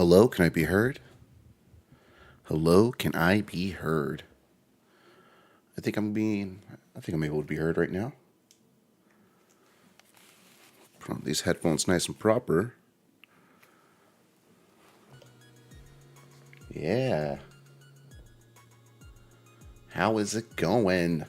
Hello, can I be heard? Hello, can I be heard? I think I'm able to be heard right now. Put on these headphones nice and proper. Yeah. How is it going?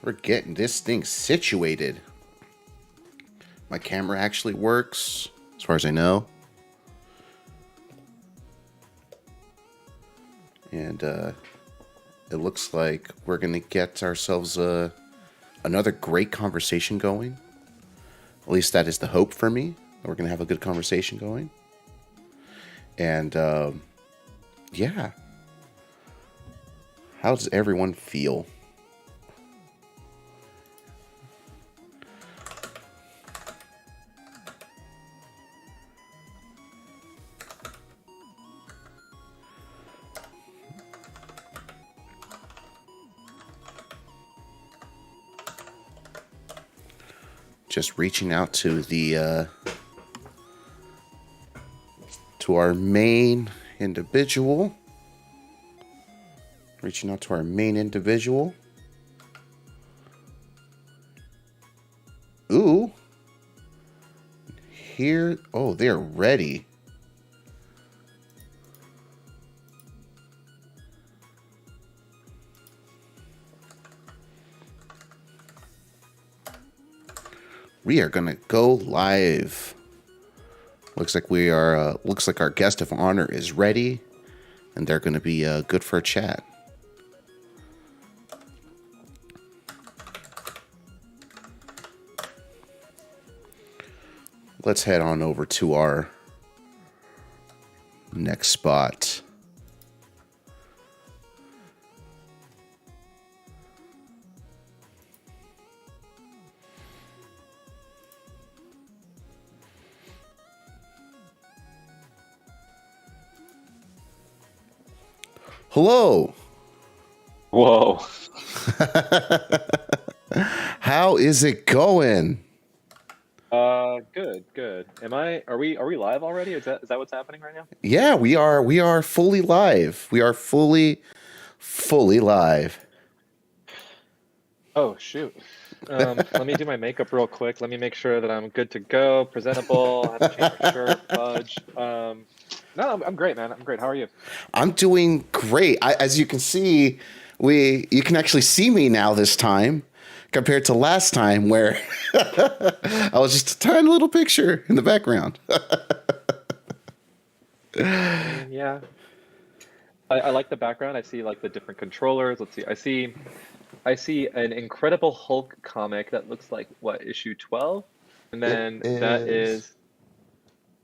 We're getting this thing situated. My camera actually works, as far as I know. And it looks like we're going to get ourselves another great conversation going. At least that is the hope for me. We're going to have a good conversation going. And yeah. How does everyone feel? Just reaching out to our main individual. Reaching out to our main individual. Ooh. Here. Oh, they're ready. We are gonna go live. Looks like looks like our guest of honor is ready, and they're gonna be good for a chat. Let's head on over to our next spot. Hello. Whoa. How is it going? Good. Are we live already? Is that what's happening right now? Yeah, we are fully live. We are fully live. Oh, shoot. Let me do my makeup real quick. Let me make sure that I'm good to go, presentable. I have to change my shirt, fudge. No, I'm great, man. I'm great. How are you? I'm doing great. As you can see, you can actually see me now this time compared to last time where I was just a tiny little picture in the background. Yeah. I like the background. I see like the different controllers. Let's see. I see an Incredible Hulk comic that looks like what, issue 12? And then that is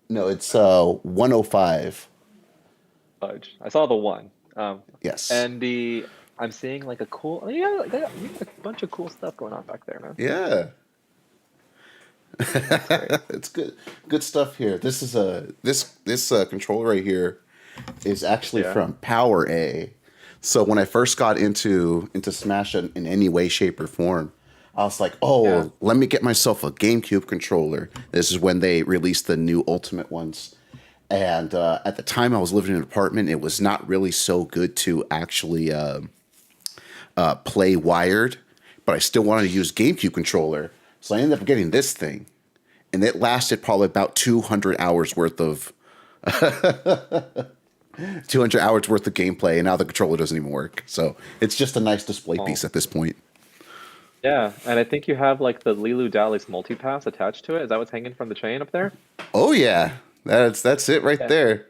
No, it's 105. fudge. I saw the one. Yes. And I'm seeing like a cool, yeah, they got a bunch of cool stuff going on back there, man. Yeah. It's good stuff here. This is this controller right here is actually from Power A. So when I first got into Smash in any way, shape, or form, I was like, let me get myself a GameCube controller. This is when they released the new Ultimate ones. And at the time I was living in an apartment, it was not really so good to actually play wired, but I still wanted to use GameCube controller. So I ended up getting this thing. And it lasted probably about 200 hours worth of 200 hours worth of gameplay, and now the controller doesn't even work. So it's just a nice display piece at this point. Yeah, and I think you have like the Lilu Dallas multipass attached to it. Is that what's hanging from the chain up there? Oh yeah, that's it right there.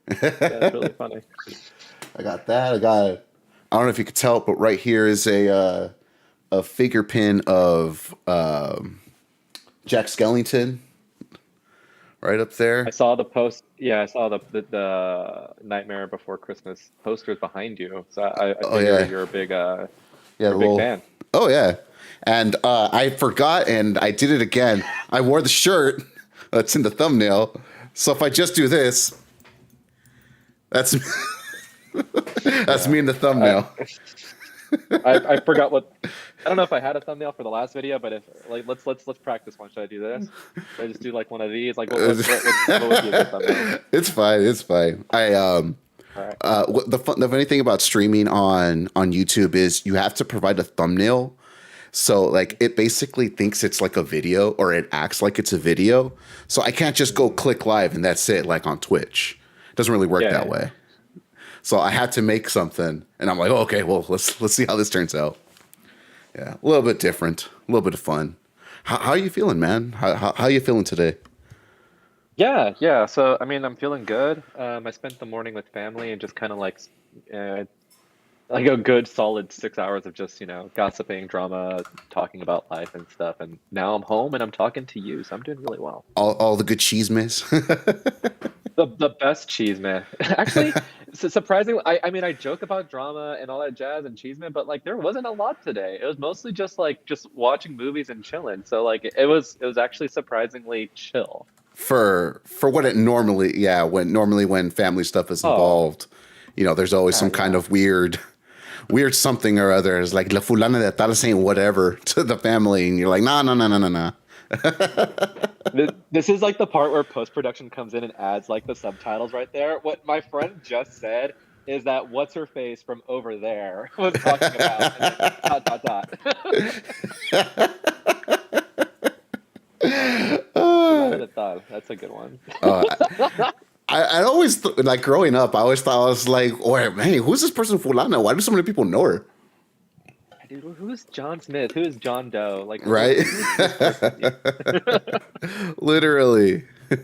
That's really funny. I got that. I don't know if you could tell, but right here is a figure pin of Jack Skellington. Right up there. I saw the post. Yeah, I saw the Nightmare Before Christmas posters behind you. So I figure you're a big big fan. Oh yeah, and I forgot, and I did it again. I wore the shirt that's in the thumbnail. So if I just do this, that's That's Yeah. me in the I thumbnail. I forgot what. I don't know if I had a thumbnail for the last video, but if like let's practice one. Should I do this? Should I just do like one of these? Like what would be a good thumbnail? It's fine. It's fine. All right. The funny thing about streaming on YouTube is you have to provide a thumbnail. So like it basically thinks it's like a video or it acts like it's a video. So I can't just go Mm. click live and that's it like on Twitch. It doesn't really work Yeah, that yeah, way. So I had to make something and I'm like, oh, okay, well let's see how this turns out. Yeah, a little bit different, a little bit of fun. How are you feeling, man? How are you feeling today? yeah, yeah. So I mean, I'm feeling good. I spent the morning with family and just kind of uh, like a good solid 6 hours of just gossiping, drama, talking about life and stuff. And now I'm home and I'm talking to you, so I'm doing really well. All the good cheese miss. The best cheese man. Actually, surprisingly, I mean I joke about drama and all that jazz and cheese man, but like there wasn't a lot today. It was mostly just watching movies and chilling. So like it was actually surprisingly chill. For what it normally, yeah, when family stuff is Oh, involved, there's always yeah, some kind yeah. of weird something or other. It's like la fulana de tal saying whatever to the family, and you're like, nah, no, no, no, no, no. This is like the part where post-production comes in and adds like the subtitles right there. What my friend just said is that what's her face from over there was talking about, and then dot dot dot. Fulano de tal. That's a good one. Uh, I always like growing up. I always thought I was like, "Oh man, who's this person Fulana? Why do so many people know her?" Dude, who's John Smith? Who is John Doe? Like, Right? who's this person? Literally. I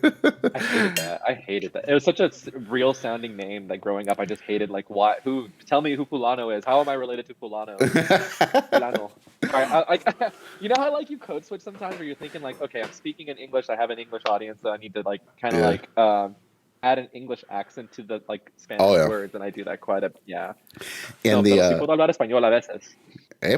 hated that. I hated that. It was such a real sounding name that growing up I just hated. Like, why? Who? Tell me who Fulano is. How am I related to Fulano? Fulano. All right, you know how like you code switch sometimes, where you're thinking like, okay, I'm speaking in English. I have an English audience, so I need to like kind of Yeah. like add an English accent to the like Oh Spanish yeah. words, and I do that quite a yeah. And No, the pero sí puedo hablar español a veces.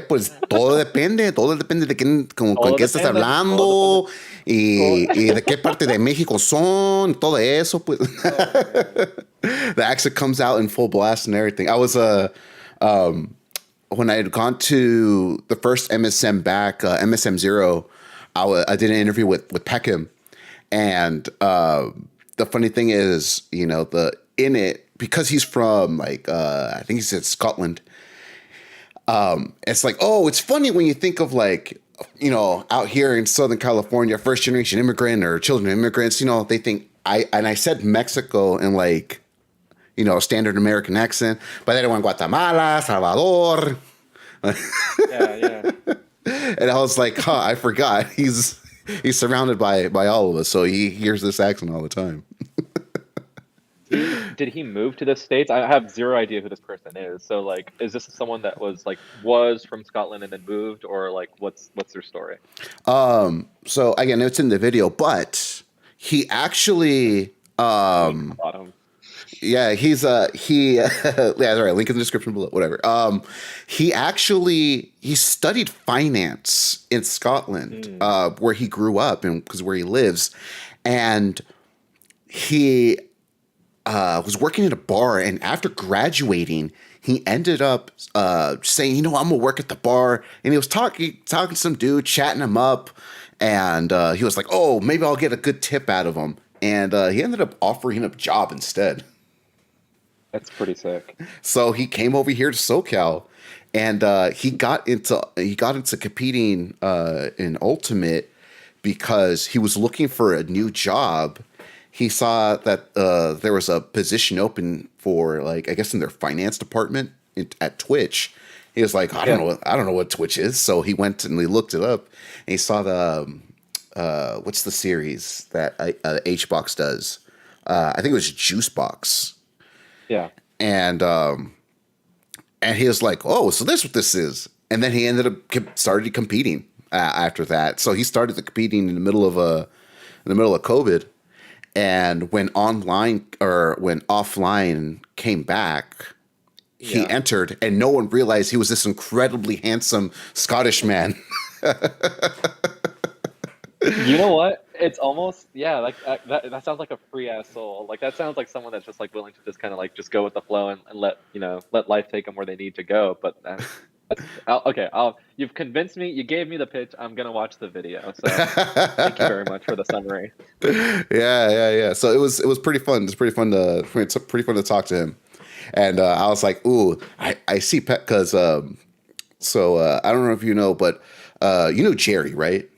pues todo depende de quién, con Todo qué estás depende. Todo depende. hablando y de qué parte de México son, todo eso, pues. Oh man. The accent comes out in full blast and everything. I was when I had gone to the first MSM back, MSM Zero, I did an interview with Peckham, and the funny thing is, the in it because he's from like I think he's in Scotland. It's like, oh, it's funny when you think of like, out here in Southern California, first generation immigrant or children of immigrants, they think I said Mexico in like, a standard American accent, but they don't want Guatemala, Salvador. Yeah, yeah. And I was like, huh, I forgot. He's surrounded by all of us, so he hears this accent all the time. Did he move to the States? I have zero idea who this person is. So like, is this someone that was from Scotland and then moved, or like what's their story? So again, it's in the video, but he actually Link bottom. yeah, he yeah, right, link in the description below, whatever. He studied finance in Scotland, Mm. where he grew up and because where he lives, and he was working at a bar, and after graduating, he ended up saying, I'm gonna work at the bar, and he was talking to some dude, chatting him up, and he was like, oh, maybe I'll get a good tip out of him, and he ended up offering him a job instead. That's pretty sick. So he came over here to SoCal, and he got into competing in Ultimate because he was looking for a new job. He saw that there was a position open for like I guess in their finance department at Twitch. He was like, I don't Yeah. know what Twitch is. So he went and he looked it up, and he saw the what's the series that HBox does? I think it was Juicebox, Yeah. and he was like, oh, so that's what this is. And then he ended up started competing after that. So he started the competing in the middle of COVID. And when offline came back, he Yeah. entered, and no one realized he was this incredibly handsome Scottish man. You know what? It's almost, yeah, like that sounds like a free ass soul. Like that sounds like someone that's just like willing to just kind of like just go with the flow and let, let life take them where they need to go. But okay, you've convinced me. You gave me the pitch. I'm gonna watch the video. So thank you very much for the summary. Yeah. So it was pretty fun. It's pretty fun to talk to him. And I was like, ooh, I see Pet because I don't know if you know, but you know Jerry, right?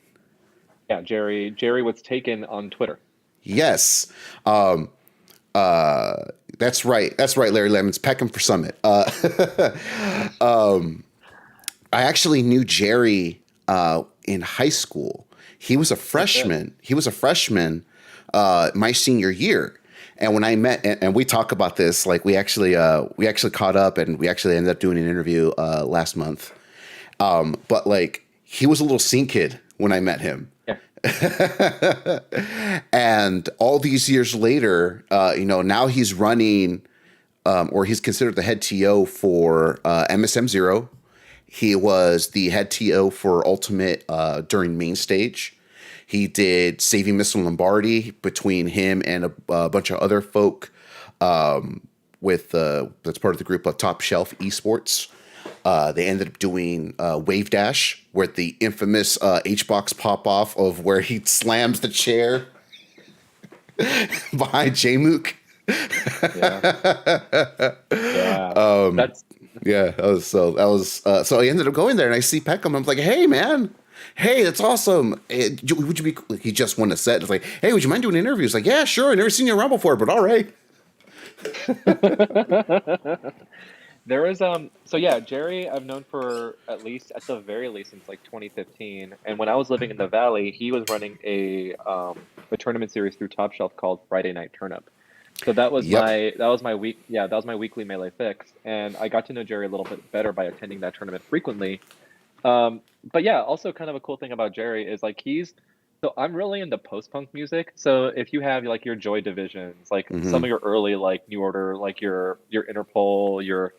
Yeah, Jerry was taken on Twitter. Yes. Um, that's right. That's right, Larry Lemons. Peckham for Summit. I actually knew Jerry in high school. He was a Oh shit. freshman. He was a freshman my senior year. And when I met, and we talk about this, like we actually caught up, and we actually ended up doing an interview last month. But like he was a little scene kid when I met him. Yeah. And all these years later, now he's running, or he's considered the head TO for MSM Zero. He was the head TO for Ultimate during main stage. He did Saving Mr. Lombardi between him and a bunch of other folk with that's part of the group of Top Shelf Esports. They ended up doing Wave Dash, where the infamous H-box pop off of where he slams the chair behind J-Mook. Yeah. Yeah. That's Yeah, so I ended up going there, and I see Peckham. I'm like, hey man, hey, that's awesome. Would you be? He just won a set. It's like, hey, would you mind doing an interview? It's like, yeah, sure. I never seen you around before, but all right. there is so yeah, Jerry I've known for at the very least since like 2015. And when I was living in the Valley, he was running a tournament series through Top Shelf called Friday Night Turnip. So Yep. that was my weekly melee fix, and I got to know Jerry a little bit better by attending that tournament frequently. But yeah, also kind of a cool thing about Jerry is like so I'm really into post-punk music. So if you have like your Joy Divisions, like some Mm-hmm. of your early like New Order, like your Interpol, your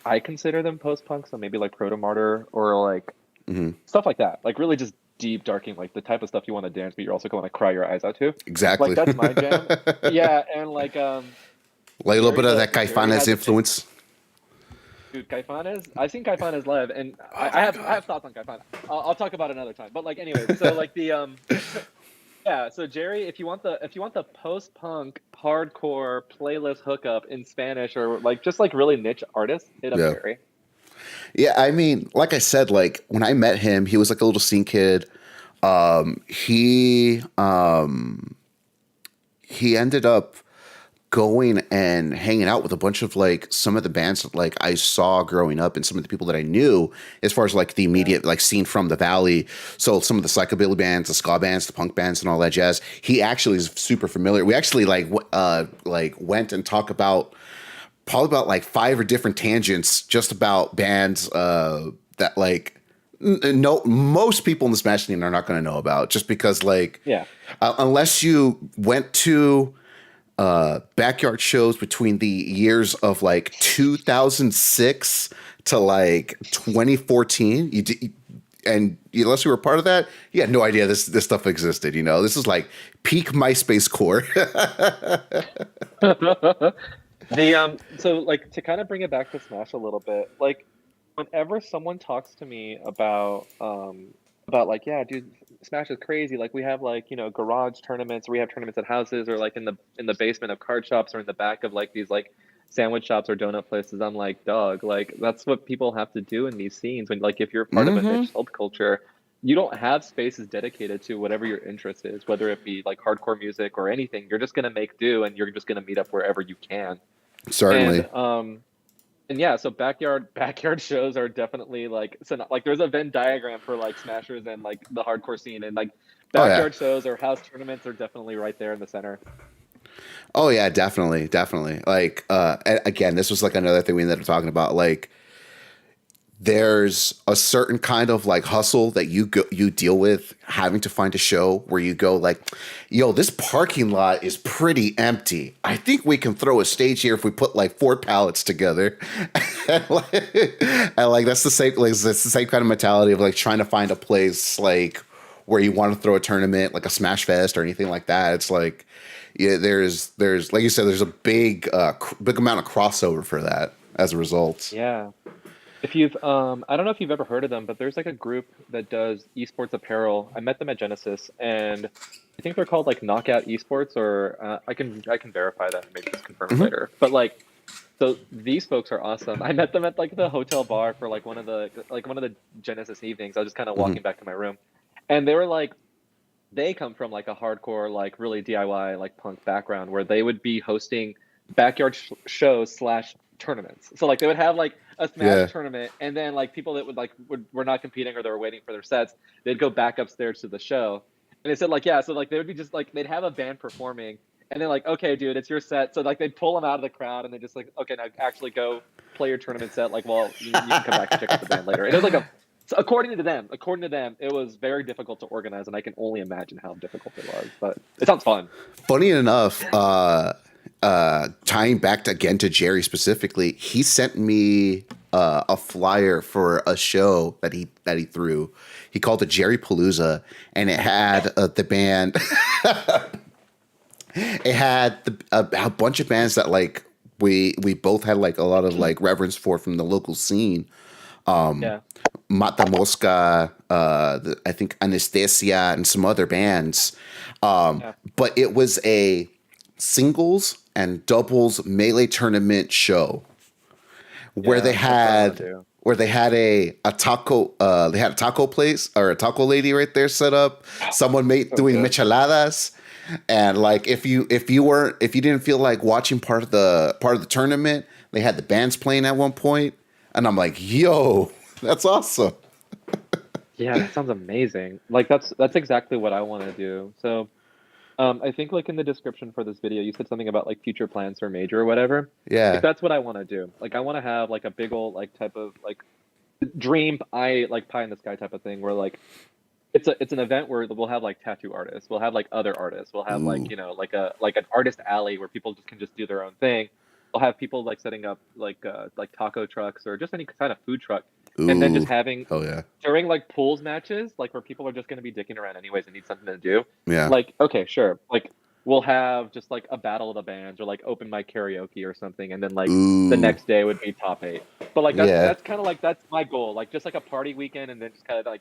I consider them post-punk, so maybe like Proto Martyr or like Mm-hmm. stuff like that. Like really just deep darking, like the type of stuff you want to dance, but you're also going to cry your eyes out to. Like Exactly. that's my jam. Yeah, and like Like a little bit of that Jerry Caifanes has a thing. influence. Dude, Caifanes. I've seen Caifanes live, and Oh my I god. have thoughts on Caifanes. I'll talk about it another time. But like, anyways, so like the yeah. So Jerry, if you want the post punk hardcore playlist hookup in Spanish or like just like really niche artists, hit up Yeah. Jerry. Yeah, I mean, like I said, like when I met him, he was like a little scene kid. He ended up going and hanging out with a bunch of like some of the bands that like I saw growing up, and some of the people that I knew as far as like the Yeah. immediate like scene from the Valley. So some of the psychobilly bands, the ska bands, the punk bands, and all that jazz. He actually is super familiar. We actually like went and talked about probably about like five or different tangents just about bands that like no most people in the Smash scene are not going to know about, just because like Yeah. unless you went to backyard shows between the years of like 2006 to like 2014. And unless you were part of that, you had no idea this stuff existed. This is like peak MySpace core. The so like to kind of bring it back to Smash a little bit, like whenever someone talks to me about like, yeah, dude, Smash is crazy. Like we have like, garage tournaments, or we have tournaments at houses, or like in the basement of card shops, or in the back of like these like sandwich shops or donut places. I'm like, dog, like that's what people have to do in these scenes when like if you're part of a Hmm. niche subculture, you don't have spaces dedicated to whatever your interest is, whether it be like hardcore music or anything. You're just gonna make do, and you're just gonna meet up wherever you can. And Certainly. yeah, so backyard shows are definitely like, so not, like there's a Venn diagram for like smashers and like the hardcore scene, and like Oh yeah. backyard shows or house tournaments are definitely right there in the center. Oh yeah, definitely. Like again, this was like another thing we ended up talking about. Like there's a certain kind of like hustle that you deal with having to find a show where you go like, yo, this parking lot is pretty empty. I think we can throw a stage here if we put like four pallets together. and like that's the same kind of mentality of like trying to find a place like where you want to throw a tournament like a Smash Fest or anything like that. It's like, yeah, there's like you said, there's a big amount of crossover for that as a result. Yeah. If you've, I don't know if you've ever heard of them, but there's like a group that does esports apparel. I met them at Genesis, and I think they're called like Knockout Esports, or I can verify that and maybe just confirm it Hmm. later. But like, so these folks are awesome. I met them at like the hotel bar for like one of the Genesis evenings. I was just kind of Hmm. walking back to my room, and they were like, they come from like a hardcore, like really DIY, like punk background where they would be hosting backyard shows slash tournaments. So like they would have like a Smash Yeah. tournament, and then like people that were not competing or they were waiting for their sets, they'd go back upstairs to the show. And they said like, yeah, so like they would be just like they'd have a band performing, and they're like, okay, dude, it's your set. So like they'd pull them out of the crowd, and they just like, okay, now actually go play your tournament set. Like, well, you can come back and check out the band later. And it was like a so according to them, it was very difficult to organize, and I can only imagine how difficult it was. But it sounds fun. Funny enough, tying back again to Jerry specifically, he sent me a flyer for a show that he threw. He called it Jerry Palooza, and it had the band. It had a bunch of bands that like we both had like a lot of like reverence for from the local scene. Yeah, Mata Mosca, I think Anastasia, and some other bands. yeah. But it was a singles and doubles melee tournament show where they Yeah, that's what I want had to do. a taco they had a taco place or a taco lady right there set up. Someone made So doing good. micheladas. And like if you didn't feel like watching part of the tournament, they had the bands playing at one point, and I'm like, yo, that's awesome. Yeah, that sounds amazing. Like that's exactly what I want to do. So, I think like in the description for this video, you said something about like future plans for major or whatever. Like Yeah. that's what I want to do. Like I want to have like a big old like type of like dream I like pie in the sky type of thing where like it's an event where we'll have like tattoo artists, we'll have like other artists, we'll have like Ooh. like an artist alley where people just can just do their own thing. We'll have people like setting up like taco trucks or just any kind of food truck, and then just Ooh. having Oh yeah. during like pools matches, like where people are just going to be dicking around anyways and need something to do. Yeah. Like okay, sure, like we'll have just like a battle of the bands or like open mic karaoke or something, and then like the Ooh. next day would be top eight. But like that's Yeah. that's kind of like that's my goal, like just like a party weekend, and then just kind of like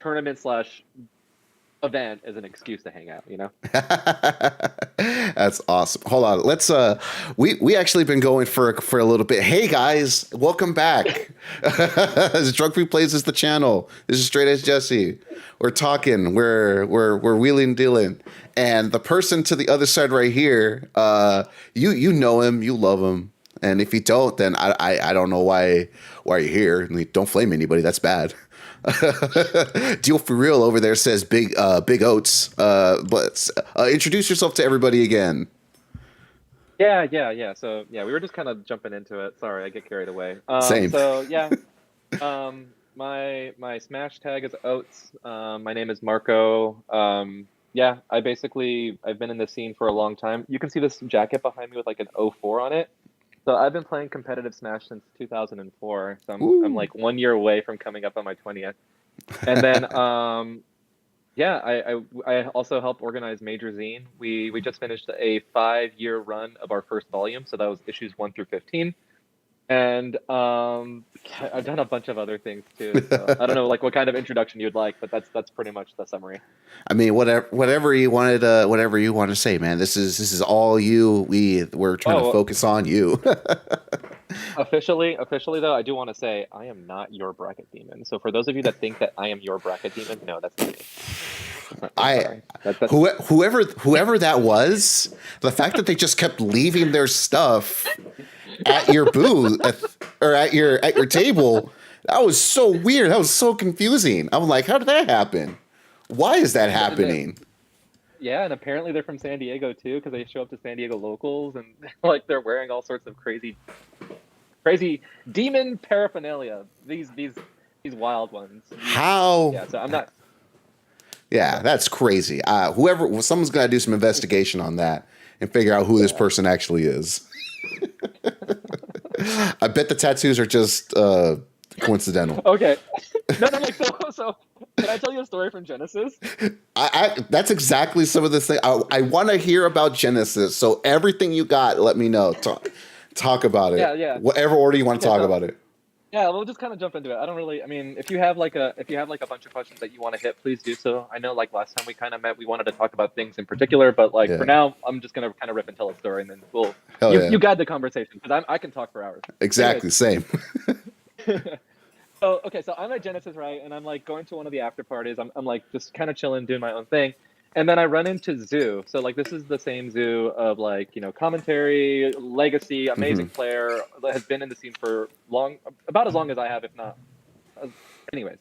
tournament slash event as an excuse to hang out, you know? That's awesome. Hold on. Let's we actually been going for a little bit. Hey guys, welcome back. This is Drug Free Plays is the channel. This is Straight As Jesse. We're talking, we're wheeling dealing. And the person to the other side right here, you know him, you love him. And if you don't, then I don't know why you're here. I mean, don't flame anybody, that's bad. Deal for real over there says big oats. But introduce yourself to everybody again. Yeah. So yeah, we were just kind of jumping into it. Sorry, I get carried away. Same. So yeah, my Smash tag is Oats. My name is Marco. Yeah, I've been in the scene for a long time. You can see this jacket behind me with like an '04 on it. So I've been playing competitive Smash since 2004. So I'm Ooh. like 1 year away from coming up on my 20th. And then yeah, I also helped organize Major Zine. We just finished a 5 year run of our first volume, so that was issues 1 through 15. And I've done a bunch of other things too. So I don't know like what kind of introduction you'd like, but that's pretty much the summary. I mean, whatever you wanted, whatever you want to say, man. This is all you. We're trying to Oh, focus on you. officially though, I do want to say I am not your bracket demon. So for those of you that think that I am your bracket demon, no, that's not me. That's not me. I Sorry. That's whoever that was, the fact that they just kept leaving their stuff at your booth or at your table, that was so weird. That was so confusing. I'm like, how did that happen? Why is that happening? yeah, and apparently they're from San Diego too, because they show up to San Diego locals and like they're wearing all sorts of crazy demon paraphernalia. These wild ones. How? Yeah, so I'm not. Yeah, that's crazy. Someone's got to do some investigation on that and figure out who this person actually is. I bet the tattoos are just coincidental. Okay. No, like so Can I tell you a story from Genesis? That's exactly some of the thing. I want to hear about Genesis. So everything you got, let me know. Talk about Yeah, it. yeah. Whatever order you want to Okay, talk so about it. yeah, we'll just kind of jump into it. I don't really, I mean, if you have like a bunch of questions that you want to hit, please do so. I know like last time we kind of met, we wanted to talk about things in particular, but like for Yeah. now, I'm just gonna kind of rip and tell a story, and then Hell you yeah. you guide the conversation because I can talk for hours. Anyways, Exactly. Same. so okay, so I'm at Genesis, right, and I'm like going to one of the after parties. I'm like just kind of chilling, doing my own thing, and then I run into Zoo. So like this is the same Zoo of like commentary, legacy, Hmm. amazing player that has been in the scene for about as long as I have, if not. Uh, anyways,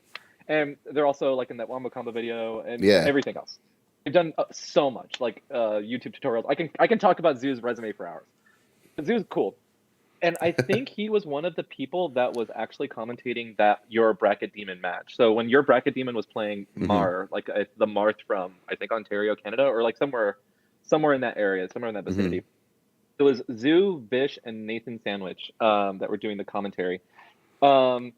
and they're also like in that Wombo combo video and Yeah. everything else. They've done so much like YouTube tutorials. I can talk about Zoo's resume for hours. Zoo's cool. And I think he was one of the people that was actually commentating that your Bracket Demon match. So when your Bracket Demon was playing Hmm. Mar, like the Marth from I think Ontario, Canada, or like somewhere in that area, somewhere in that Hmm. vicinity. It was Zoo, Bish, and Nathan Sandwich that were doing the commentary. Um,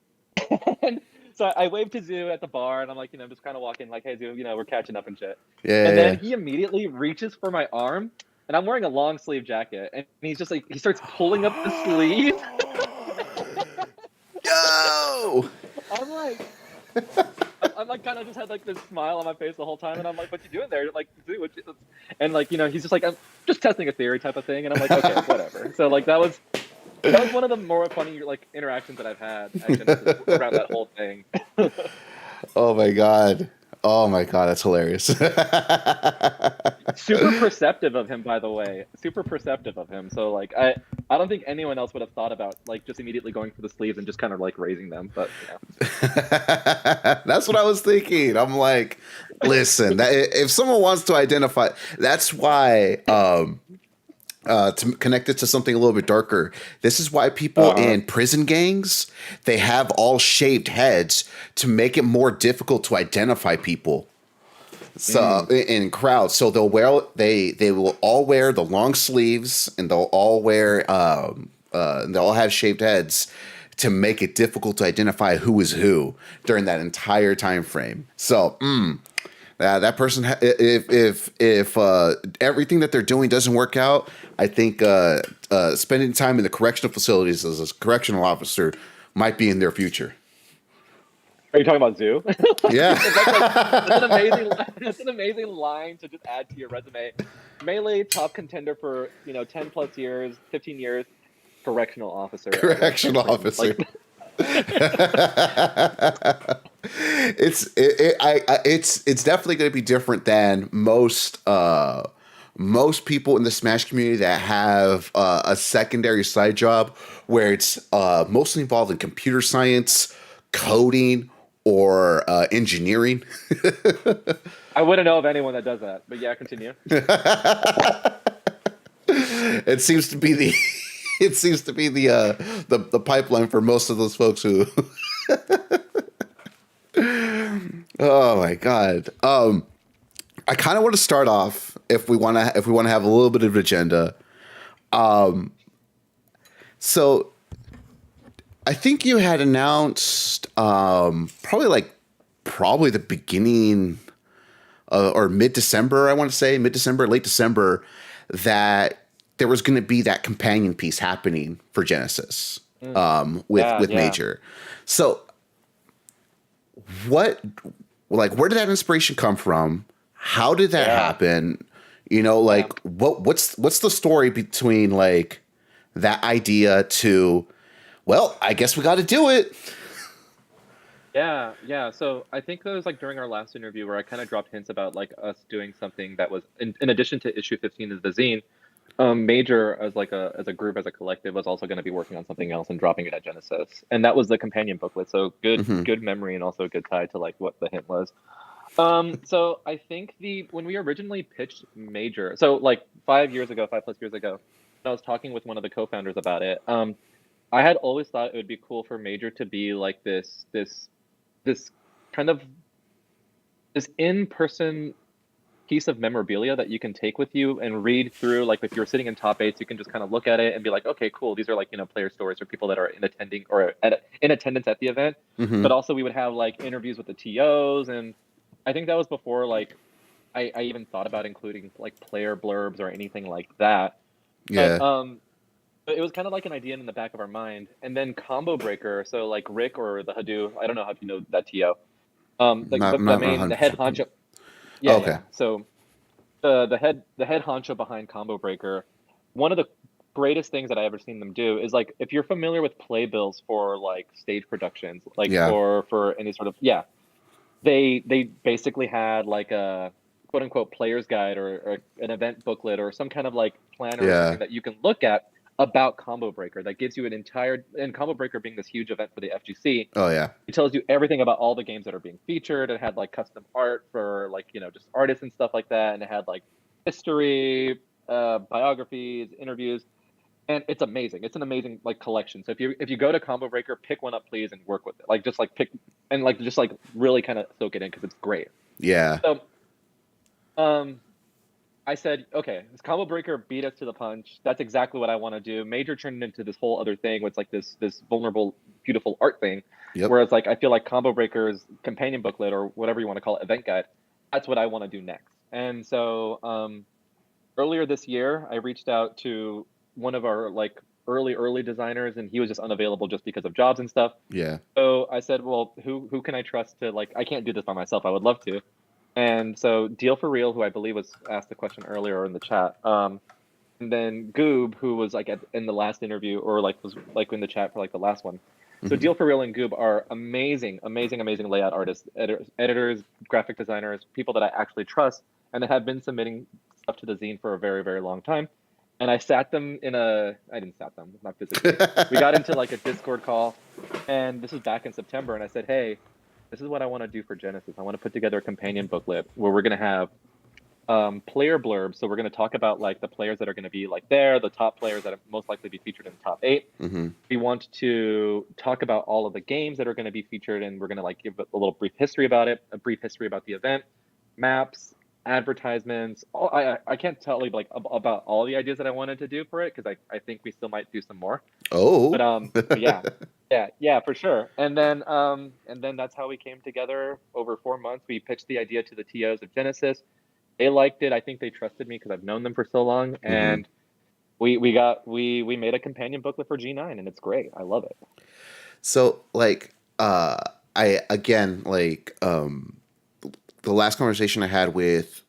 and so I waved to Zoo at the bar, and I'm like, just kind of walking, like, hey, Zoo, we're catching up and shit. Yeah. And then Yeah. he immediately reaches for my arm, and I'm wearing a long sleeve jacket, and he's just like, he starts pulling up the sleeve. Yo. I'm like, I'm like, kind of just had like this smile on my face the whole time, and I'm like, what you doing there? Like, Zoo, and like, he's just like, I'm just testing a theory type of thing, and I'm like, okay, whatever. So like, that was one of the more funny like interactions that I've had at Genesis around that whole thing. Oh my god. Oh my god. That's hilarious. Super perceptive of him, by the way. Super perceptive of him. So like I don't think anyone else would have thought about like just immediately going for the sleeves and just kind of like raising them. But That's what I was thinking. I'm like, listen, if someone wants to identify, that's why. To connect it to something a little bit darker, this is why people uh-huh. in prison gangs, they have all shaved heads to make it more difficult to identify people. So Mm. in crowds, so they will all wear the long sleeves, and they'll all wear and they'll all have shaved heads to make it difficult to identify who is who during that entire time frame. So that person, if everything that they're doing doesn't work out, I think spending time in the correctional facilities as a correctional officer might be in their future. Are you talking about Zoo? Yeah. That's like that's an amazing line to just add to your resume. Melee top contender for 10 plus years, 15 years, correctional officer at one time Correctional frame. Like officer. It's definitely going to be different than most people in the Smash community that have a secondary side job where it's mostly involved in computer science, coding, or engineering. I wouldn't know of anyone that does that, but yeah, continue. It seems to be the it seems to be the pipeline for most of those folks who. Oh my god. I kind of want to start off if we want to have a little bit of agenda. So I think you had announced probably the beginning or mid December. I want to say mid December, late December, that there was going to be that companion piece happening for Genesis Mm. with Yeah, yeah, Major. So what where did that inspiration come from? How did that yeah, happen? yeah. What's the story between like that idea to, well, I guess we got to do it. Yeah, yeah. So I think that was like during our last interview where I kind of dropped hints about like us doing something that was in addition to issue 15 of the zine. Major as like a group as a collective was also going to be working on something else and dropping it at Genesis, and that was the companion booklet. So Hmm. good memory and also a good tie to like what the hint was. So I think the when we originally pitched Major, so like 5 years ago, 5 plus years ago, I was talking with one of the co-founders about it. I had always thought it would be cool for Major to be like this kind of this in-person piece of memorabilia that you can take with you and read through. Like if you're sitting in top eights, you can just kind of look at it and be like, okay, cool. These are like, player stories or people that are in attendance at the event. Mm-hmm. But also we would have like interviews with the TOs. And I think that was before like I even thought about including like player blurbs or anything like that. But Yeah. it was kind of like an idea in the back of our mind. And then Combo Breaker, so like Rick or the Hadou, I don't know if you know that TO. Not The not main, the head 100%. honcho. Yeah, Okay. yeah. So the head honcho behind Combo Breaker, one of the greatest things that I ever seen them do is like if you're familiar with playbills for like stage productions, like Yeah. for any sort of they basically had like a quote unquote player's guide or an event booklet or some kind of like planner or Yeah. something that you can look at about Combo Breaker that gives you an entire, and Combo Breaker being this huge event for the FGC, Oh yeah. it tells you everything about all the games that are being featured. It had like custom art for like, just artists and stuff like that. And it had like history, biographies, interviews, and it's amazing. It's an amazing like collection. So if you go to Combo Breaker, pick one up please and work with it. Like just like pick and like just like really kind of soak it in because it's great. Yeah. So um I said, okay, this Combo Breaker beat us to the punch. That's exactly what I want to do. Major turned it into this whole other thing where it's like this vulnerable, beautiful art thing. Yep. Whereas like I feel like Combo Breaker's companion booklet or whatever you want to call it, event guide, that's what I want to do next. And so earlier this year, I reached out to one of our like early designers, and he was just unavailable just because of jobs and stuff. Yeah. So I said, well, who can I trust to like? I can't do this by myself. I would love to. And so Deal for Real, who I believe was asked the question earlier in the chat, and then Goob, who was like in the last interview or like was like in the chat for like the last one. So Mm-hmm. Deal for Real and Goob are amazing layout artists, editors, graphic designers, people that I actually trust, and they have been submitting stuff to the zine for a very, very long time. And I sat them I didn't sat them, not physically. We got into like a Discord call, and this was back in September, and I said, hey, this is what I want to do for Genesis. I want to put together a companion booklet where we're going to have player blurbs. So we're going to talk about like the players that are going to be like there, the top players that are most likely be featured in the top 8. Mm-hmm. We want to talk about all of the games that are going to be featured, and we're going to like give a little brief history about it, a brief history about the event, maps, advertisements. I can't tell you like about all the ideas that I wanted to do for it because I think we still might do some more. Oh. But yeah, yeah, for sure. And then that's how we came together over 4 months. We pitched the idea to the TOs of Genesis. They liked it. I think they trusted me because I've known them for so long. Mm-hmm. And we made a companion booklet for G9, and it's great. I love it. So like I again like the last conversation I had with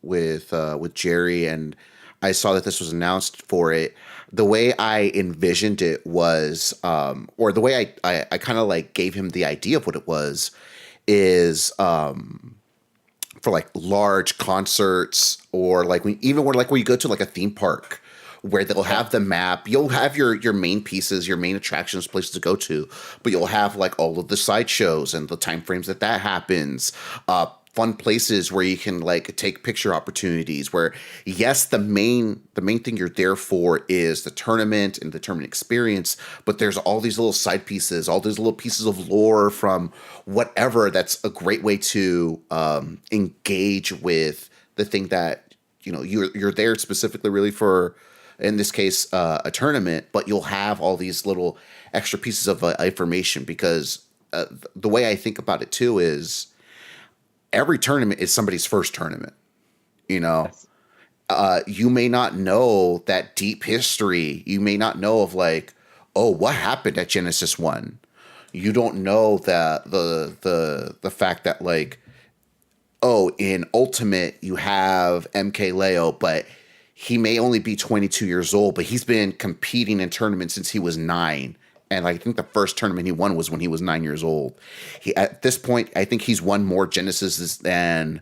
Jerry, and I saw that this was announced for it. The way I envisioned it was, or the way I kind of like gave him the idea of what it was, is for like large concerts or like even where you go to like a theme park where they'll have the map. You'll have your main pieces, your main attractions, places to go to, but you'll have like all of the side shows and the time frames that happens. Fun places where you can like take picture opportunities where yes, the main thing you're there for is the tournament and the tournament experience, but there's all these little side pieces, all these little pieces of lore from whatever. That's a great way to engage with the thing that you're there specifically really for, in this case a tournament, but you'll have all these little extra pieces of information because the way I think about it too is every tournament is somebody's first tournament. Yes. You may not know that deep history. You may not know of like, oh, what happened at Genesis 1. You don't know that the fact that like, oh, in Ultimate you have MK Leo, but he may only be 22 years old, but he's been competing in tournaments since he was 9. And I think the first tournament he won was when he was 9 years old. At this point, I think he's won more Genesises than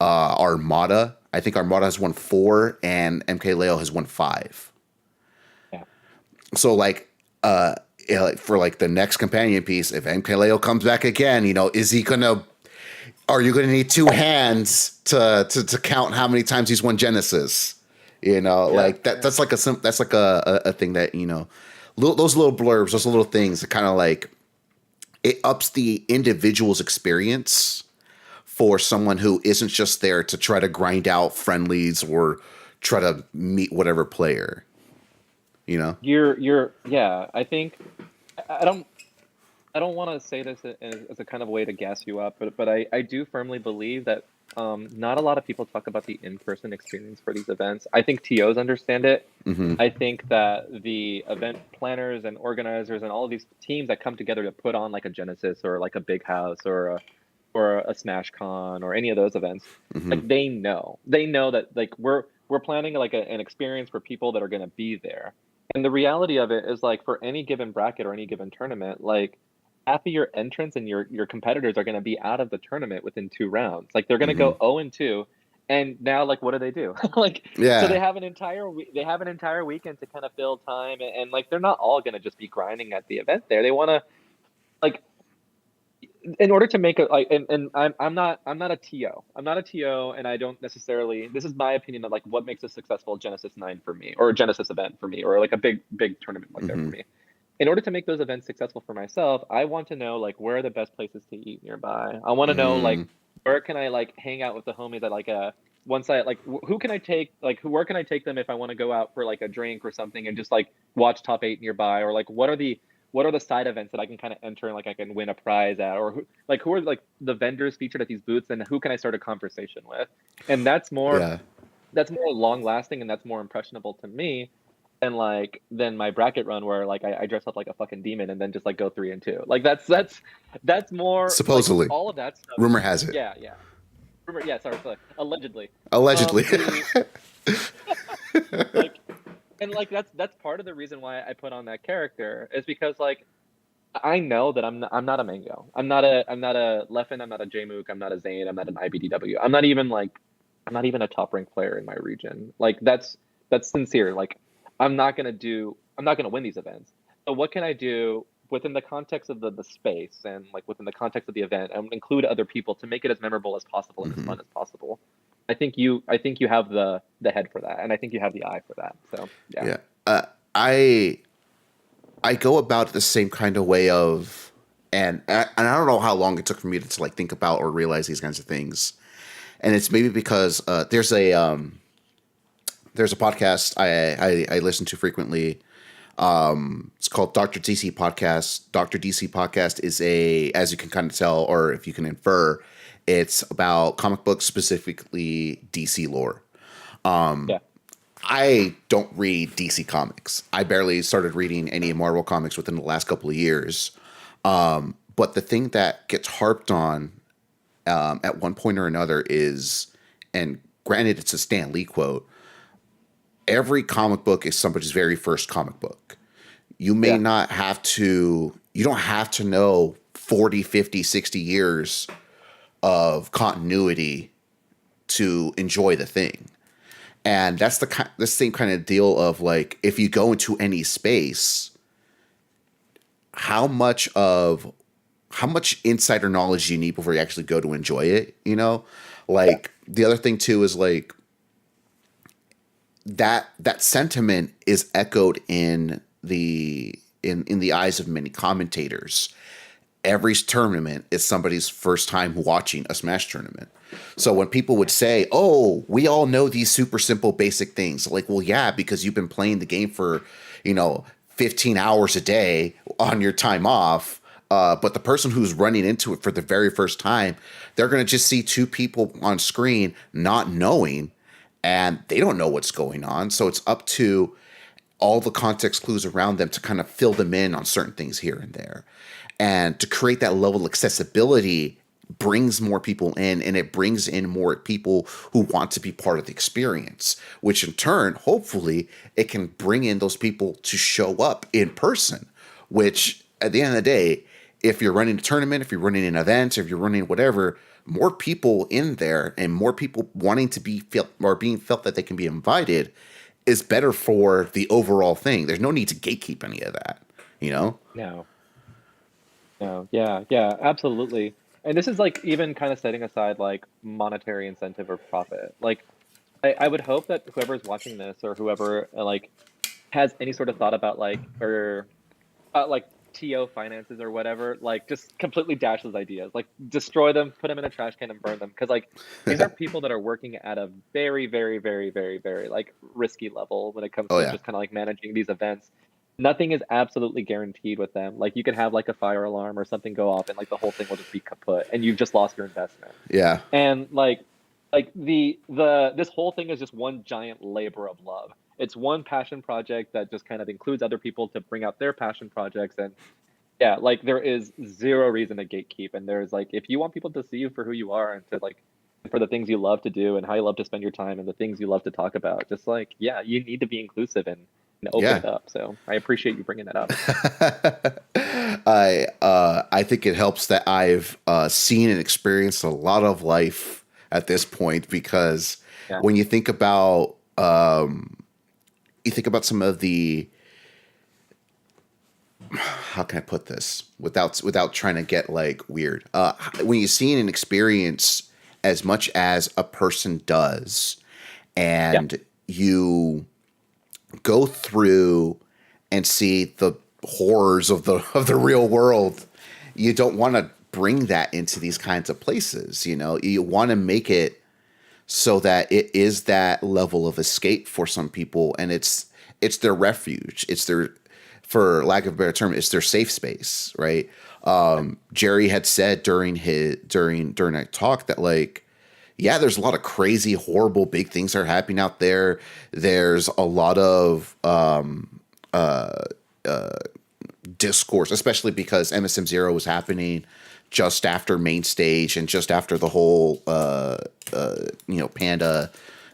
Armada. I think Armada has won 4 and MK Leo has won 5. Yeah. So like for like the next companion piece, if MK Leo comes back again, is he gonna? Are you gonna need 2 hands to count how many times he's won Genesis? Like that. That's like a thing that those little blurbs, those little things that kind of like it ups the individual's experience for someone who isn't just there to try to grind out friendlies or try to meet whatever player, you know? Yeah, I think I don't want to say this as a kind of way to gas you up, but I do firmly believe that not a lot of people talk about the in-person experience for these events. I think TOs understand it. Mm-hmm. I think that the event planners and organizers and all of these teams that come together to put on like a Genesis or like a Big House or a Smash Con or any of those events, Mm-hmm. like they know that like we're planning like an experience for people that are going to be there. And the reality of it is like for any given bracket or any given tournament, like half of your entrants and your competitors are going to be out of the tournament within 2 rounds. Like they're going to Mm-hmm. go 0-2, and now like what do? Like so Yeah. they have an entire weekend to kind of fill time, and like they're not all going to just be grinding at the event there. They want to like in order to make a like and I'm not a TO. I'm not a TO, and I don't necessarily, this is my opinion of like what makes a successful Genesis 9 for me, or a Genesis event for me, or like a big tournament like that Mm-hmm. for me. In order to make those events successful for myself, I want to know like where are the best places to eat nearby. I want to know Mm-hmm. like where can I like hang out with the homies at like a once I like who can I take like where can I take them if I want to go out for like a drink or something and just like watch top 8 nearby, or like what are the side events that I can kind of enter and like I can win a prize at, or who are like the vendors featured at these booths and who can I start a conversation with? And Yeah. that's more long lasting and that's more impressionable to me than my bracket run where like I dress up like a fucking demon and then just like go 3-2. Like that's more like Supposedly. all of that stuff. Rumor has it. Yeah, yeah. Yeah, sorry, allegedly. Allegedly. The like and like that's part of the reason why I put on that character is because like I know that I'm not a Mango. I'm not a Leffen, I'm not a Jmook, I'm not a Zane, I'm not an IBDW. I'm not even a top ranked player in my region. Like that's sincere. Like I'm not gonna win these events. So what can I do within the context of the space and like within the context of the event and include other people to make it as memorable as possible and as Mm-hmm. fun as possible? I think you have the head for that, and I think you have the eye for that. So yeah. Yeah. I go about it the same kind of way of, and I don't know how long it took for me to like think about or realize these kinds of things. And it's maybe because there's a podcast I listen to frequently. It's called Dr. DC Podcast. Dr. DC Podcast is as you can kind of tell, or if you can infer, it's about comic books, specifically DC lore. Yeah. I don't read DC comics. I barely started reading any Marvel comics within the last couple of years. But the thing that gets harped on at one point or another is, and granted, it's a Stan Lee quote, every comic book is somebody's very first comic book. Yeah. You don't have to know 40, 50, 60 years of continuity to enjoy the thing. And that's the same kind of deal of like, if you go into any space, how much insider knowledge you need before you actually go to enjoy it, you know? Yeah. Like the other thing too is like that sentiment is echoed in the eyes of many commentators. Every tournament is somebody's first time watching a Smash tournament. So when people would say, "Oh, we all know these super simple basic things," like, well, yeah, because you've been playing the game for, 15 hours a day on your time off. But the person who's running into it for the very first time, they're going to just see two people on screen not knowing, and they don't know what's going on. So it's up to all the context clues around them to kind of fill them in on certain things here and there. And to create that level of accessibility brings more people in, and it brings in more people who want to be part of the experience, which in turn, hopefully, it can bring in those people to show up in person, which at the end of the day, if you're running a tournament, if you're running an event, if you're running whatever, more people in there and more people wanting to be felt or being felt that they can be invited is better for the overall thing. There's no need to gatekeep any of that, you know? No. No. Yeah. Yeah. Absolutely. And this is like even kind of setting aside like monetary incentive or profit. Like I would hope that whoever's watching this or whoever like has any sort of thought about like or like TO finances or whatever, like just completely dash those ideas, like destroy them, put them in a trash can and burn them. Cause like these are people that are working at a very, very, very, very, very like risky level when it comes Oh to yeah. just kind of like managing these events. Nothing is absolutely guaranteed with them. Like you could have like a fire alarm or something go off and like the whole thing will just be kaput and you've just lost your investment. Yeah. And like the this whole thing is just one giant labor of love. It's one passion project that just kind of includes other people to bring out their passion projects. And yeah, like there is zero reason to gatekeep. And there's like if you want people to see you for who you are and to like for the things you love to do and how you love to spend your time and the things you love to talk about, just like yeah, you need to be inclusive and open Yeah. it up. So I appreciate you bringing that up. I think it helps that I've seen and experienced a lot of life at this point, because Yeah. when you think about some of the, how can I put this without trying to get like weird, when you see and experience as much as a person does, Yeah. and you go through and see the horrors of the real world, you don't want to bring that into these kinds of places. You want to make it so that it is that level of escape for some people, and it's their refuge. It's their, for lack of a better term, it's their safe space, right? Jerry had said during that talk that like, yeah, there's a lot of crazy, horrible, big things that are happening out there. There's a lot of discourse, especially because MSM Zero was happening just after main stage and just after the whole Panda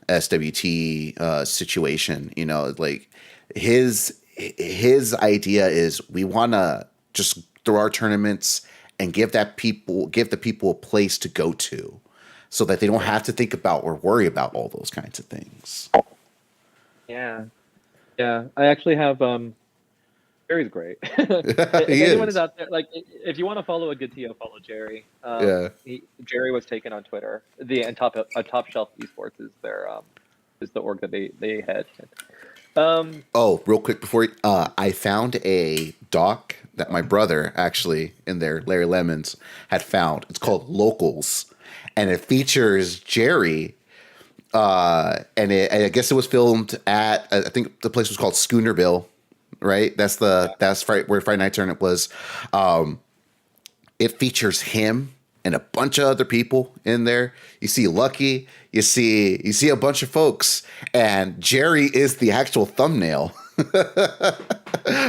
SWT situation. Like his idea is we want to just throw our tournaments and give the people a place to go to, so that they don't have to think about or worry about all those kinds of things. Yeah. Yeah. I actually have Jerry's great. If He anyone is is. out there, like if you want to follow a good TO, follow Jerry. Yeah. Jerry was taken on Twitter. The and top shelf esports is the org that they head. Oh, real quick before I found a doc that my brother actually in there, Larry Lemons, had found. It's called Locals, and it features Jerry. I guess it was filmed at, I think the place was called Schoonerville, right? That's where Friday Night Tournament was. It features him and a bunch of other people in there. You see Lucky, you see a bunch of folks, and Jerry is the actual thumbnail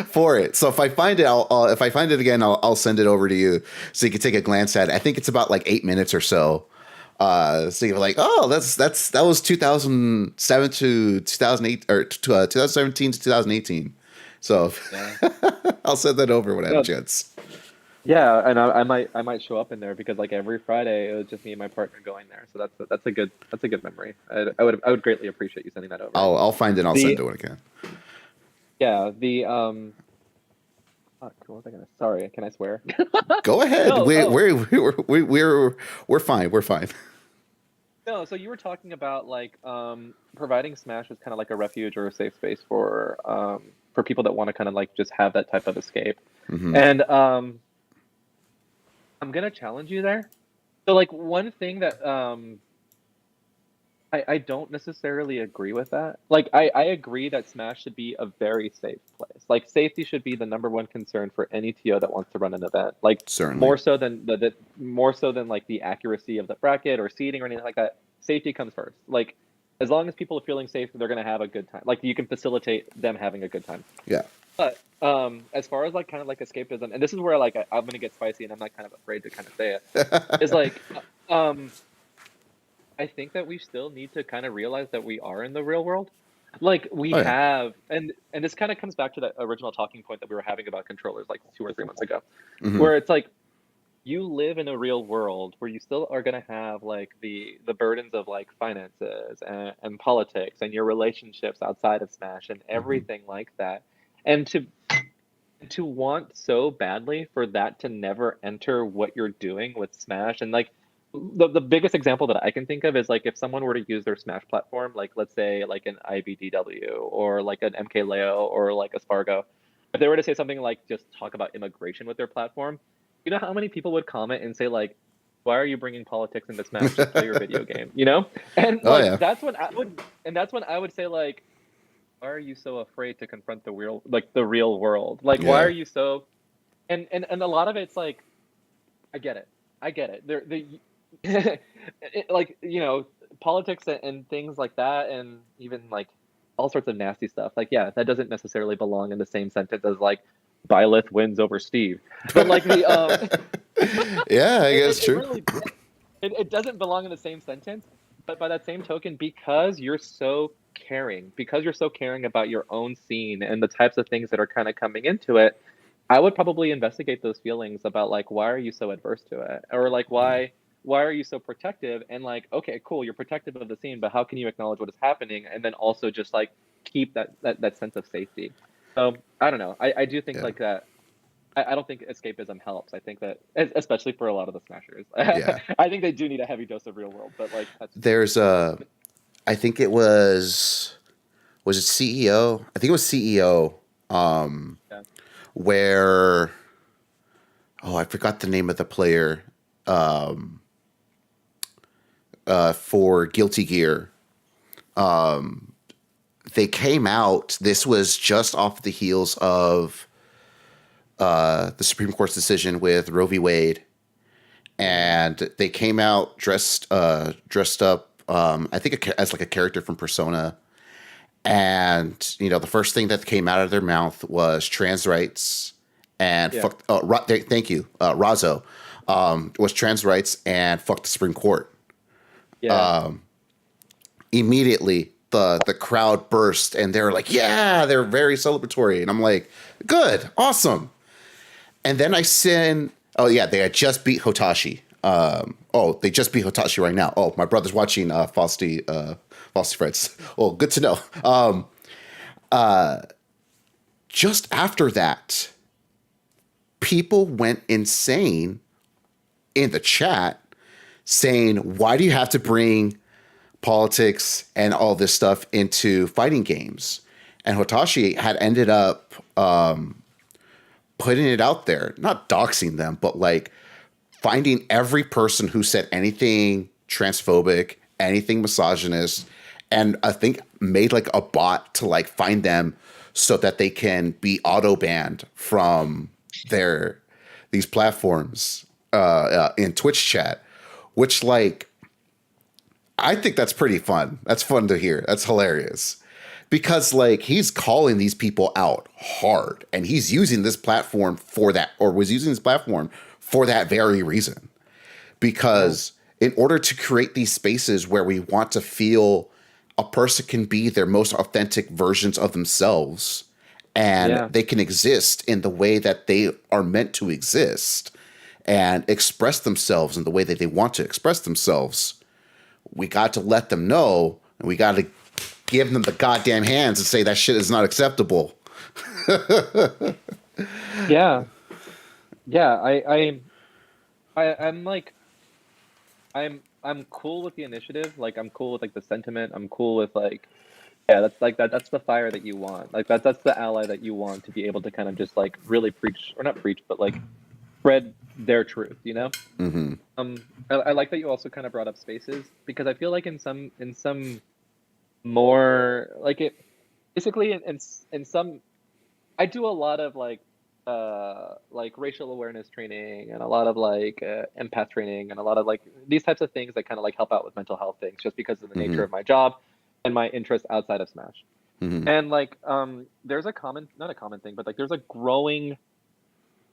for it. So if I find it, if I find it again, I'll send it over to you so you can take a glance at it. I think it's about like 8 minutes or so. So you're like, oh, that was 2007 to 2008 or 2017 to 2018. So Yeah. I'll send that over when I have a chance. Yeah, and I might show up in there because like every Friday it was just me and my partner going there. So that's a good memory. I would greatly appreciate you sending that over. I'll find it and I'll send it when I can. Yeah, fuck, what was I gonna? Sorry, can I swear? Go ahead. No, We're fine. We're fine. No, so you were talking about like providing Smash as kind of like a refuge or a safe space for people that want to kind of like just have that type of escape. Mm-hmm. And I'm gonna challenge you there. So like one thing that I don't necessarily agree with that. Like I agree that Smash should be a very safe place. Like safety should be the number one concern for any TO that wants to run an event. Like Certainly. more so than more so than like the accuracy of the bracket or seeding or anything like that. Safety comes first. Like as long as people are feeling safe, they're gonna have a good time. Like you can facilitate them having a good time. Yeah. But as far as like kind of like escapism, and this is where like I'm gonna get spicy and I'm not kind of afraid to kind of say it, is like I think that we still need to kind of realize that we are in the real world. Like we have, and this kind of comes back to that original talking point that we were having about controllers like 2 or 3 months ago, where it's like you live in a real world where you still are going to have like the burdens of like finances and politics and your relationships outside of Smash and everything like that, and to want so badly for that to never enter what you're doing with Smash. And like the biggest example that I can think of is like if someone were to use their Smash platform, like let's say like an IBDW or like an MKLeo or like a Spargo, if they were to say something like just talk about immigration with their platform, you know how many people would comment and say like, "Why are you bringing politics into Smash? Just play your video game," you know? And Oh like yeah, that's when I would say like, "Why are you so afraid to confront the real world? Like, why are yeah, you so?" And a lot of it's like, I get it, I get it. Like politics and things like that, and even like all sorts of nasty stuff. Like, yeah, that doesn't necessarily belong in the same sentence as like Byleth wins over Steve. But like yeah. I it, guess it, it's it true. really it doesn't belong in the same sentence. But by that same token, because you're so caring, because you're so caring about your own scene and the types of things that are kind of coming into it, I would probably investigate those feelings about like why are you so adverse to it, or like why are you so protective, and like okay cool, you're protective of the scene, but how can you acknowledge what is happening and then also just like keep that sense of safety. So I don't know, I do think Yeah, like that. I don't think escapism helps. I think that especially for a lot of the smashers, yeah. I think they do need a heavy dose of real world, but like that's just me. There's I think it was it CEO? I think it was CEO. Yeah. Where I forgot the name of the player for Guilty Gear. They came out. This was just off the heels of the Supreme Court's decision with Roe v. Wade, Mm, and they came out dressed up. I think as like a character from Persona, and the first thing that came out of their mouth was trans rights and yeah. fuck. Thank you, Razzo. Was trans rights and fuck the Supreme Court. Yeah. Immediately the crowd burst and they're like, yeah, they're very celebratory, and I'm like, good, awesome. And then I send, oh yeah, they had just beat Hotashi. They just beat Hotashi right now. Oh, my brother's watching Frosty Friends. Oh, good to know. Just after that, people went insane in the chat saying, why do you have to bring politics and all this stuff into fighting games? And Hotashi had ended up putting it out there, not doxing them, but like finding every person who said anything transphobic, anything misogynist, and I think made like a bot to like find them so that they can be auto banned from their these platforms in Twitch chat, which like I think that's pretty fun. That's fun to hear. That's hilarious. Because like he's calling these people out hard and he's using this platform for that, or was using this platform for that very reason. Yeah. Because in order to create these spaces where we want to feel a person can be their most authentic versions of themselves and Yeah. they can exist in the way that they are meant to exist and express themselves in the way that they want to express themselves, we got to let them know, and we got to give them the goddamn hands and say that shit is not acceptable. Yeah. Yeah. I'm like I'm cool with the initiative. Like I'm cool with like the sentiment. I'm cool with like yeah, that's like that's the fire that you want. Like that's the ally that you want to be able to kind of just like really preach, or not preach, but like spread their truth, you know? Mm-hmm. I like that you also kind of brought up spaces, because I feel like in some more like it basically in some, I do a lot of like racial awareness training and a lot of like empath training and a lot of like these types of things that kind of like help out with mental health things just because of the nature Mm-hmm. of my job and my interest outside of Smash. Mm-hmm. And like there's a common, not a common thing, but like there's a growing,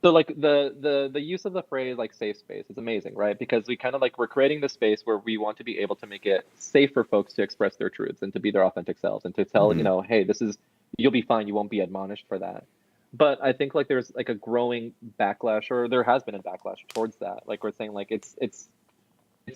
so like the use of the phrase like safe space is amazing, right? Because we kind of like we're creating this space where we want to be able to make it safe for folks to express their truths and to be their authentic selves and to tell, Mm-hmm. hey, this is, you'll be fine, you won't be admonished for that. But I think like there's like a growing backlash, or there has been a backlash towards that. Like we're saying like it's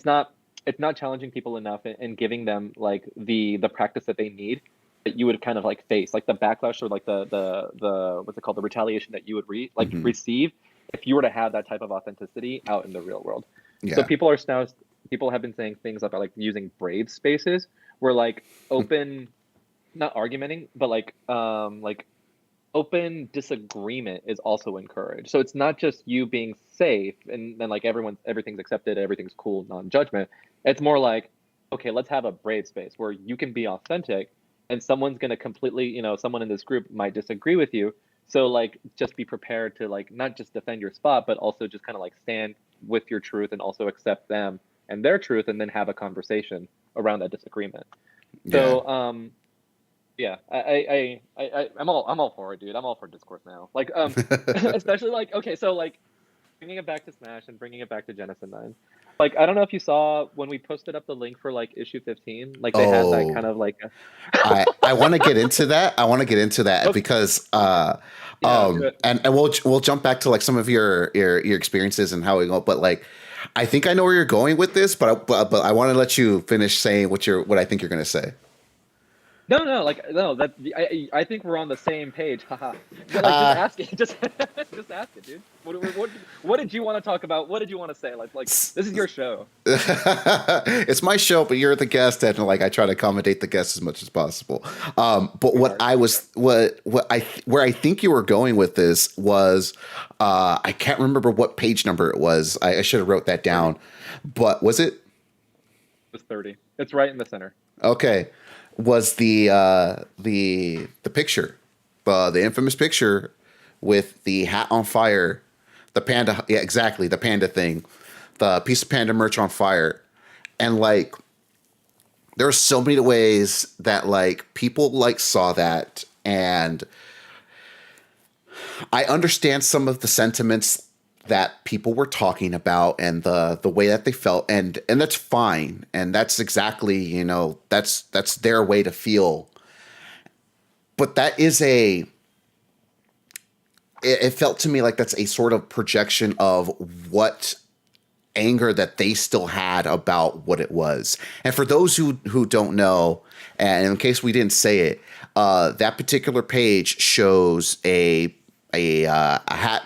not, it's not challenging people enough and giving them like the practice that they need, that you would kind of like face like the backlash, or like the what's it called, the retaliation that you would Mm-hmm. receive if you were to have that type of authenticity out in the real world. So Yeah. people have been saying things about like using brave spaces where like open, not argumenting, but like open disagreement is also encouraged. So it's not just you being safe and then like everything's accepted, everything's cool, non-judgment. It's more like, okay, let's have a brave space where you can be authentic and someone's going to completely, someone in this group might disagree with you. So like just be prepared to like not just defend your spot, but also just kind of like stand with your truth and also accept them and their truth and then have a conversation around that disagreement. Yeah. So yeah, I'm all for it, dude. I'm all for discourse now. Like, especially like, okay, so like bringing it back to Smash and bringing it back to Genesis 9. Like, I don't know if you saw when we posted up the link for like issue 15, like they had that kind Oh, of like, I want to get into that. I want to get into that okay, because yeah, do it. and we'll jump back to like some of your experiences and how we go. But like, I think I know where you're going with this, but I want to let you finish saying what I think you're gonna say. No, no, like no, that I think we're on the same page. Haha. Like just Uh, ask it, just ask it, dude. What did you want to talk about? What did you want to say? Like this is your show. it's my show, but you're the guest, and like I try to accommodate the guests as much as possible. But what Sweetheart. I was, what I, where I think you were going with this was, I can't remember what page number it was. I should have wrote that 30. down. But was it It's 30. It's right in the center. okay? Was the picture, the infamous picture with the hat on fire, the panda? Yeah, exactly, the panda thing, the piece of panda merch on fire, and like there are so many ways that like people like saw that, and I understand some of the sentiments that people were talking about and the way that they felt, and that's fine, and that's exactly, that's their way to feel. But that is it felt to me like that's a sort of projection of what anger that they still had about what it was. And for those who don't know, and in case we didn't say it, that particular page shows a hat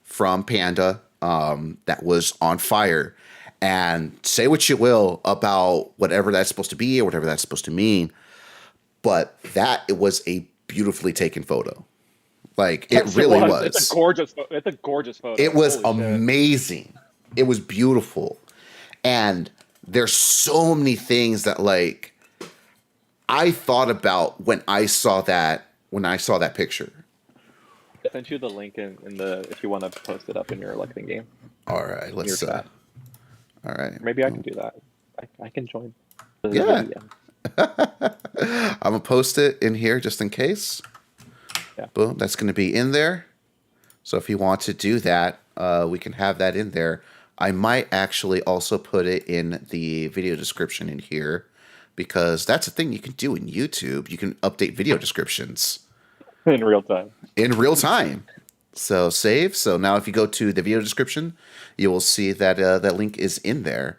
from Panda that was on fire. And say what you will about whatever that's supposed to be or whatever that's supposed to mean, but that it was a beautifully taken photo. Like it Yes, it really was. It's a was. gorgeous. It's a gorgeous It photo. was Holy shit. amazing. It was beautiful. And there's so many things that like I thought about when I saw that picture. I sent you the link in the if you want to post it up in your like game All right, in your let's chat. all right. Maybe I can do that. I can join the Yeah. DM. I'm gonna post it in here just in case. Yeah. Boom, that's gonna be in there. So if you want to do that, we can have that in there. I might actually also put it in the video description in here because that's a thing you can do in YouTube. You can update video descriptions In real time. in real time. So save. So now if you go to the video description, you will see that that link is in there.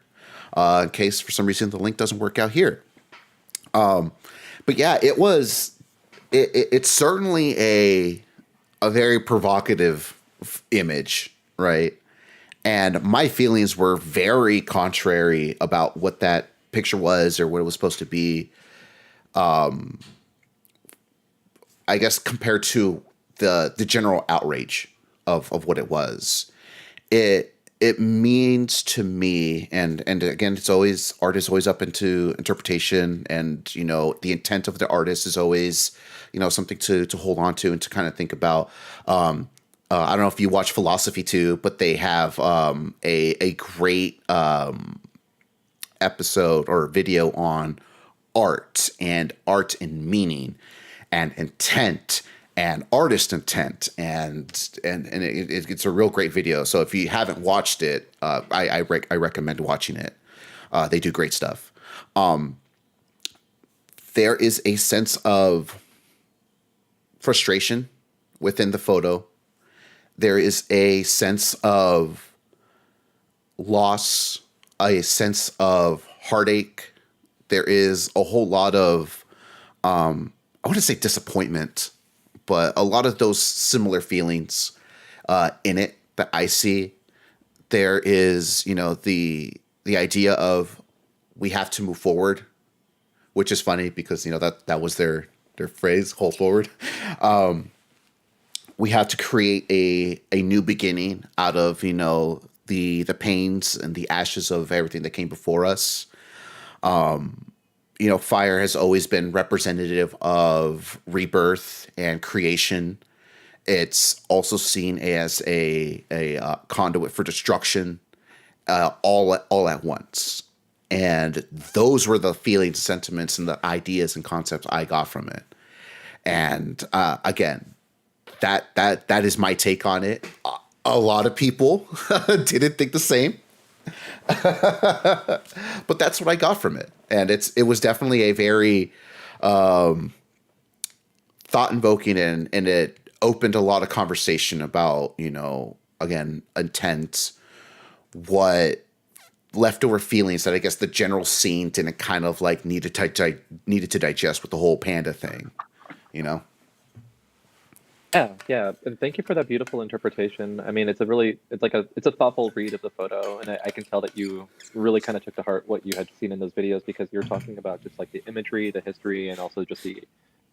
In case for some reason the link doesn't work out here. But yeah, it's certainly a very provocative image, right? And my feelings were very contrary about what that picture was or what it was supposed to be. I guess compared to the general outrage of what it was. It means to me, and again, it's always art is always up into interpretation, and the intent of the artist is always something to hold on to and to kind of think about. I don't know if you watch Philosophy too, but they have a great episode or video on art and meaning and intent and artist intent and it's a real great video. So if you haven't watched it, I recommend watching it. They do great stuff. There is a sense of frustration within the photo. There is a sense of loss, a sense of heartache. There is a whole lot of I want to say disappointment, but a lot of those similar feelings in it that I see. There is, the idea of we have to move forward, which is funny because that was their phrase, hold forward. we have to create a new beginning out of, you know, the pains and the ashes of everything that came before us. You know, fire has always been representative of rebirth and creation. It's also seen as a conduit for destruction, all at once. And those were the feelings, sentiments, and the ideas and concepts I got from it. And again, that is my take on it. A lot of people didn't think the same, but that's what I got from it. And it was definitely a very thought invoking, and it opened a lot of conversation about, you know, again, intent, what leftover feelings that I guess the general scene didn't kind of like needed to digest with the whole panda thing, you know. Yeah, yeah, and thank you for that beautiful interpretation. I mean, it's a thoughtful read of the photo, and I can tell that you really kind of took to heart what you had seen in those videos because you're talking about just like the imagery, the history, and also just the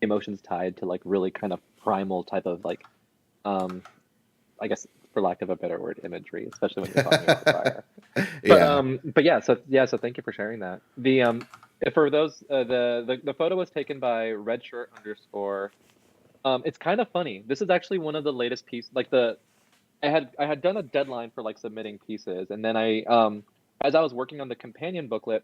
emotions tied to like really kind of primal type of like, um, I guess for lack of a better word, imagery, especially when you're talking about fire. Yeah. But so thank you for sharing that. For those the photo was taken by redshirt underscore. It's kind of funny. This is actually one of the latest pieces. I had done a deadline for like submitting pieces, and then as I was working on the companion booklet,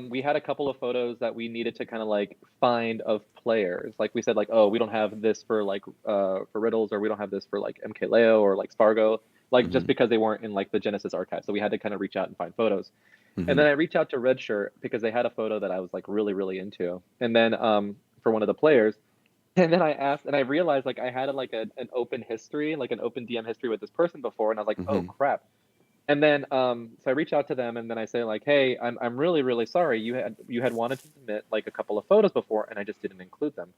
we had a couple of photos that we needed to kind of like find of players. Like we said, like, oh, we don't have this for like for Riddles, or we don't have this for like MKLeo or like Spargo, like just Hmm. because they weren't in like the Genesis archive. So we had to kind of reach out and find photos. And Hmm. then I reached out to Redshirt because they had a photo that I was like really, really into. And then for one of the players. And then I asked, and I realized like I had like an open history, like an open DM history with this person before, and I was like, oh Hmm. crap. And then so I reach out to them, and then I say like, hey, I'm really really sorry. You had wanted to submit like a couple of photos before, and I just didn't include them.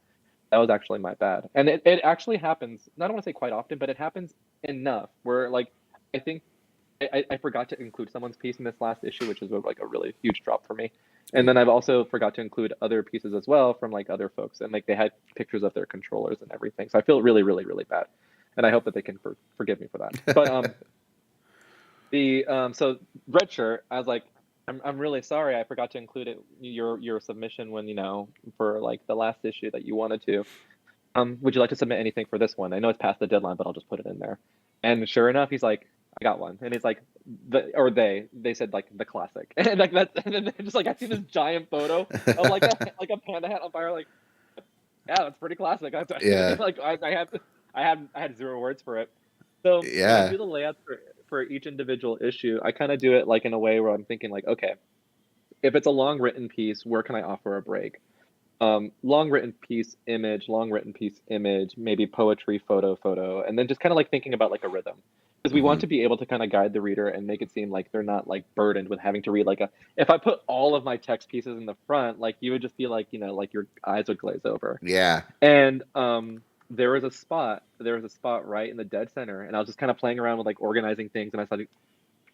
That was actually my bad. And it actually happens. I don't want to say quite often, but it happens enough where like I think I forgot to include someone's piece in this last issue, which is like a really huge drop for me. And then I've also forgot to include other pieces as well from like other folks, and like they had pictures of their controllers and everything. So I feel really, really, really bad, and I hope that they can forgive me for that. But the so red shirt, I was like, I'm really sorry, I forgot to include your submission when for like the last issue that you wanted to. Would you like to submit anything for this one? I know it's past the deadline, but I'll just put it in there. And sure enough, he's like, I got one. And it's like they said like the classic. And like that's and then just like I see this giant photo of like a panda hat on fire, like, yeah, that's pretty classic. Yeah. Like I had zero words for it. So when I Yeah. do the layouts for each individual issue, I kind of do it like in a way where I'm thinking like, okay, if it's a long written piece, where can I offer a break? Long written piece, image, long written piece, image, maybe poetry, photo, and then just kind of like thinking about like a rhythm. Because we want Hmm. to be able to kind of guide the reader and make it seem like they're not like burdened with having to read like a. If I put all of my text pieces in the front, like you would just be like, like your eyes would glaze over. Yeah. And there was a spot right in the dead center, and I was just kind of playing around with like organizing things, and I thought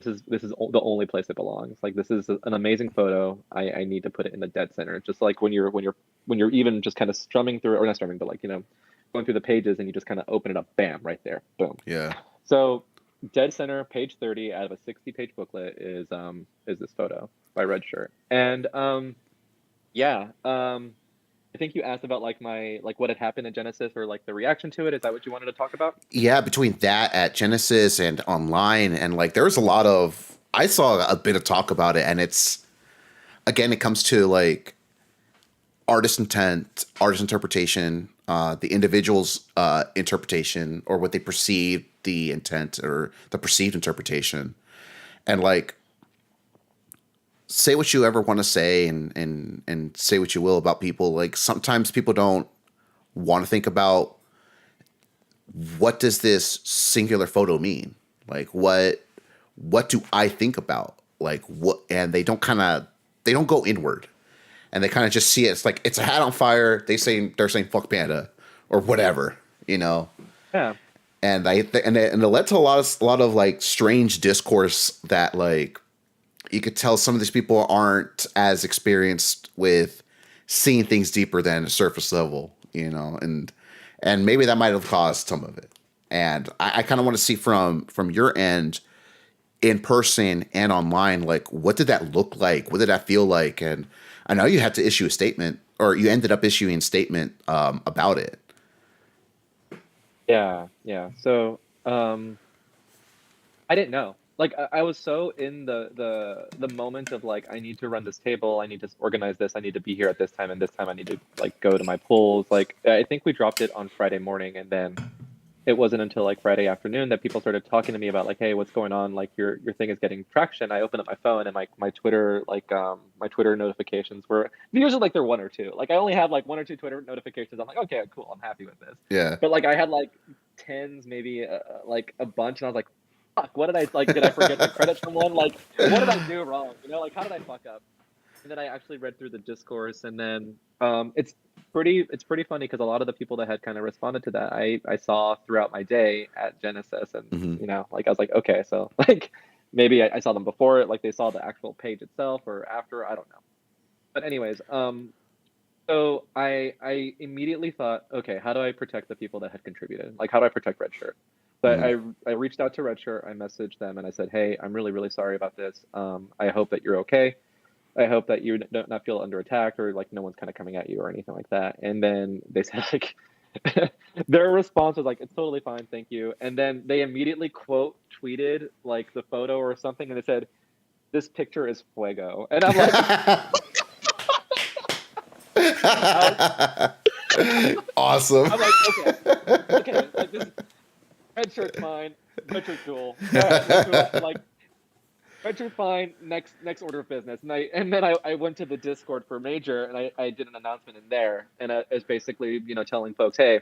this is the only place it belongs. Like this is an amazing photo. I need to put it in the dead center. Just like when you're even just kind of strumming through, or not strumming, but like going through the pages, and you just kind of open it up, bam, right there, boom. Yeah. So dead center, page 30 out of a 60-page booklet is this photo by Redshirt. And yeah, I think you asked about like what had happened in Genesis, or like the reaction to it. Is that what you wanted to talk about? Yeah, between that at Genesis and online, and like there was a lot of, I saw a bit of talk about it, and it's, again, it comes to like artist intent, artist interpretation, the individual's interpretation, or what they perceive the intent or the perceived interpretation. And like, say what you ever want to say, and say what you will about people. Like sometimes people don't want to think about, what does this singular photo mean? Like what do I think about? Like what, and they don't go inward, and they kind of just see it. It's like it's a hat on fire. They're saying fuck panda or whatever, you know. Yeah. And it led to a lot of like strange discourse that like you could tell some of these people aren't as experienced with seeing things deeper than a surface level, you know. And and maybe that might have caused some of it. And I kind of want to see from your end, in person and online, like what did that look like? What did that feel like? And I know you had to issue a statement, or you ended up issuing a statement about it. Yeah, yeah. So I didn't know. Like I was so in the moment of like I need to run this table, I need to organize this, I need to be here at this time, and this time I need to like go to my polls. Like I think we dropped it on Friday morning, and then it wasn't until like Friday afternoon that people started talking to me about like, hey, what's going on? Like your thing is getting traction. I opened up my phone, and like my Twitter, like my Twitter notifications were usually like they're one or two. Like I only have like one or two Twitter notifications. I'm like, okay, cool, I'm happy with this. Yeah. But like I had like tens, maybe like a bunch, and I was like, fuck, what did I like? Did I forget to credit someone? Like, what did I do wrong? You know, like how did I fuck up? And then I actually read through the discourse, and then it's pretty funny because a lot of the people that had kind of responded to that I saw throughout my day at Genesis, and Hmm. you know, like I was like, okay, so like maybe I saw them before it, like they saw the actual page itself or after, I don't know. But anyways, so I immediately thought, okay, how do I protect the people that had contributed? Like, how do I protect Redshirt? So Hmm. I reached out to Redshirt, I messaged them, and I said, hey, I'm really really sorry about this. I hope that you're okay. I hope that you don't not feel under attack or like no one's kind of coming at you or anything like that. And then they said like their response was like, it's totally fine, thank you. And then they immediately quote tweeted like the photo or something, and they said, this picture is fuego. And I'm like, I was, Awesome. I'm like, okay, okay, like this red shirt's fine, red shirt's cool. All right, we're cool. Like Richard fine, next order of business. And then I went to the Discord for Major, and I did an announcement in there, and it's basically, you know, telling folks, hey,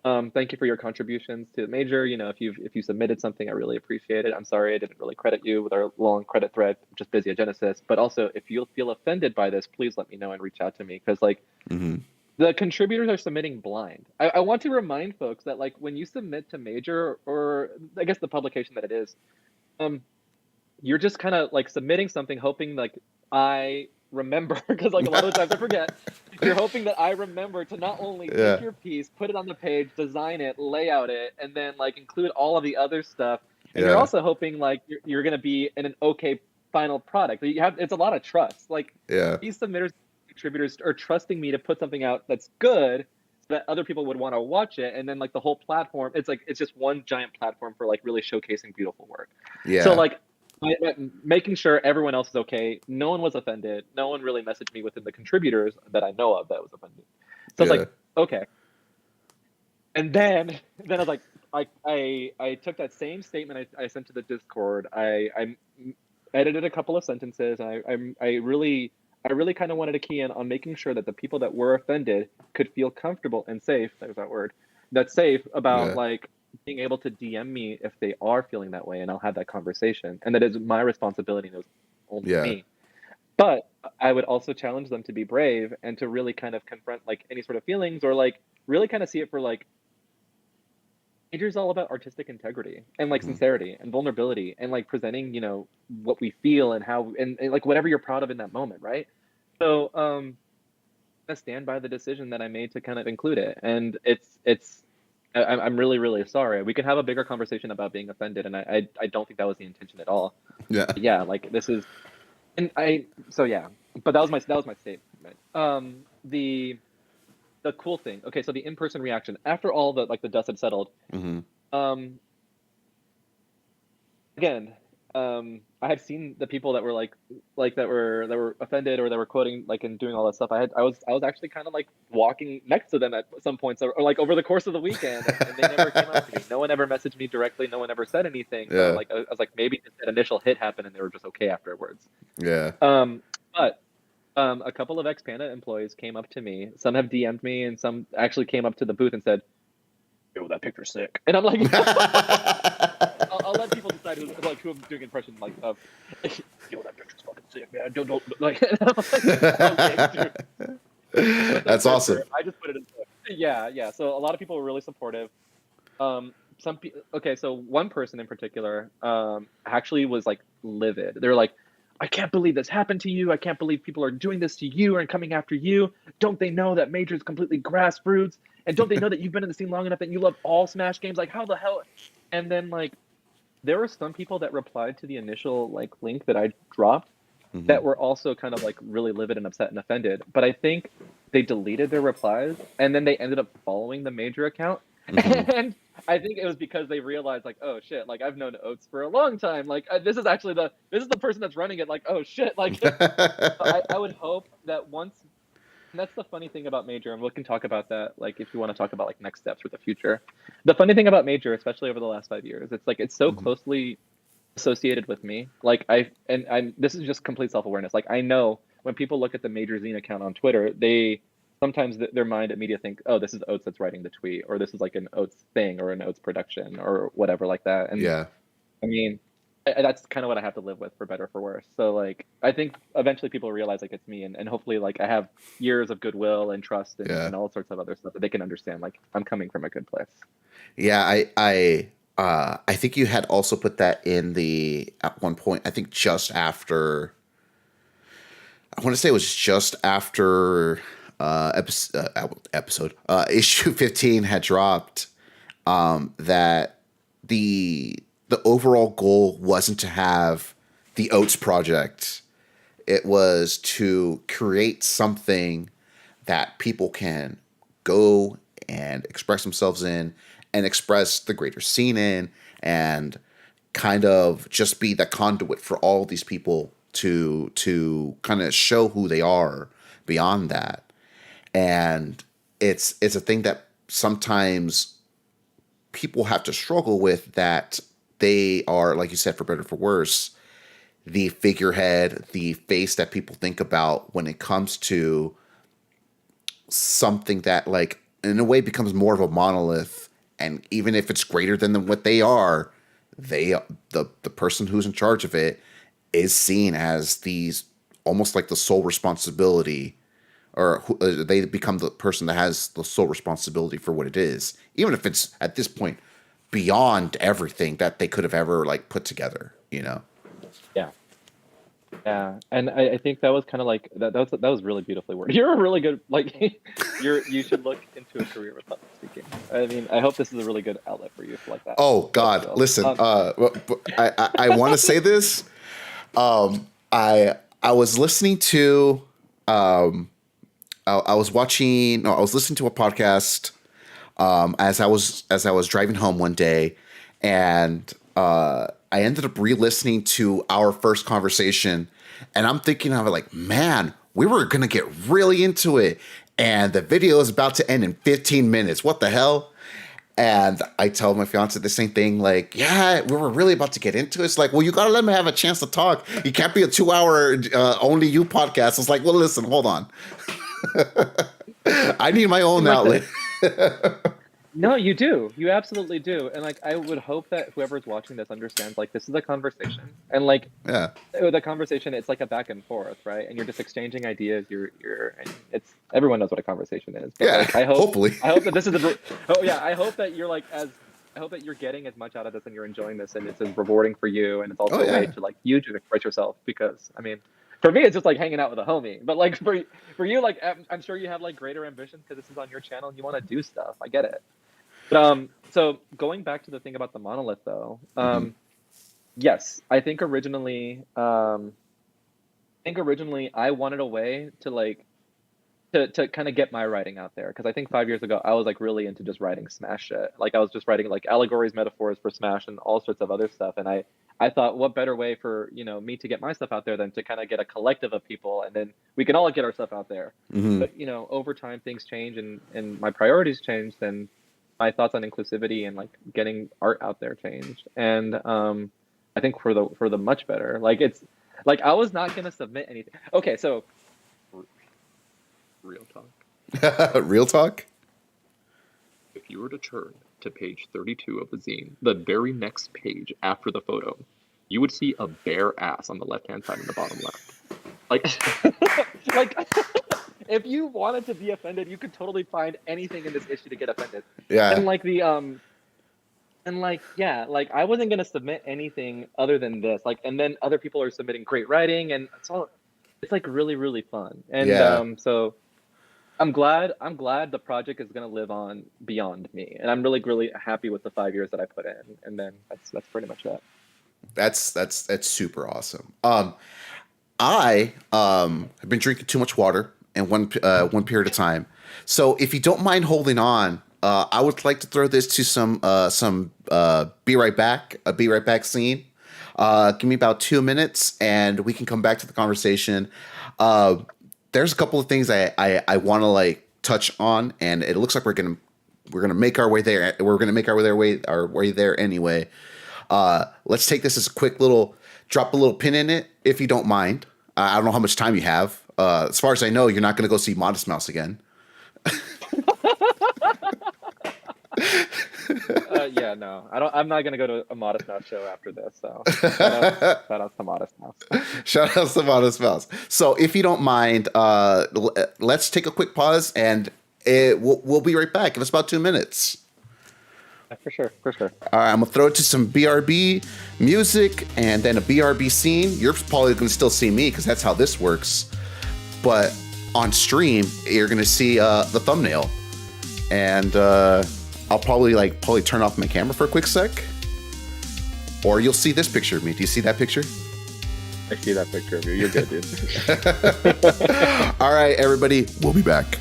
thank you for your contributions to Major. You know, if you submitted something, I really appreciate it. I'm sorry I didn't really credit you with our long credit thread. I'm just busy at Genesis. But also, if you feel offended by this, please let me know and reach out to me, because like Hmm. the contributors are submitting blind. I want to remind folks that like when you submit to Major, or I guess the publication that it is, um, you're just kind of like submitting something hoping like I remember, because like a lot of the times I forget. You're hoping that I remember to not only Yeah. take your piece, put it on the page, design it, lay out it, and then like include all of the other stuff, and you're Yeah. also hoping like you're going to be in an okay final product. You have, it's a lot of trust. Like Yeah. these submitters, contributors are trusting me to put something out that's good so that other people would want to watch it, and then like the whole platform, it's like it's just one giant platform for like really showcasing beautiful work. So Yeah. like making sure everyone else is okay. No one was offended. No one really messaged me within the contributors that I know of that was offended. So it's Yeah. like, okay. And then then I was like, I took that same statement I sent to the Discord. I edited a couple of sentences. I really kind of wanted to key in on making sure that the people that were offended could feel comfortable and safe. There's that word. That's safe about Yeah. like being able to DM me if they are feeling that way, and I'll have that conversation. And that is my responsibility, and it was only Yeah. me. But I would also challenge them to be brave and to really kind of confront like any sort of feelings, or like really kind of see it for like Major is all about artistic integrity and like Hmm. sincerity and vulnerability and like presenting, you know, what we feel and how, and like whatever you're proud of in that moment, right? So I stand by the decision that I made to kind of include it, and I'm really really sorry. We could have a bigger conversation about being offended, and I don't think that was the intention at all. Yeah. But yeah, like this is, and I so yeah, but that was my statement. The cool thing, okay, so the in-person reaction after all the like the dust had settled. Hmm. Um, again, I had seen the people that were like that were offended or that were quoting like and doing all that stuff. I was actually kind of like walking next to them at some points, or like over the course of the weekend, and they never came up to me. No one ever messaged me directly. No one ever said anything. So Yeah. like I was like, maybe just that initial hit happened and they were just okay afterwards. Yeah. But a couple of ex-Panda employees came up to me. Some have DM'd me, and some actually came up to the booth and said, "Yo, that picture's sick." And I'm like, I'll let people decide who I'm doing impression like of. Yo, that picture's fucking sick, man. Don't like. And I'm like, okay, dude. Put the That's picture. awesome. I just put it in. Yeah, yeah. So a lot of people were really supportive. Okay, so one person in particular actually was like livid. They were like, I can't believe this happened to you. I can't believe people are doing this to you and coming after you. Don't they know that Major is completely grassroots? And don't they know that you've been in the scene long enough that you love all Smash games? Like, how the hell? And then like there were some people that replied to the initial like link that I dropped Hmm. that were also kind of like really livid and upset and offended. But I think they deleted their replies and then they ended up following the major account. Hmm. And I think it was because they realized like, oh shit, like I've known Oats for a long time. Like this is actually this is the person that's running it. Like, oh shit, like I would hope that once. And that's the funny thing about Major, and we can talk about that, like if you want to talk about like next steps for the future. The funny thing about Major, especially over the last 5 years, it's like it's so Hmm. closely associated with me. Like I'm this is just complete self-awareness. Like I know when people look at the Major Zine account on Twitter, they sometimes their mind immediately think, oh, this is Oats that's writing the tweet, or this is like an Oats thing or an Oats production or whatever like that. And Yeah. I mean, that's kind of what I have to live with for better or for worse. So like I think eventually people realize like it's me, and hopefully like I have years of goodwill and trust Yeah. and all sorts of other stuff that they can understand like I'm coming from a good place. Yeah, I think you had also put that in the at one point. I think just after, I want to say it was just after episode issue 15 had dropped. That the overall goal wasn't to have the Oats project. It was to create something that people can go and express themselves in and express the greater scene in, and kind of just be the conduit for all these people to kind of show who they are beyond that. And it's a thing that sometimes people have to struggle with, that they are, like you said, for better or for worse, the figurehead, the face that people think about when it comes to something that, like, in a way becomes more of a monolith. And even if it's greater than what they are, they the person who's in charge of it is seen as these, almost like the sole responsibility, or they become the person that has the sole responsibility for what it is, even if it's at this point beyond everything that they could have ever like put together, you know. Yeah. Yeah, and I think that was kind of like that was really beautifully worded. You're a really good like you should look into a career with public speaking. I mean, I hope this is a really good outlet for you for like that Oh those God, skills. listen. I want to say this. I was listening to I was watching. No, I was listening to a podcast as I was driving home one day, and I ended up re-listening to our first conversation, and I'm thinking of it like, man, we were gonna get really into it, and the video is about to end in 15 minutes. What the hell? And I tell my fiance the same thing, like, yeah, we were really about to get into it. It's like, well, you gotta let me have a chance to talk. You can't be a 2 hour only you podcast. It's like, well, listen, hold on. I need my own And like outlet. no, you do. You absolutely do. And like I would hope that whoever's watching this understands like this is a conversation. And like Yeah. with a conversation, it's like a back and forth, right? And you're just exchanging ideas. And it's everyone knows what a conversation is. But Yeah. like Hopefully. I hope that this is oh yeah, I hope that you're like as I hope that you're getting as much out of this and you're enjoying this and it's as rewarding for you and it's Oh also a way yeah. to like you to express yourself because I mean for me it's just like hanging out with a homie. But like for you like I'm sure you have like greater ambitions because this is on your channel and you want to do stuff. I get it. But so going back to the thing about the monolith though, Hmm. yes, I think originally I wanted a way to like to kind of get my writing out there because I think 5 years ago I was like really into just writing Smash shit. Like I was just writing like allegories, metaphors for Smash and all sorts of other stuff. And I thought what better way for me to get my stuff out there than to kind of get a collective of people and then we can all get our stuff out there. Hmm. But over time things change and my priorities changed and my thoughts on inclusivity and like getting art out there changed. And I think for the much better. Like it's like I was not gonna submit anything. Okay, so real talk. Real talk. If you were to turn to page 32 of the zine, the very next page after the photo, you would see a bare ass on the left-hand side in the bottom left. Like, like, if you wanted to be offended, you could totally find anything in this issue to get offended. Yeah. And like and like yeah, like I wasn't gonna submit anything other than this. Like, and then other people are submitting great writing, and it's like really really fun. And Yeah. so I'm glad the project is gonna live on beyond me, and I'm really happy with the 5 years that I put in. And then that's pretty much that. That's super awesome. I have been drinking too much water in one period of time. So if you don't mind holding on, I would like to throw this to some be right back, a be right back scene. Give me about 2 minutes, and we can come back to the conversation. Uh, there's a couple of things I want to like touch on, and it looks like we're gonna make our way there. We're gonna make our way there anyway. Let's take this as a quick little drop a little pin in it, if you don't mind. I don't know how much time you have. As far as I know, you're not going to go see Modest Mouse again. Yeah, no, I don't. I'm not gonna go to a Modest Mouse show after this. So shout out to Modest Mouse. Shout out to Modest Mouse. So, if you don't mind, let's take a quick pause, and we'll be right back. It's about 2 minutes. For sure, for sure. All right, I'm gonna throw it to some BRB music and then a BRB scene. You're probably gonna still see me because that's how this works. But on stream, you're gonna see the thumbnail, and I'll probably turn off my camera for a quick sec, or you'll see this picture of me. Do you see that picture? I see that picture of you. You're good, dude. All right, everybody, we'll be back.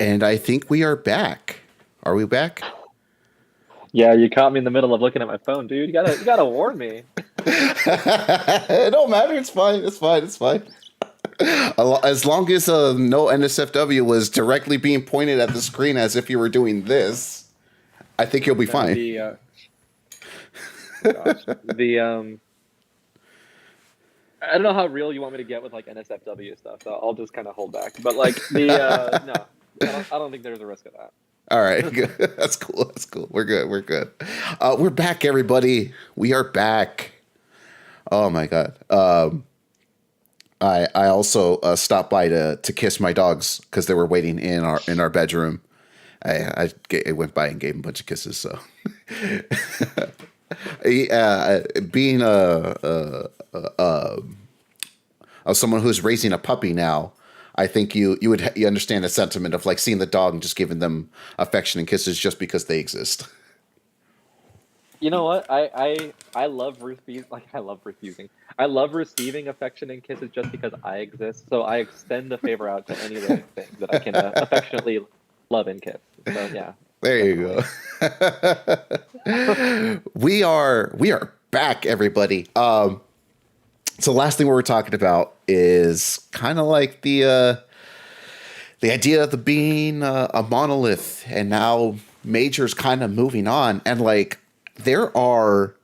And I think we are back. Are we back? Yeah, you caught me in the middle of looking at my phone, dude. You gotta warn me. It don't matter. It's fine. It's fine. It's fine. As long as no NSFW was directly being pointed at the screen as if you were doing this, I think you'll be No, fine. gosh, I don't know how real you want me to get with like NSFW stuff, so I'll just kind of hold back. But like no, I don't think there's a risk of that. All right, good. That's cool. That's cool. We're good. We're good. We're back, everybody. We are back. Oh my god. I also stopped by to kiss my dogs because they were waiting in our bedroom. I went by and gave them a bunch of kisses. So, being someone who's raising a puppy now, I think you understand the sentiment of like seeing the dog and just giving them affection and kisses just because they exist. You know what? I love refusing. Like I love refusing. I love receiving affection and kisses just because I exist. So I extend the favor out to any living thing that I can affectionately love and kiss. So yeah. There Definitely. you go. We are back, everybody. So last thing we were talking about is kind of like the idea of the being a monolith, and now Major's kind of moving on, and like there are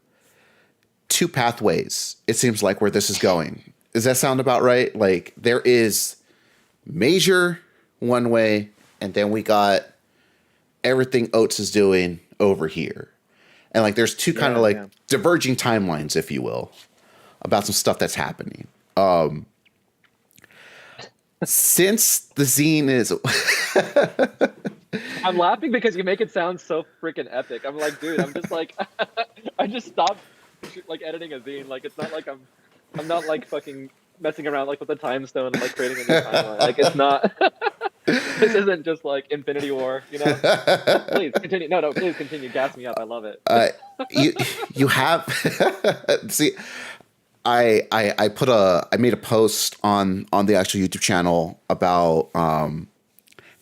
two pathways. It seems like where this is going. Does that sound about right? Like there is Major one way, and then we got everything Oats is doing over here. And like there's two kind of like diverging timelines, if you will, about some stuff that's happening. Since the zine is I'm laughing because you make it sound so freaking epic. I'm like, dude, I'm just like I just stopped like editing a zine. Like it's not like I'm not like fucking messing around like with the time stone and like creating a new timeline. Like it's not this isn't just like Infinity War, you know? Please continue. No, please continue. Gas me up. I love it. you have see I made a post on the actual YouTube channel about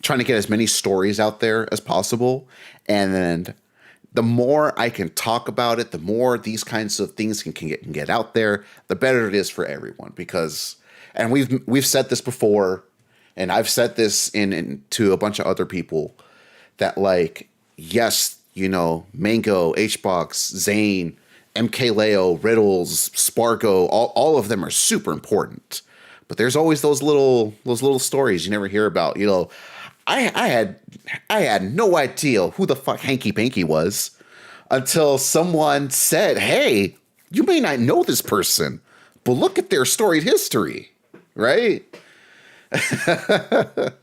trying to get as many stories out there as possible, and then the more I can talk about it, the more these kinds of things can get out there, the better it is for everyone. Because, and we've said this before, and I've said this in to a bunch of other people, that like, yes, you know, Mango, HBox, Zane, MKLeo, Riddles, Spargo, all of them are super important. But there's always those little stories you never hear about. You know, I had no idea who the fuck Hanky Panky was until someone said, "Hey, you may not know this person, but look at their storied history," right?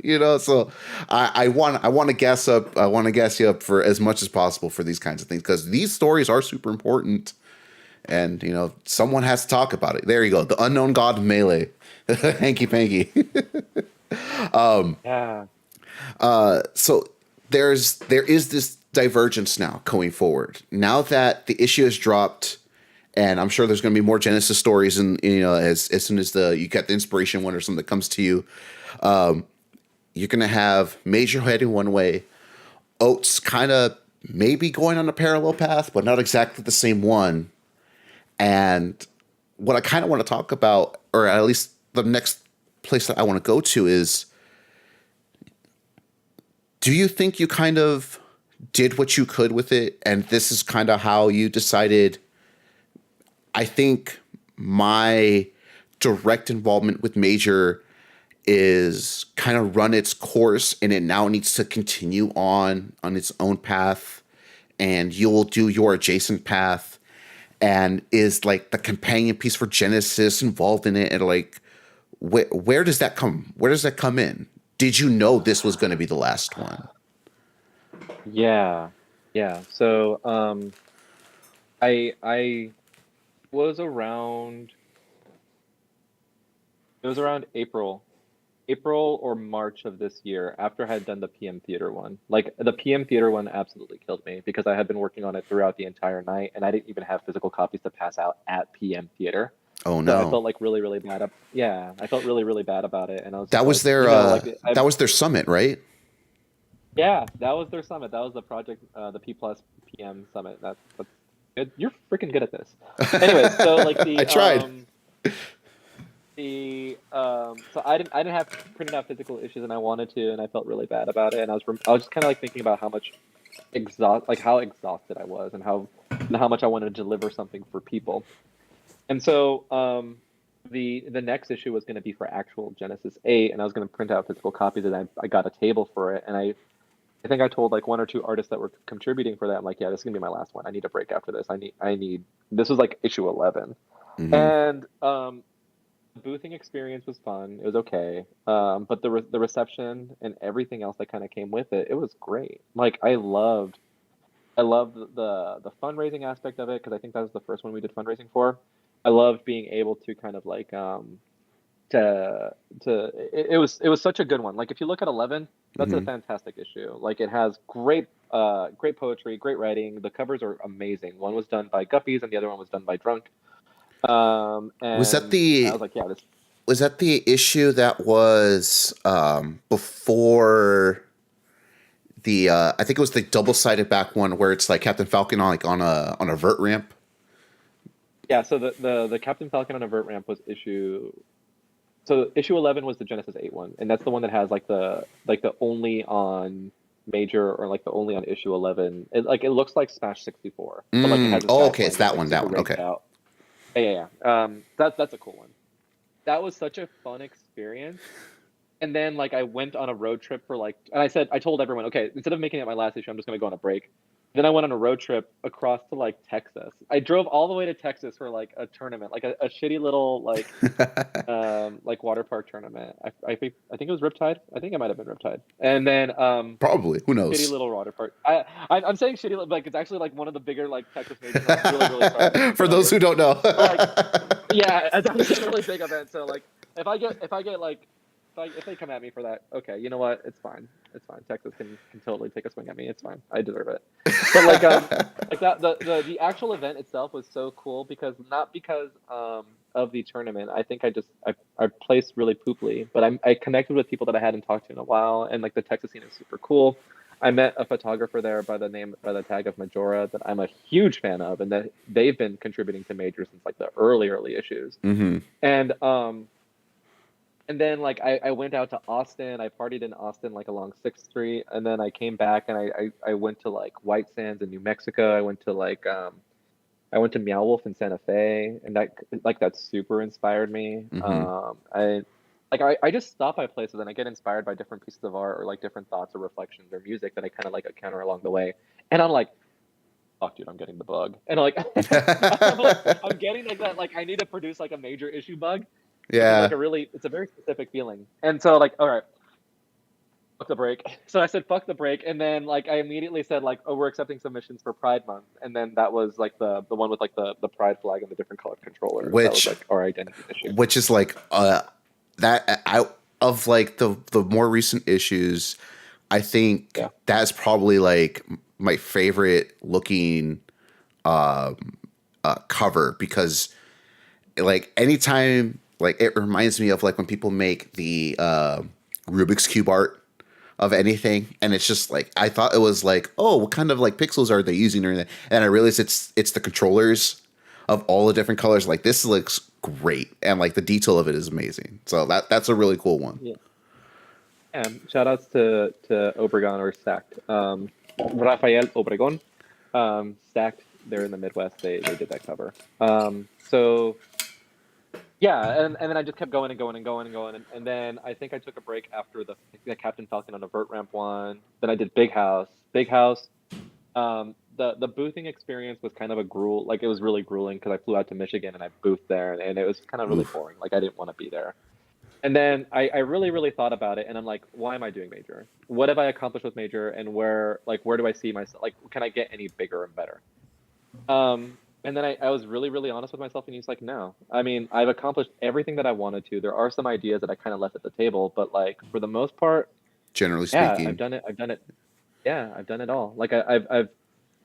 You know, so I want to gas you up for as much as possible for these kinds of things, because these stories are super important, and you know, someone has to talk about it. There you go, the unknown god of Melee, Hanky Panky. Yeah. So there is this divergence now going forward. Now that the issue has dropped, and I'm sure there's going to be more Genesis stories, and you know, as soon as you get the inspiration one or something that comes to you, you're going to have Major heading one way, Oats kind of maybe going on a parallel path, but not exactly the same one. And what I kind of want to talk about, or at least the next place that I want to go to, is, do you think you kind of did what you could with it, and this is kind of how you decided, I think my direct involvement with Major is kind of run its course, and it now needs to continue on its own path, and you'll do your adjacent path, and is like the companion piece for Genesis involved in it, and like where does that come in? Did you know this was going to be the last one? Yeah. So I was around it was around April or March of this year, after I had done the PM Theater one. Like the PM Theater one absolutely killed me because I had been working on it throughout the entire night, and I didn't even have physical copies to pass out at PM Theater. Oh So I no. felt like really bad. Yeah, I felt really bad about it, and I was That just was like, their you know, like that was their summit, right? yeah, that was their summit. That was the project, the P plus PM summit. That's good. You're freaking good at this. Anyways, so like I tried. So I didn't have printed out physical issues, and I wanted to, and I felt really bad about it, and I was just kind of like thinking about how much how exhausted I was, and how much I wanted to deliver something for people. And so the next issue was going to be for actual Genesis 8, and I was going to print out physical copies, and I got a table for it, and I think I told like one or two artists that were contributing for that, I'm like, yeah, this is gonna be my last one. I need a break after this. I need this was like issue 11. Mm-hmm. And the boothing experience was fun. It was okay. But the reception and everything else that kind of came with it, it was great. Like I loved the fundraising aspect of it, because I think that was the first one we did fundraising for. I loved being able to kind of like to it was such a good one. Like if you look at 11, that's a Mm-hmm. fantastic issue. Like it has great poetry, great writing. The covers are amazing. One was done by Guppies and the other one was done by Drunk. Was that And I the was like, yeah, this. was that the issue that was before the I think it was the double sided back one where it's like Captain Falcon on like on a vert ramp. Yeah, so the Captain Falcon on a vert ramp was issue. So issue 11 was the Genesis 8 one, and that's the one that has like the only on major, or like the only on issue 11. It looks like Smash 64, but like it has this Oh, guy okay, it's playing it that like one. That super one. raked Okay. out. Yeah. That's a cool one. That was such a fun experience. And then like I went on a road trip for like, and I told everyone, okay, instead of making it my last issue, I'm just gonna go on a break. Then I went on a road trip across to like Texas. I drove all the way to Texas for like a tournament, like a shitty little like water park tournament. I think it was Riptide. I think it might have been Riptide. And then Probably. Who shitty knows? little water park. I'm saying shitty, like it's actually like one of the bigger like Texas majors. I'm really really sorry if you're For those familiar. who don't know. But like yeah, it's actually a really big event. So like if I get like if they come at me for that, okay, you know what? It's fine. It's fine. Texas can totally take a swing at me. It's fine. I deserve it. But like that the actual event itself was so cool, because not because of the tournament. I think I placed really pooply, but I connected with people that I hadn't talked to in a while, and like the Texas scene is super cool. I met a photographer there by the tag of Majora that I'm a huge fan of, and that they've been contributing to Major since like the early issues. Hmm. And then like I went out to Austin. I partied in Austin like along 6th Street, and then I came back and I went to like White Sands in New Mexico. I went to Meow Wolf in Santa Fe, and that super inspired me. Hmm. I just stop by places and I get inspired by different pieces of art, or like different thoughts or reflections or music that I kind of like encounter along the way. And I'm like, fuck, dude, I'm getting the bug. And like, I'm getting like that. Like, I need to produce like a major issue bug, which is like Yeah. it's a very specific feeling. And so like, all right, fuck the break. So I said fuck the break, and then like I immediately said like, oh, we're accepting submissions for Pride Month, and then that was like the one with like the Pride flag and the different colored controller. That was Which like our identity issue. which is like that out of like the more recent issues, I think Yeah. that's probably like my favorite looking cover, because like anytime, like it reminds me of like when people make the Rubik's cube art of anything, and it's just like I thought it was like, oh, what kind of like pixels are they using or anything, and I realized it's the controllers of all the different colors. Like this looks great, and like the detail of it is amazing. So that's a really cool one. Yeah. And shout outs to Obregon, or Stacked. Rafael Obregon. Stacked, they're in the Midwest. They did that cover. So yeah, and then I just kept going and going and going and going, and then I think I took a break after the Captain Falcon on a vert ramp one. Then I did Big House. Big House. The boothing experience was kind of a gruel. Like it was really grueling, because I flew out to Michigan and I boothed there, and it was kind of really Oof. boring. Like I didn't want to be there. And then I really, really thought about it, and I'm like, why am I doing major? What have I accomplished with major, and where do I see myself? Like, can I get any bigger and better? And then I was really, really honest with myself, and he's like, no. I mean, I've accomplished everything that I wanted to. There are some ideas that I kind of left at the table, but like for the most part, Generally yeah, I've speaking. done it. I've done it. Yeah, I've done it all. Like I've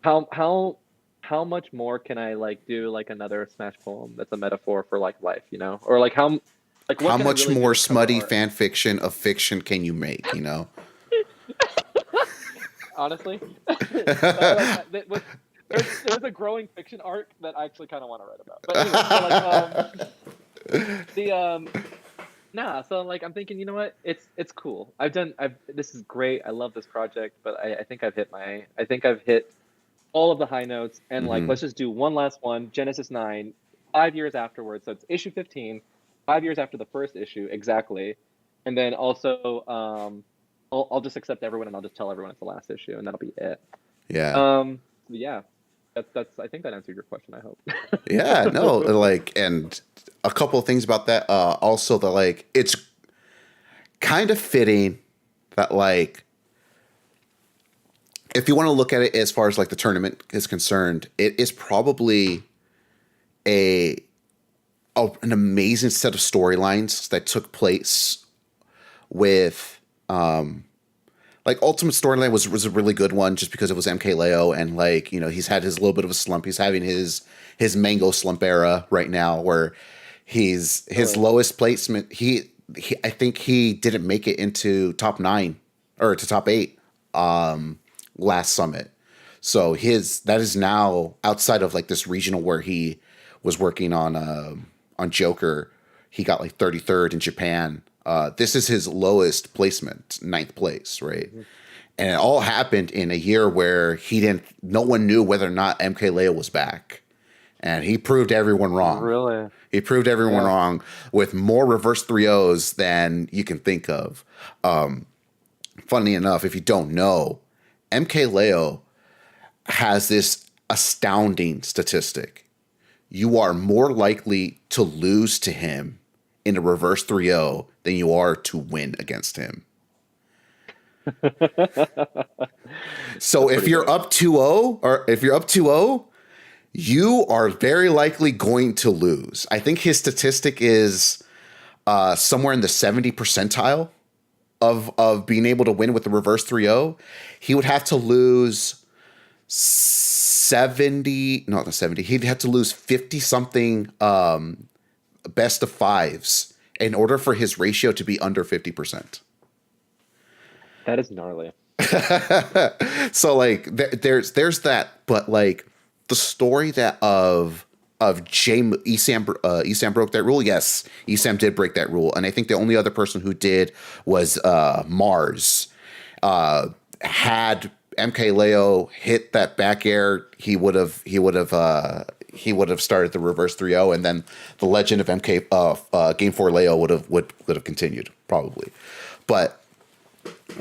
how much more can I like do like another Smash poem that's a metaphor for like life, or like like what How can I much really do more with cover smutty art? fan fiction of fiction can you make? You know. Honestly, there's a growing fiction arc that I actually kind of want to write about. But anyway, so like The Nah, so like I'm thinking, you know what? It's cool. I've this is great. I love this project, but I think I've hit all of the high notes, and like Hmm. let's just do one last one, Genesis 9, 5 years afterwards. So it's issue 15, 5 years after the first issue, exactly. And then also I'll just accept everyone and I'll just tell everyone it's the last issue and that'll be it. Yeah. Yeah. That's I think that answered your question, I hope. Yeah, no, like, and a couple of things about that. Also, that like it's kind of fitting that like if you want to look at it as far as like the tournament is concerned, it is probably a, an amazing set of storylines that took place with like Ultimate Storyline was a really good one just because it was MK and like, you know, he's had his little bit of a slump. He's having his mango slump era right now where he's his Really? lowest placement. He I think he didn't make it into top 9 or to top 8 last summit. So his that is now outside of like this regional where he was working on Joker. He got like 33rd in Japan. This is his lowest placement, ninth place, right? Mhm. And it all happened in a year where he didn't. No one knew whether or not MKLeo was back, and he proved everyone wrong. Really? He proved everyone Yeah. wrong with more reverse 3-0s than you can think of. Funny enough, if you don't know, MKLeo has this astounding statistic. You are more likely to lose to him in a reverse 3-0 than you are to win against him. So That's if pretty you're good. up 2-0 or if you're up 2-0, you are very likely going to lose. I think his statistic is somewhere in the 70 percentile of being able to win with the reverse 3-0. He would have to lose 70, not 70. He'd have to lose 50 something best of fives in order for his ratio to be under 50%. That is gnarly. So like there's that, but like the story that of Esam broke that rule. Yes, Esam did break that rule, and I think the only other person who did was Mars. Had MK Leo hit that back air, he would have started the reverse 3-0, and then the legend of MK Game 4 Leo would have continued probably. But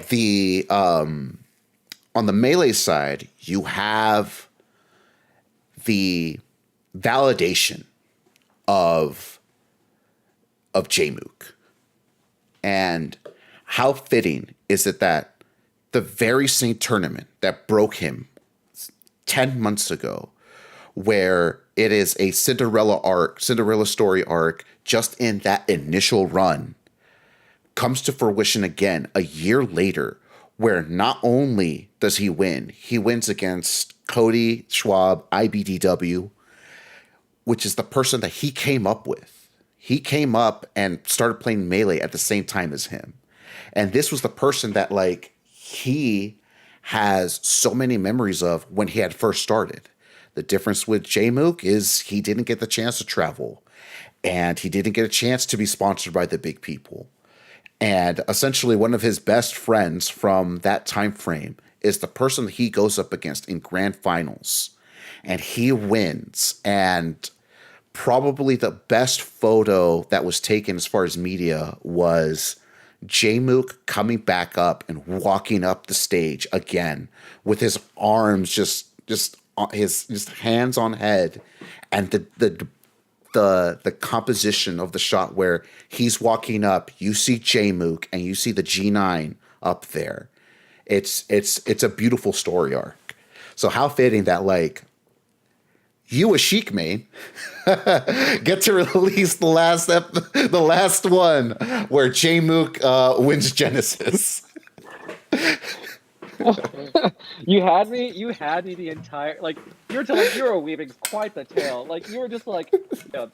the on the melee side, you have the validation of Jmook. And how fitting is it that the very same tournament that broke him 10 months ago, where it is a Cinderella story arc, just in that initial run, comes to fruition again a year later, where not only does he wins against Cody Schwab, IBDW, which is the person that he came up with. He came up and started playing Melee at the same time as him. And this was the person that, like, he has so many memories of when he had first started. The difference with Jmook is he didn't get the chance to travel, and he didn't get a chance to be sponsored by the big people. And essentially, one of his best friends from that time frame is the person that he goes up against in grand finals, and he wins. And probably the best photo that was taken as far as media was Jmook coming back up and walking up the stage again with his arms just his just hands on head, and the composition of the shot where he's walking up, you see Jmook and you see the G9 up there. It's a beautiful story arc. So how fitting that like you, a Sheik main, get to release the last one where Jmook wins Genesis. You had me the entire, like, you were weaving quite the tale. Like, you were just like, yo,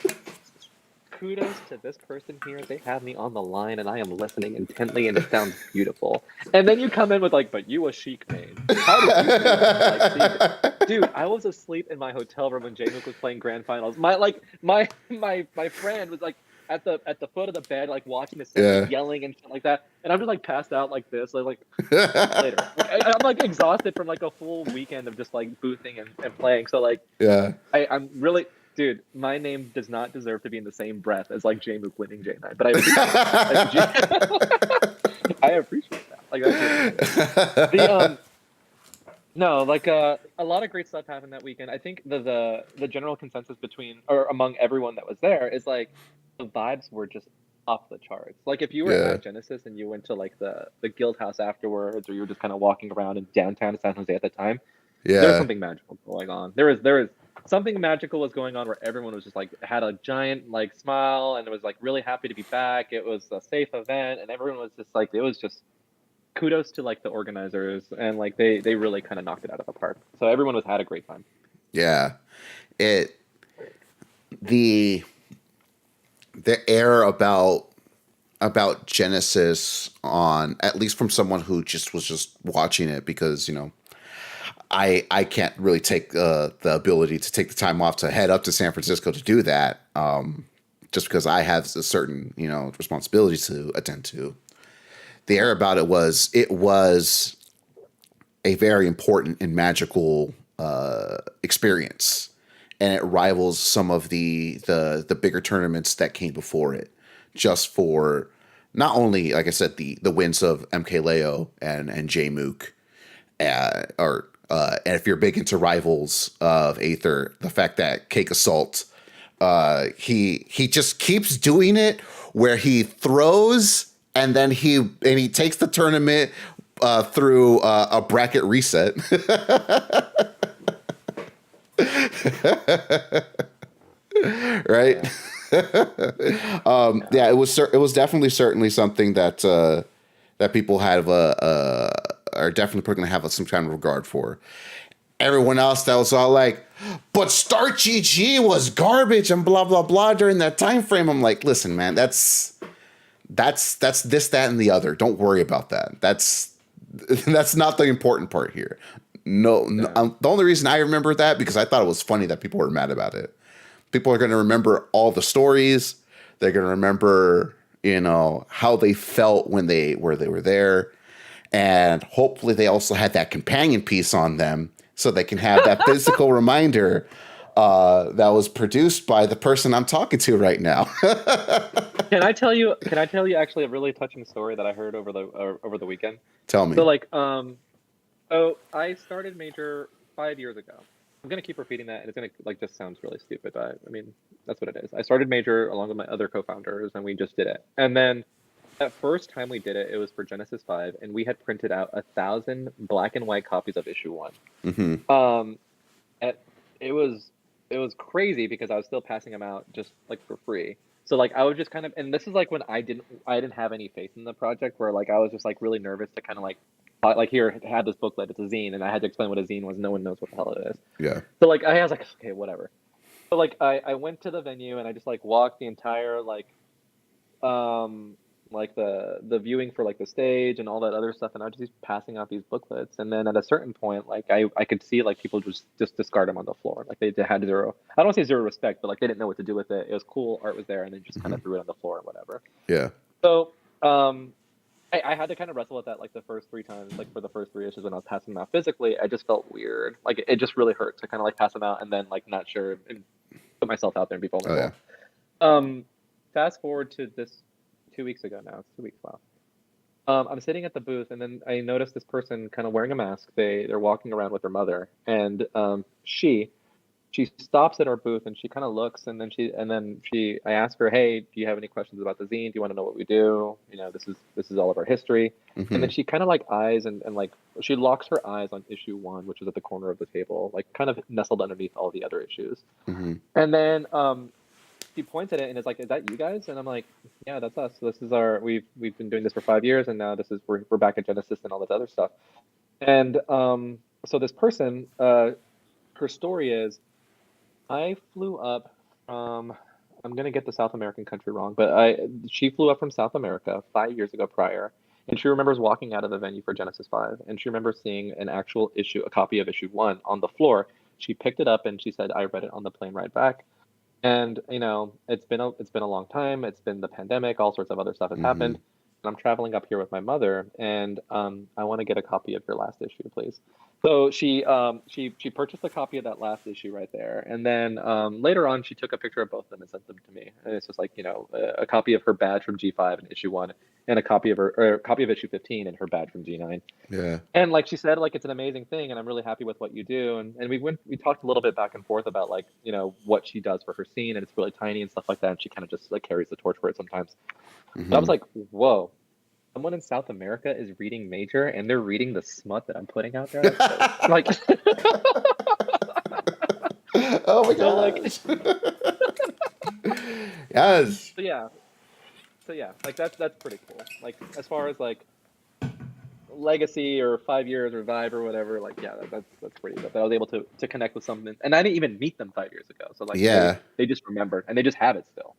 kudos to this person here. They have me on the line and I am listening intently and it sounds beautiful. And then you come in with like, but you a Sheik main. How did you do that? Like, dude, I was asleep in my hotel room when J-Mook was playing grand finals. My friend was like, at the foot of the bed, like watching the set, like Yeah. yelling and shit like that. And I'm just like passed out like this, later. Like I'm like exhausted from like a full weekend of just like boothing and playing. So like Yeah. I'm really, dude. My name does not deserve to be in the same breath as like J-Mook winning J9, but I appreciate that. I appreciate that. Like that's really cool. The No, like a lot of great stuff happened that weekend. I think the general consensus between or among everyone that was there is like the vibes were just off the charts. Like if you were Yeah. at Genesis and you went to like the Guild House afterwards, or you were just kind of walking around in downtown San Jose at the time, there was Yeah. something magical going on. There was something magical was going on where everyone was just like had a giant like smile and it was like really happy to be back. It was a safe event and everyone was just like it was just kudos to like the organizers and like they really kind of knocked it out of the park. So everyone was had a great time. Yeah. It the the air about Genesis on at least from someone who just was just watching it because I can't really take the ability to take the time off to head up to San Francisco to do that just because I have a certain responsibility to attend to. The air about it was a very important and magical experience, and it rivals some of the bigger tournaments that came before it. Just for not only, like I said, the wins of MKLeo and J Mook, and if you're big into rivals of Aether, the fact that Cake Assault, he just keeps doing it where he throws and then he takes the tournament through a bracket reset. Right? Yeah. Yeah, it was definitely certainly something that people have are definitely going to have some kind of regard for. Everyone else that was all like, but Start GG was garbage and blah blah blah during that time frame. I'm like, listen, man, that's this, that, and the other. Don't worry about that. That's not the important part here. No, Yeah. the only reason I remember that because I thought it was funny that people were mad about it. People are going to remember all the stories. They're going to remember, how they felt when they were there, and hopefully they also had that companion piece on them so they can have that physical reminder that was produced by the person I'm talking to right now. Can I tell you? Can I tell you actually a really touching story that I heard over the weekend? Tell So me. like so I started Major 5 years ago. I'm gonna keep repeating that, and it's gonna like just sounds really stupid, but I mean that's what it is. I started Major along with my other co-founders, and we just did it. And then that first time we did it, it was for Genesis 5, and we had printed out 1,000 black and white copies of issue 1. Hmm. Um, and it was crazy because I was still passing them out just like for free. So like I was just kind of, and this is like when I didn't have any faith in the project, where like I was just like really nervous to kind of like here had this booklet, it's a zine, and I had to explain what a zine was. No one knows what the hell it is. Yeah. So like I was like, okay, whatever. So like I went to the venue and I just like walked the entire um like the viewing for like the stage and all that other stuff, and I was just passing out these booklets. And then at a certain point, like I could see like people just discard them on the floor. Like they had zero, I don't want to say zero respect, but like they didn't know what to do with it. It was cool, art was there, and they just kind Hmm. of threw it on the floor or whatever. Yeah. So I had to kind of wrestle with that like the first 3 times, like for the first 3 issues when I was passing them out physically. I just felt weird. Like it just really hurt to kind of like pass them out and then like not sure and put myself out there and be Oh yeah. vulnerable. Fast forward to this 2 weeks ago now. It's 2 weeks. Wow. I'm sitting at the booth and then I noticed this person kind of wearing a mask. They're walking around with their mother, and she stops at our booth and she kind of looks, and then I ask her, hey, do you have any questions about the zine? Do you want to know what we do? This is all of our history. And Hmm. then she kind of like eyes and like she locks her eyes on issue 1, which is at the corner of the table, like kind of nestled underneath all the other issues. Hmm. And then she points at it and is like, is that you guys? And I'm like, yeah, that's us. So this is we've been doing this for 5 years, and now we're back at Genesis and all this other stuff. And so this person, her story is, I flew up from, I'm gonna get the South American country wrong, but she flew up from South America 5 years ago prior, and she remembers walking out of the venue for Genesis 5, and she remembers seeing an actual issue, a copy of issue 1 on the floor. She picked it up and she said, I read it on the plane ride back. And it's been a long time. It's been the pandemic. All sorts of other stuff has Mm-hmm. happened. And I'm traveling up here with my mother, and I want to get a copy of your last issue, please. So she purchased a copy of that last issue right there, and then later on she took a picture of both of them and sent them to me. And it's just like a copy of her badge from G5 and issue 1, and a copy of her or a copy of issue 15 and her badge from G9. Yeah. And like she said, like it's an amazing thing, and I'm really happy with what you do. And we talked a little bit back and forth about like what she does for her scene, and it's really tiny and stuff like that. And she kind of just like carries the torch for it sometimes. But I was Mm-hmm. like, whoa, someone in South America is reading Major, and they're reading the smut that I'm putting out there. That's so like, Oh my so like, gosh. Yes. so yeah, so yeah, like that's pretty cool. Like as far as like legacy or 5 years or vibe or whatever, like yeah, that's pretty dope. I was able to connect with someone, and I didn't even meet them 5 years ago. So like they Yeah. they just remembered and they just have it still.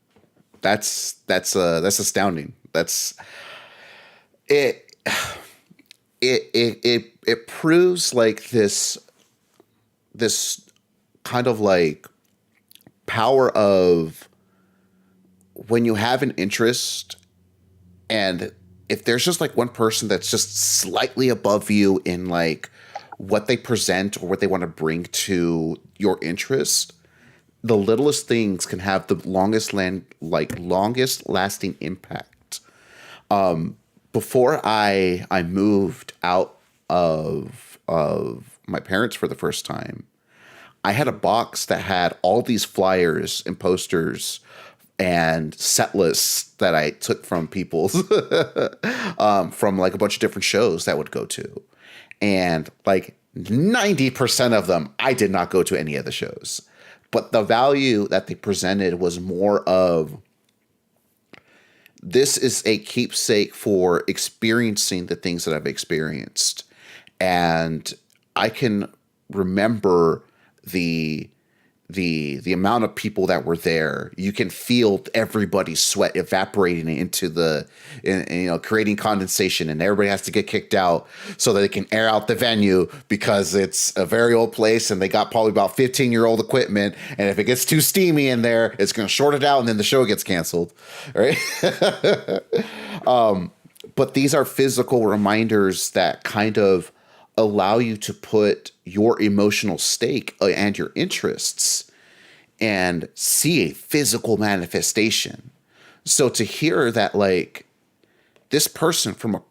That's astounding. That's it. It proves like this kind of like power of when you have an interest, and if there's just like one person that's just slightly above you in like what they present or what they want to bring to your interest, the littlest things can have the longest lasting impact. Before I moved out of my parents for the first time, I had a box that had all these flyers and posters and set lists that I took from people's from like a bunch of different shows that I would go to. And like 90% of them, I did not go to any of the shows. But the value that they presented was more of this is a keepsake for experiencing the things that I've experienced. And I can remember the the amount of people that were there. You can feel everybody's sweat evaporating into creating condensation, and everybody has to get kicked out so that they can air out the venue because it's a very old place and they got probably about 15-year-old equipment, and if it gets too steamy in there, it's going to short it out and then the show gets canceled, right? But these are physical reminders that kind of allow you to put your emotional stake and your interests and see a physical manifestation. So to hear that, like, this person from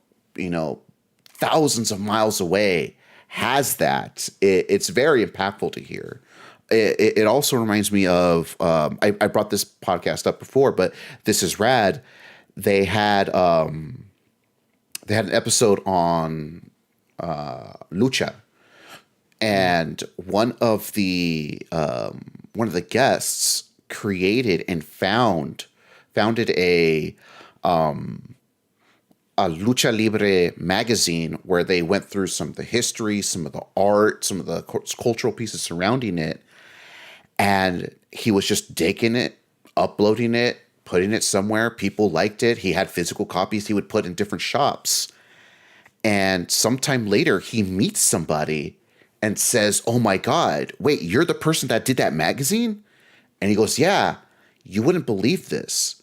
thousands of miles away has that, it's very impactful to hear. It also reminds me of I brought this podcast up before, but This Is Rad. They had an episode on lucha, and one of the guests created and founded a lucha libre magazine where they went through some of the history, some of the art, some of the cultural pieces surrounding it, and he was just taking it, uploading it, putting it somewhere. People liked it. He had physical copies he would put in different shops. And sometime later, he meets somebody and says, "Oh my God, wait, you're the person that did that magazine?" And he goes, "Yeah, you wouldn't believe this.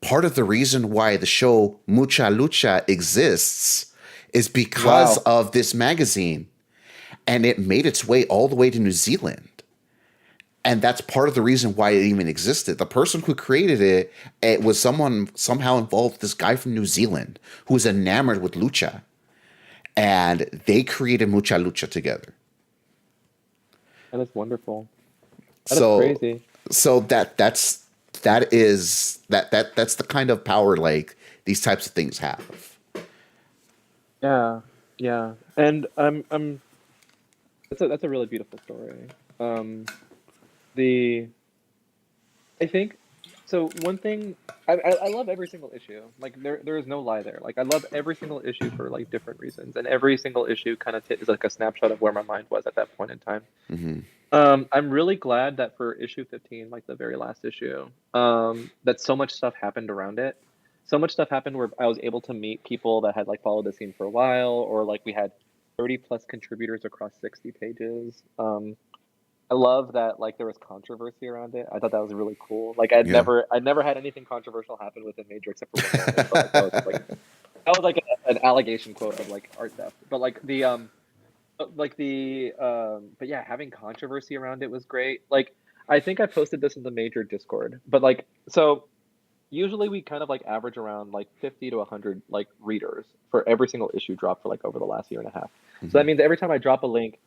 Part of the reason why the show Mucha Lucha exists is because Wow. of this magazine. And it made its way all the way to New Zealand. And that's part of the reason why it even existed. The person who created it was someone somehow involved, this guy from New Zealand who was enamored with lucha. And they created Mucha Lucha together. That is wonderful. That is So crazy. so that's the kind of power like these types of things have. Yeah, yeah. And that's a really beautiful story. Um, the I think so. One thing I love every single issue. Like there is no lie there. Like I love every single issue for like different reasons, and every single issue kind of is like a snapshot of where my mind was at that point in time. Hmm. I'm really glad that for issue 15, like the very last issue, that so much stuff happened around it. So much stuff happened where I was able to meet people that had like followed the scene for a while, or like we had 30 plus contributors across 60 pages. I love that, like, there was controversy around it. I thought that was really cool. Like, Yeah. I'd never had anything controversial happen within Major except for one moment, but, like, that was, like, an allegation quote of, like, art theft. But yeah, having controversy around it was great. Like, I think I posted this in the Major Discord, but, like, so usually we kind of, like, average around, like, 50 to 100, like, readers for every single issue drop for, like, over the last year and a half. So that Mhm. means every time I drop a link,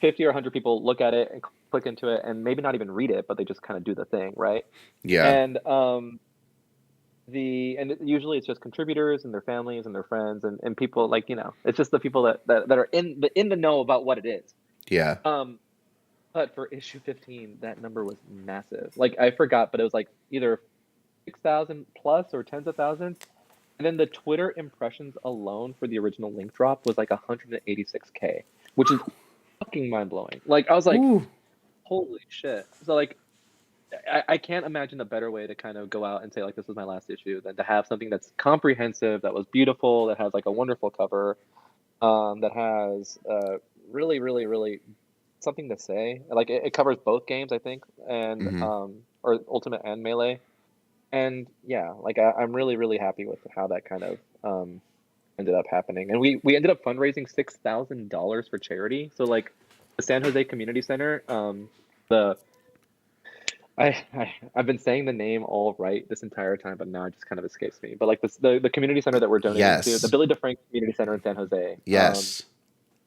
50 or 100 people look at it and click into it and maybe not even read it, but they just kind of do the thing, right? Yeah. And usually it's just contributors and their families and their friends and people like, it's just the people that are in the know about what it is. Yeah. Um, but for issue 15, that number was massive. Like I forgot, but it was like either 6,000 plus or tens of thousands. And then the Twitter impressions alone for the original link drop was like 186K, which is fucking mind blowing. Like I was like, Ooh. holy shit. So like I can't imagine a better way to kind of go out and say like this is my last issue than to have something that's comprehensive, that was beautiful, that has like a wonderful cover, that has really, really, really something to say. Like it covers both games, I think, and Mhm. or Ultimate and Melee. And yeah, like I'm really, really happy with how that kind of ended up happening. And we ended up fundraising $6,000 for charity. So like the San Jose Community Center, the I've been saying the name all right this entire time, but now it just kind of escapes me. But like the community center that we're donating to, the Yes. Billy DeFrank Community Center in San Jose, Yes.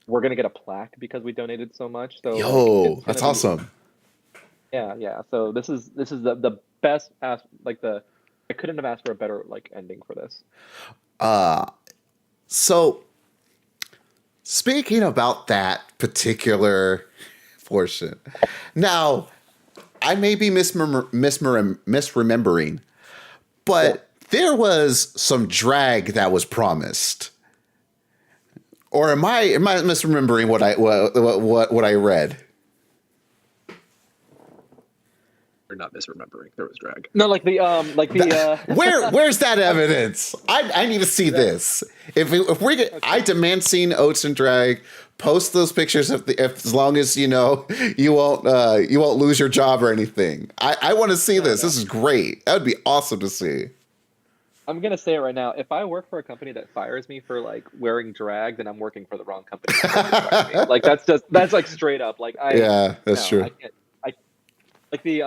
we're gonna get a plaque because we donated so much. So like Yo, it's that's gonna be awesome. yeah, yeah. So this is the best like the I couldn't have asked for a better like ending for this. Uh so speaking about that particular portion. Now, I may be misremembering, Yeah. but there was some drag that was promised. Or am I misremembering what I read? You're not misremembering. There was drag. No, like the That, where's that I'm evidence? I need to see that this. If we get, I okay. demand seeing Oats and Drag. Post those pictures if as long as you won't lose your job or anything. I want to see No, this. no. This is great. That would be awesome to see. I'm gonna say it right now. If I work for a company that fires me for like wearing drag, then I'm working for the wrong company and I hope they fire me. Like that's like straight up. Like Yeah, that's no, true. I can't I like the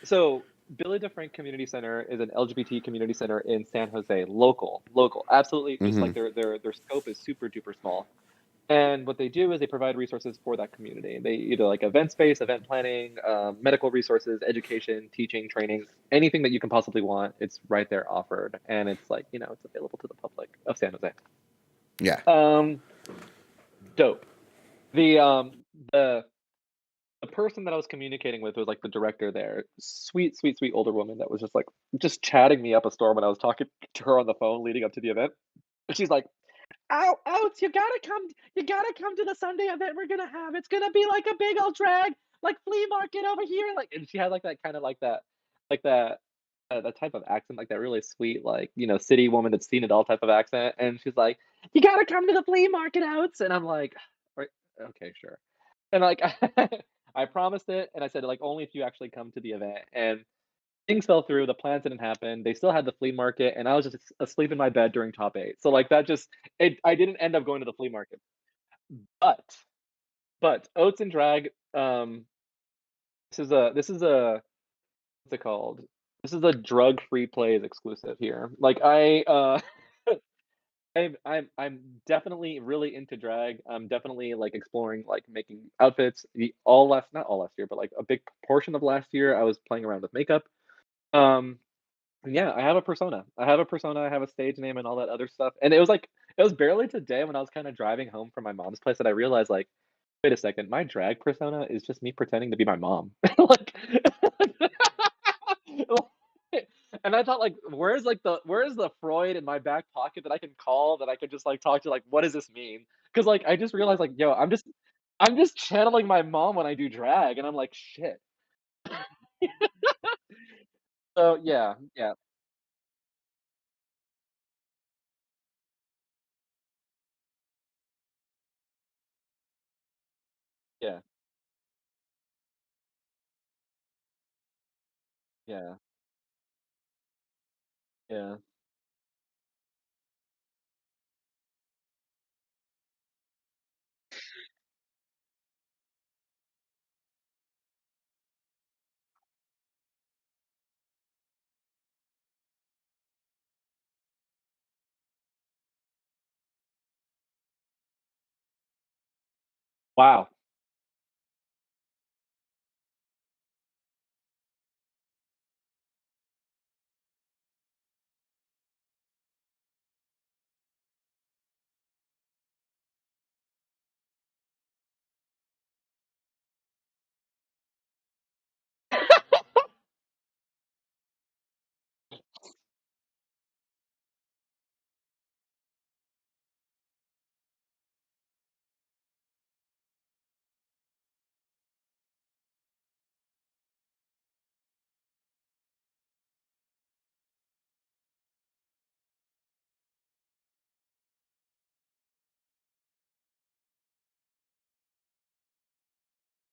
so Billy DeFrank Community Center is an LGBT community center in San Jose, local. Absolutely just Hmm. like their scope is super duper small. And what they do is they provide resources for that community. They either like event space, event planning, medical resources, education, teaching, training, anything that you can possibly want. It's right there offered, and it's like it's available to the public of San Jose. Yeah. Um, dope. The um the the person that I was communicating with was like the director there, sweet, sweet, sweet older woman that was just like just chatting me up a storm when I was talking to her on the phone leading up to the event. And she's like, Outs, you gotta come to the Sunday event we're gonna have. It's gonna be like a big old drag, like flea market over here. Like and she had like that kind of like that type of accent, like that really sweet, like, city woman that's seen it all type of accent. And she's like, You gotta come to the flea market, Outs. And I'm like, "Right, okay, sure. And like I promised it and I said like only if you actually come to the event. And things fell through, the plans didn't happen. They still had the flea market, and I was just asleep in my bed during top 8. So like that just I didn't end up going to the flea market. But Oats and Drag, this is a what's it called? This is a drug-free plays exclusive here. Like I'm definitely really into drag. I'm definitely like exploring like making outfits. The all last Not all last year, but like a big portion of last year, I was playing around with makeup. Um, Yeah, I have a persona. I have a stage name and all that other stuff. And it was barely today when I was kind of driving home from my mom's place that I realized like, wait a second, my drag persona is just me pretending to be my mom. Like, and I thought like, where's the Freud in my back pocket that I can call that I can just like talk to like, what does this mean? Because like I just realized like, yo, I'm just channeling my mom when I do drag, and I'm like, shit. So yeah, yeah, yeah. Yeah, yeah. Wow.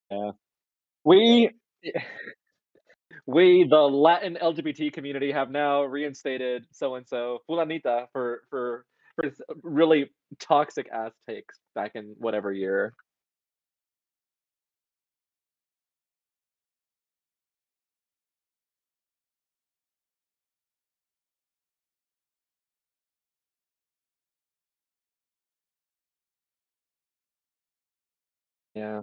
Yeah. We we, the Latin LGBT community, have now reinstated so and so fulanita for really toxic ass takes back in whatever year. Yeah.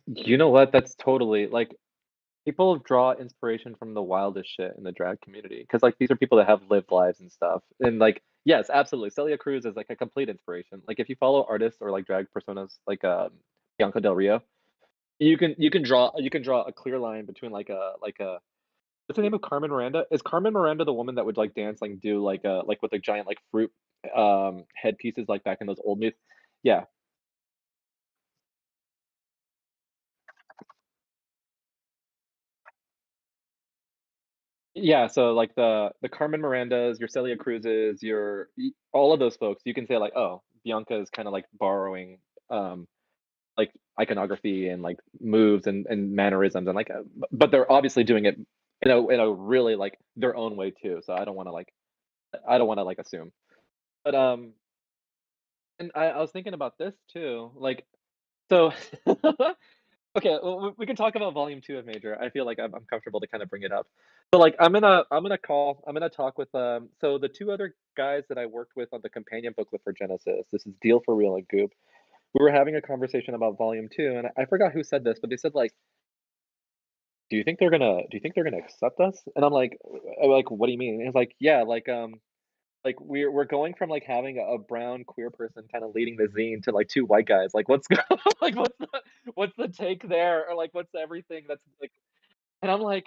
You know what? That's totally like, people draw inspiration from the wildest shit in the drag community because like, these are people that have lived lives and stuff, and, like, yes, absolutely, Celia Cruz is, like, a complete inspiration. Like, if you follow artists or, like, drag personas like, Bianca Del Rio, you can draw a clear line between, like a what's the name of Carmen Miranda? Is Carmen Miranda the woman that would, like, dance, like, do, like, with, the giant, like, fruit, headpieces, like, back in those old movies? Yeah. Yeah, so, like, the Carmen Mirandas, your Celia Cruzes, your y all of those folks, you can say, like, "Oh, Bianca is kinda, like, borrowing, um, like, iconography and, like, moves and mannerisms and, like, but they're obviously doing it in a really, like, their own way too, so I don't wanna, like, assume. But, and I was thinking about this too, like, so okay, well, we can talk about volume 2 of Major. I feel like I'm comfortable to kinda bring it up. So, like, I'm gonna talk with, so the 2 other guys that I worked with on the companion booklet for Genesis, this is Deal for Real and Goop. We were having a conversation about volume 2, and I forgot who said this, but they said, like, "Do you think they're gonna accept us?" And I'm like, "What do you mean?" And he's like, "Yeah, like, we're going from, like, having a brown queer person kinda leading the zine to, like, 2 white guys, like, what's go like, what's the take there? Or, like, what's everything that's, like," and I'm like,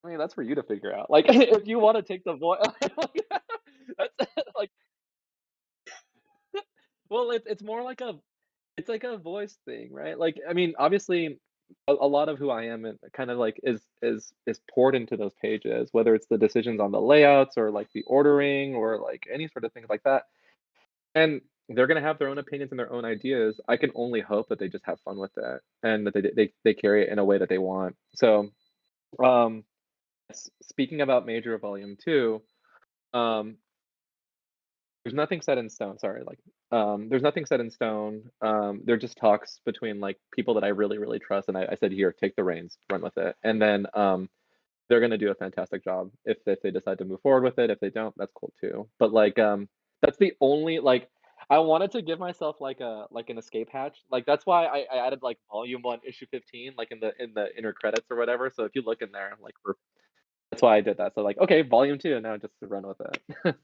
I mean, that's for you to figure out. Like, if you wanna take the voice, that's like, well, it's more like it's like a voice thing, right? Like, I mean, obviously, a lot of who I am and kind of like is poured into those pages, whether it's the decisions on the layouts or like the ordering or like any sort of things like that. And they're gonna have their own opinions and their own ideas. I can only hope that they just have fun with it and that they carry it in a way that they want. So, um, speaking about Major Volume 2, um, there's nothing set in stone, sorry, like, there's nothing set in stone, they're just talks between, like, people that I really, really trust, and I said, "Here, take the reins, run with it," and then, they're gonna do a fantastic job if they decide to move forward with it. If they don't, that's cool too, but, like, that's the only like, I wanted to give myself, like, an escape hatch, like, that's why I added, like, volume 1, issue 15, like, in the inner credits or whatever, so if you look in there, like, for that's why I did that, so, like, okay, volume 2, now just to run with it.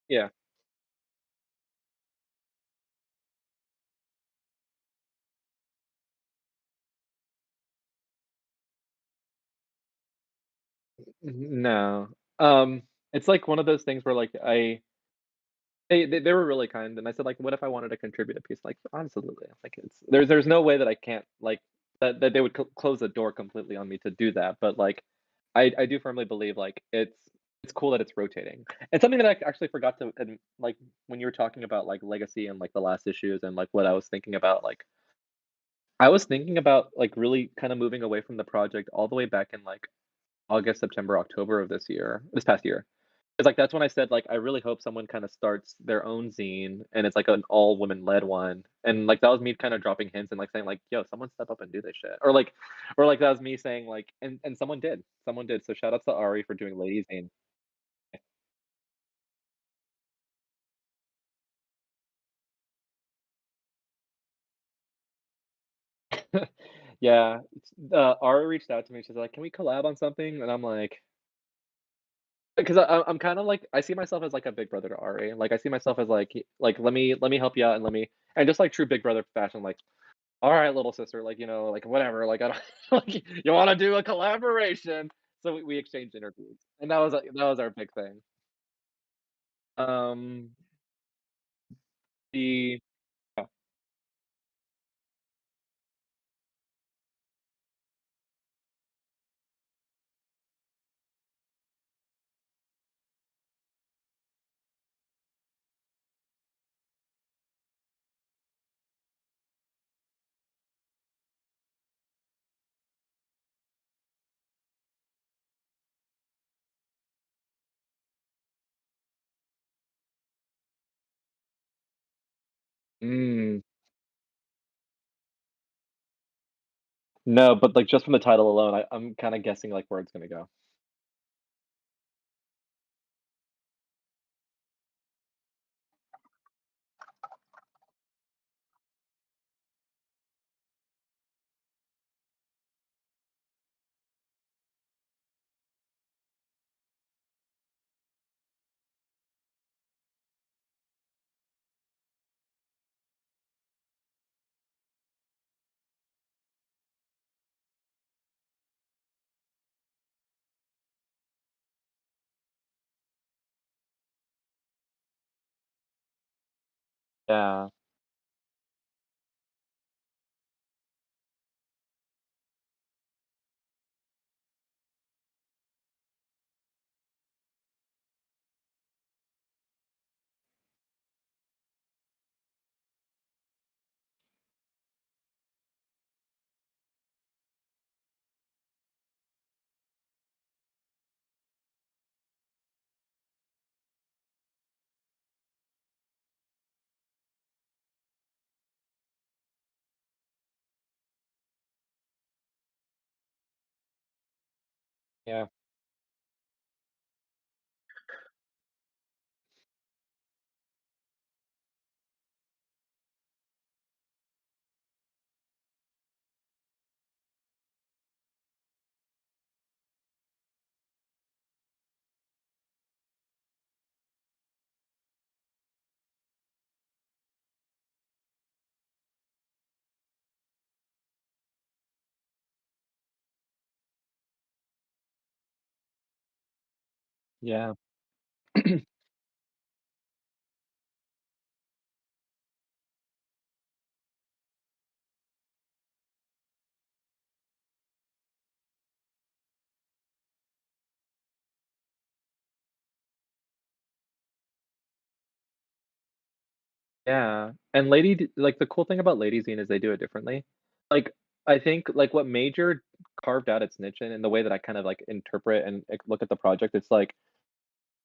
Yeah. No. It's like one of those things where, like, they were really kind, and I said, like, "What if I wanted to contribute a piece?" Like, absolutely. Like, there's no way that I can't, like, that they would close the door completely on me to do that, but, like, I do firmly believe, like, it's cool that it's rotating. And something that I actually forgot to like, when you were talking about, like, legacy and, like, the last issues and, like, what I was thinking about, like, I was thinking about, like, really kinda moving away from the project all the way back in, like, August, September, October of this past year. 'Cause, like, that's when I said, like, I really hope someone kinda starts their own zine, and it's, like, an all women-led one, and, like, that was me kinda dropping hints and, like, saying, like, "Yo, someone step up and do this shit." Or, like, that was me saying, like and someone did, so shout outs to Ari for doing Lady Zine. Yeah, Ari reached out to me, she's like, "Can we collab on something?" And I'm like, because I'm kinda like I see myself as, like, a big brother to Ari, like, I see myself as, like, let me help you out and let me and just like true big brother fashion, like, "Alright, little sister, like, like, whatever, like, I don't like, you wanna do a collaboration?" So we exchanged interviews, and that was our big thing. Um, the yeah, mm, no, but, like, just from the title alone, I'm kinda guessing, like, where it's gonna go. Yeah, yeah. Yeah. Yeah, and like, the cool thing about Lady Zine is they do it differently. Like, I think, like, what Major carved out its niche in, and the way that I kind of, like, interpret and, like, look at the project, it's like,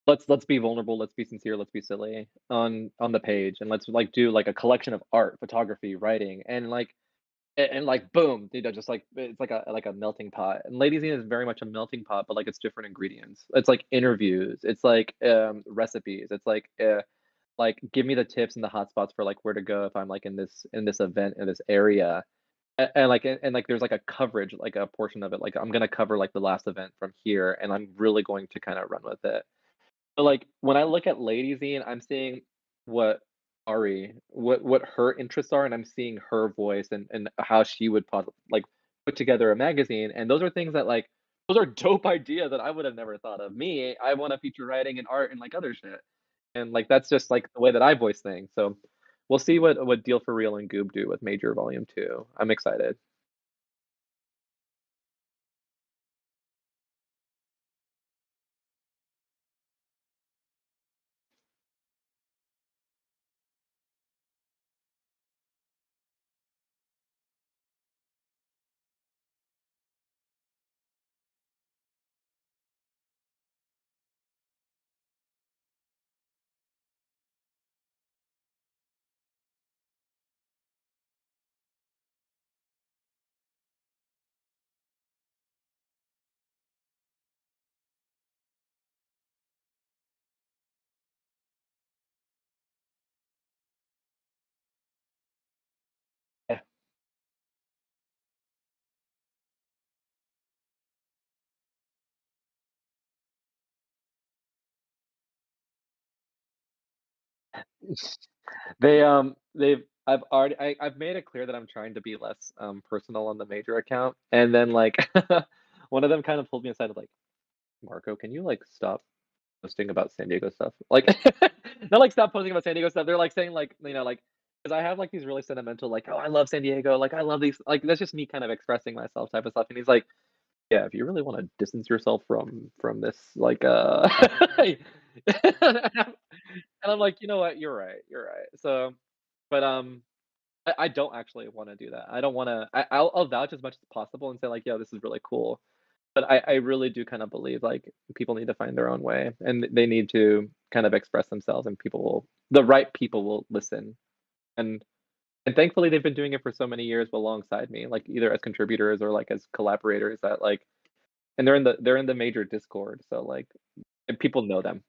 let's be vulnerable, let's be sincere, let's be silly on the page, and let's, like, do, like, a collection of art, photography, writing, and, like and, like, boom, just, like, it's like a melting pot, and Lady Zine is very much a melting pot, but, like, it's different ingredients. It's like interviews, it's like, recipes, it's like, give me the tips and the hotspots for, like, where to go if I'm, like, in this event in this area, and, like, there's, like, a coverage, like, a portion of it, like, I'm gonna cover, like, the last event from here, and I'm really going to kinda run with it. But, like, when I look at Lady Zine, I'm seeing what what her interests are, and I'm seeing her voice and how she would like, put together a magazine, and those are things that, like those are dope idea that I would have never thought of. Me, I wanna feature writing and art and, like, other shit, and, like, that's just, like, the way that I voice things, so we'll see what Deal for Real and Goob do with Major Volume 2. I'm excited. Yeah. I've made it clear that I'm trying to be less, personal on the Major account, and then, like, one of them kind of pulled me aside of like, "Marco, can you, like, stop posting about San Diego stuff?" Like, not like stop posting about San Diego stuff, they're, like, saying, like, like, because I have, like, these really sentimental, like, "Oh, I love San Diego, like, I love these" like, that's just me kind of expressing myself type of stuff, and he's like, "Yeah, if you really wanna distance yourself from this, like, and I'm like, "You know what? You're right, you're right." So, but, I don't actually wanna do that. I don't wanna I'll vouch as much as possible and say like, "Yo, this is really cool." But I really do kind of believe, like, people need to find their own way, and they need to kind of express themselves, and the right people will listen. And thankfully, they've been doing it for so many years alongside me, like, either as contributors or, like, as collaborators that, like and they're in the Major Discord, so, like, and people know them.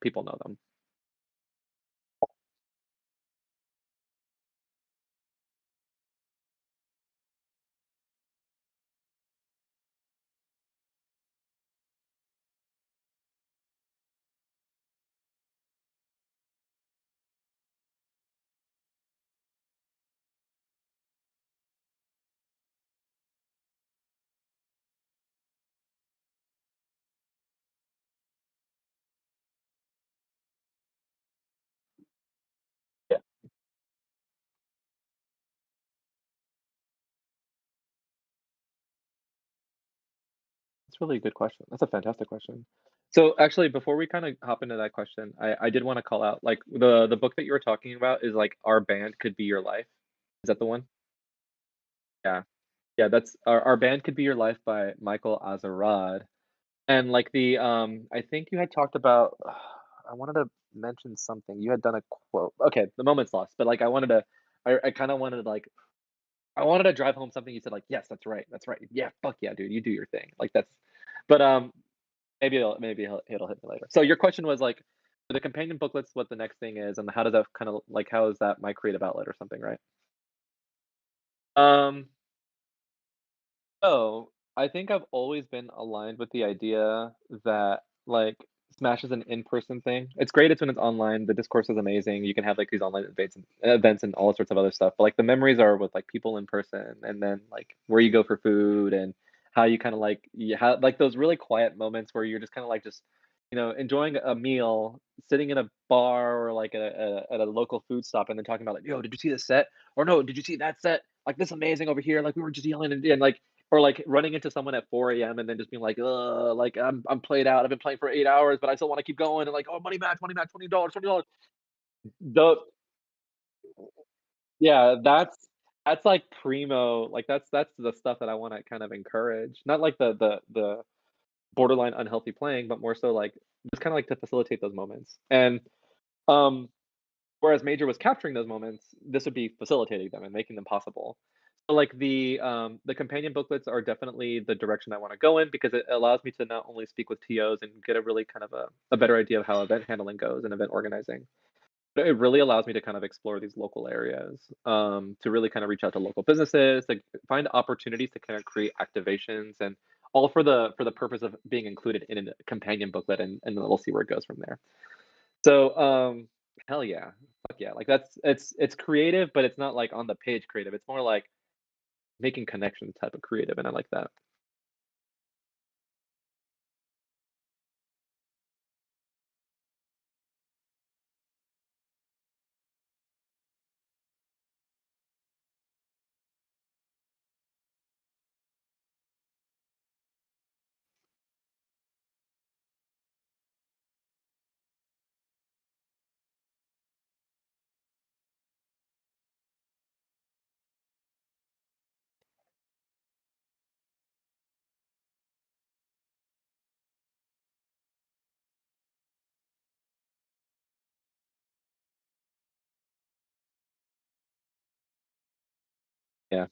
Yeah. That's really a good question. That's a fantastic question. So, actually, before we kinda hop into that question, I did wanna call out, like, the book that you were talking about is, like, Our Band Could Be Your Life. Is that the one? Yeah. Yeah, that's Our Band Could Be Your Life by Michael Azerrad. And, like, I think you had talked about I wanted to mention something. You had done a quote. Okay, the moment's lost, but, like, I kinda wanted to, like I wanted to drive home something you said, like, "Yes, that's right, that's right. Yeah, fuck yeah, dude, you do your thing." Like, that's but, maybe it'll hit me later. So your question was, like, for the companion booklets, what the next thing is, and how does that kinda like, how is that my creative outlet or something, right? Um, so, I think I've always been aligned with the idea that, like, Smash is an in-person thing. It's great it's when it's online, the discourse is amazing, you can have, like, these online events and all sorts of other stuff, but, like, the memories are with, like, people in person, and then, like, where you go for food and how you kinda, like you have like, those really quiet moments where you're just kinda, like, just, enjoying a meal, sitting in a bar or, like, at a local food stop and then talking about, like, "Yo, did you see this set?" Or, "No, did you see that set? Like, this amazing over here, like, we were just yelling," and, like, or, like, running into someone at 4 AM and then just being like, "Ugh, like, I'm played out. I've been playing for 8 hours, but I still wanna keep going," and like, "Oh, money match, $20, $20." The Yeah, that's, like, primo like, that's the stuff that I wanna kind of encourage. Not like the borderline unhealthy playing, but more so, like, just kinda, like, to facilitate those moments. And, um whereas Major was capturing those moments, this would be facilitating them and making them possible. So, like, the companion booklets are definitely the direction I wanna go in because it allows me to not only speak with TOs and get a really kind of a better idea of how event handling goes and event organizing, but it really allows me to kind of explore these local areas, to really kind of reach out to local businesses, to find opportunities to kind of create activations and all for the purpose of being included in a companion booklet, and then we'll see where it goes from there. So, hell yeah. Fuck yeah. Like that's it's creative, but it's not like on the page creative. It's more like making connections type of creative, and I like that. Yeah.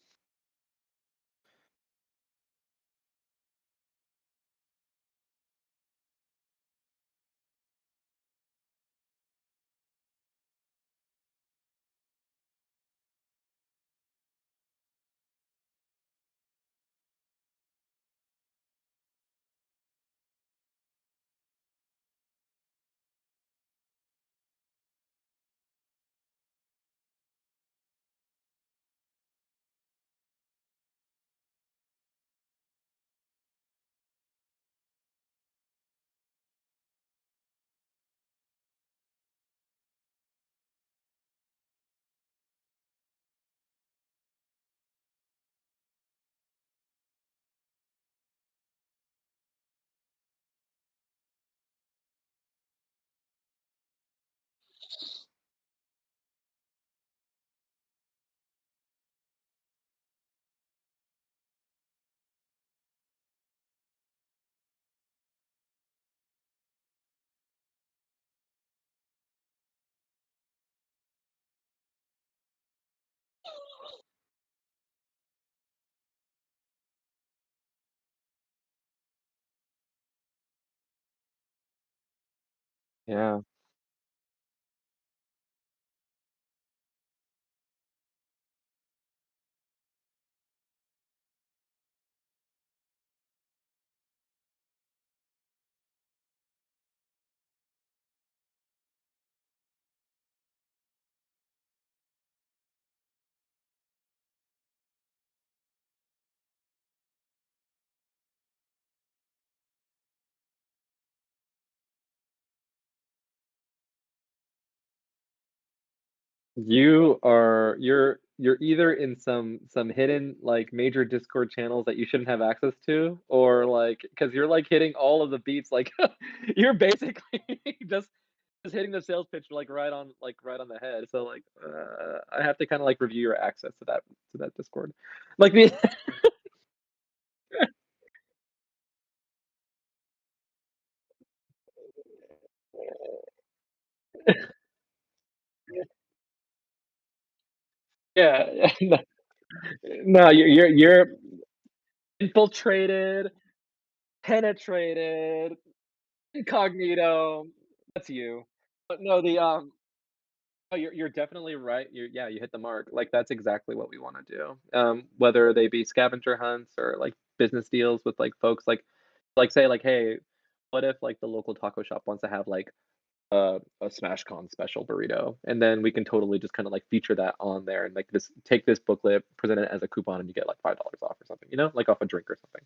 Yeah. You're either in some hidden like major Discord channels that you shouldn't have access to, or like because you're like hitting all of the beats like you're basically just just hitting the sales pitch like right on the head. So like I have to kind of like review your access to that Discord. Like the yeah, no, no, you're infiltrated, penetrated, incognito. That's you. But no, the oh, you're definitely right. Yeah, you hit the mark. Like that's exactly what we want to do. Whether they be scavenger hunts or like business deals with like folks like say like, hey, what if like the local taco shop wants to have like a Smash Con special burrito, and then we can totally just kind of like feature that on there and like this take this booklet, present it as a coupon, and you get like $5 off or something. You know, like off a drink or something.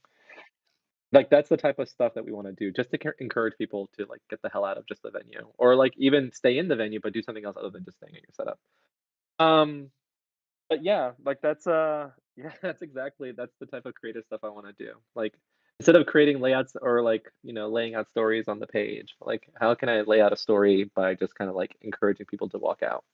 Like that's the type of stuff that we want to do, just to encourage people to like get the hell out of just the venue, or like even stay in the venue but do something else other than just staying at your setup. Um, but yeah, like that's yeah, that's the type of creative stuff I want to do. Like instead of creating layouts or like, laying out stories on the page, like how can I lay out a story by just kind of like encouraging people to walk out?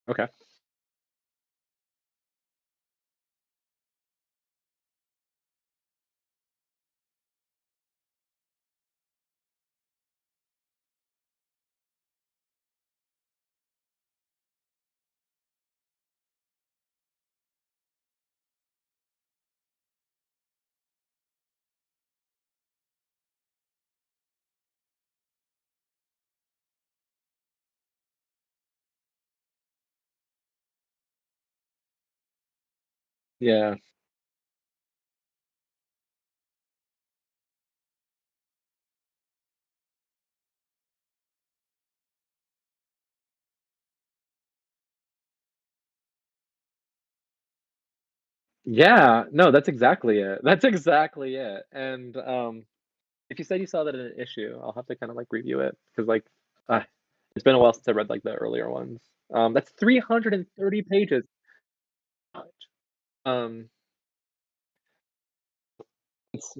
Okay. Yeah. Yeah, no, that's exactly it. That's exactly it, and, if you said you saw that in an issue, I'll have to kinda, like, review it because like, uh, it's been a while since I read, like, the earlier ones. That's 330 pages. Um, it's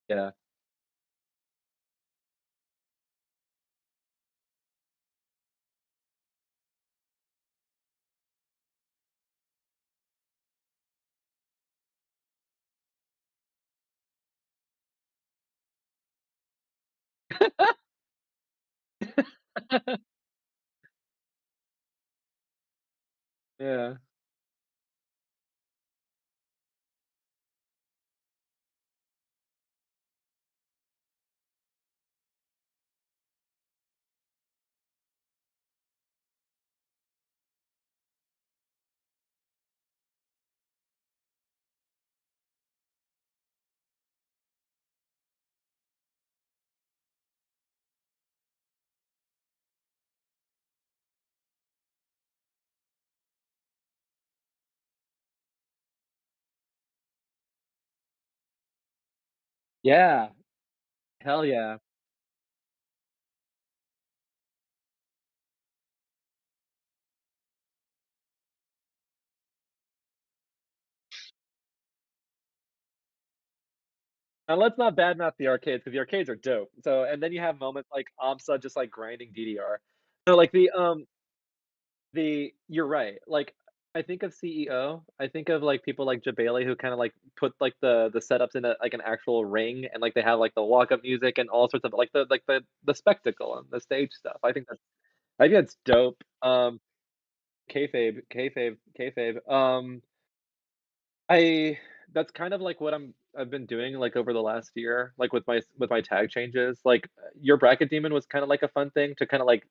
Yeah. Yeah. Yeah. Hell yeah. And let's not badmouth the arcades because the arcades are dope. So and then you have moments like Amsa just, like, grinding DDR. So, like, you're right. Like, I think of CEO, I think of, like, people like Jabali who kinda, like, put, like, the setups in a like, an actual ring, and, like, they have, like, the walk-up music and all sorts of the spectacle and the stage stuff. I think that's dope. Kayfabe. I that's kind of like what I've been doing, like, over the last year, like, with my tag changes, like, your bracket demon was kinda like a fun thing to kinda, like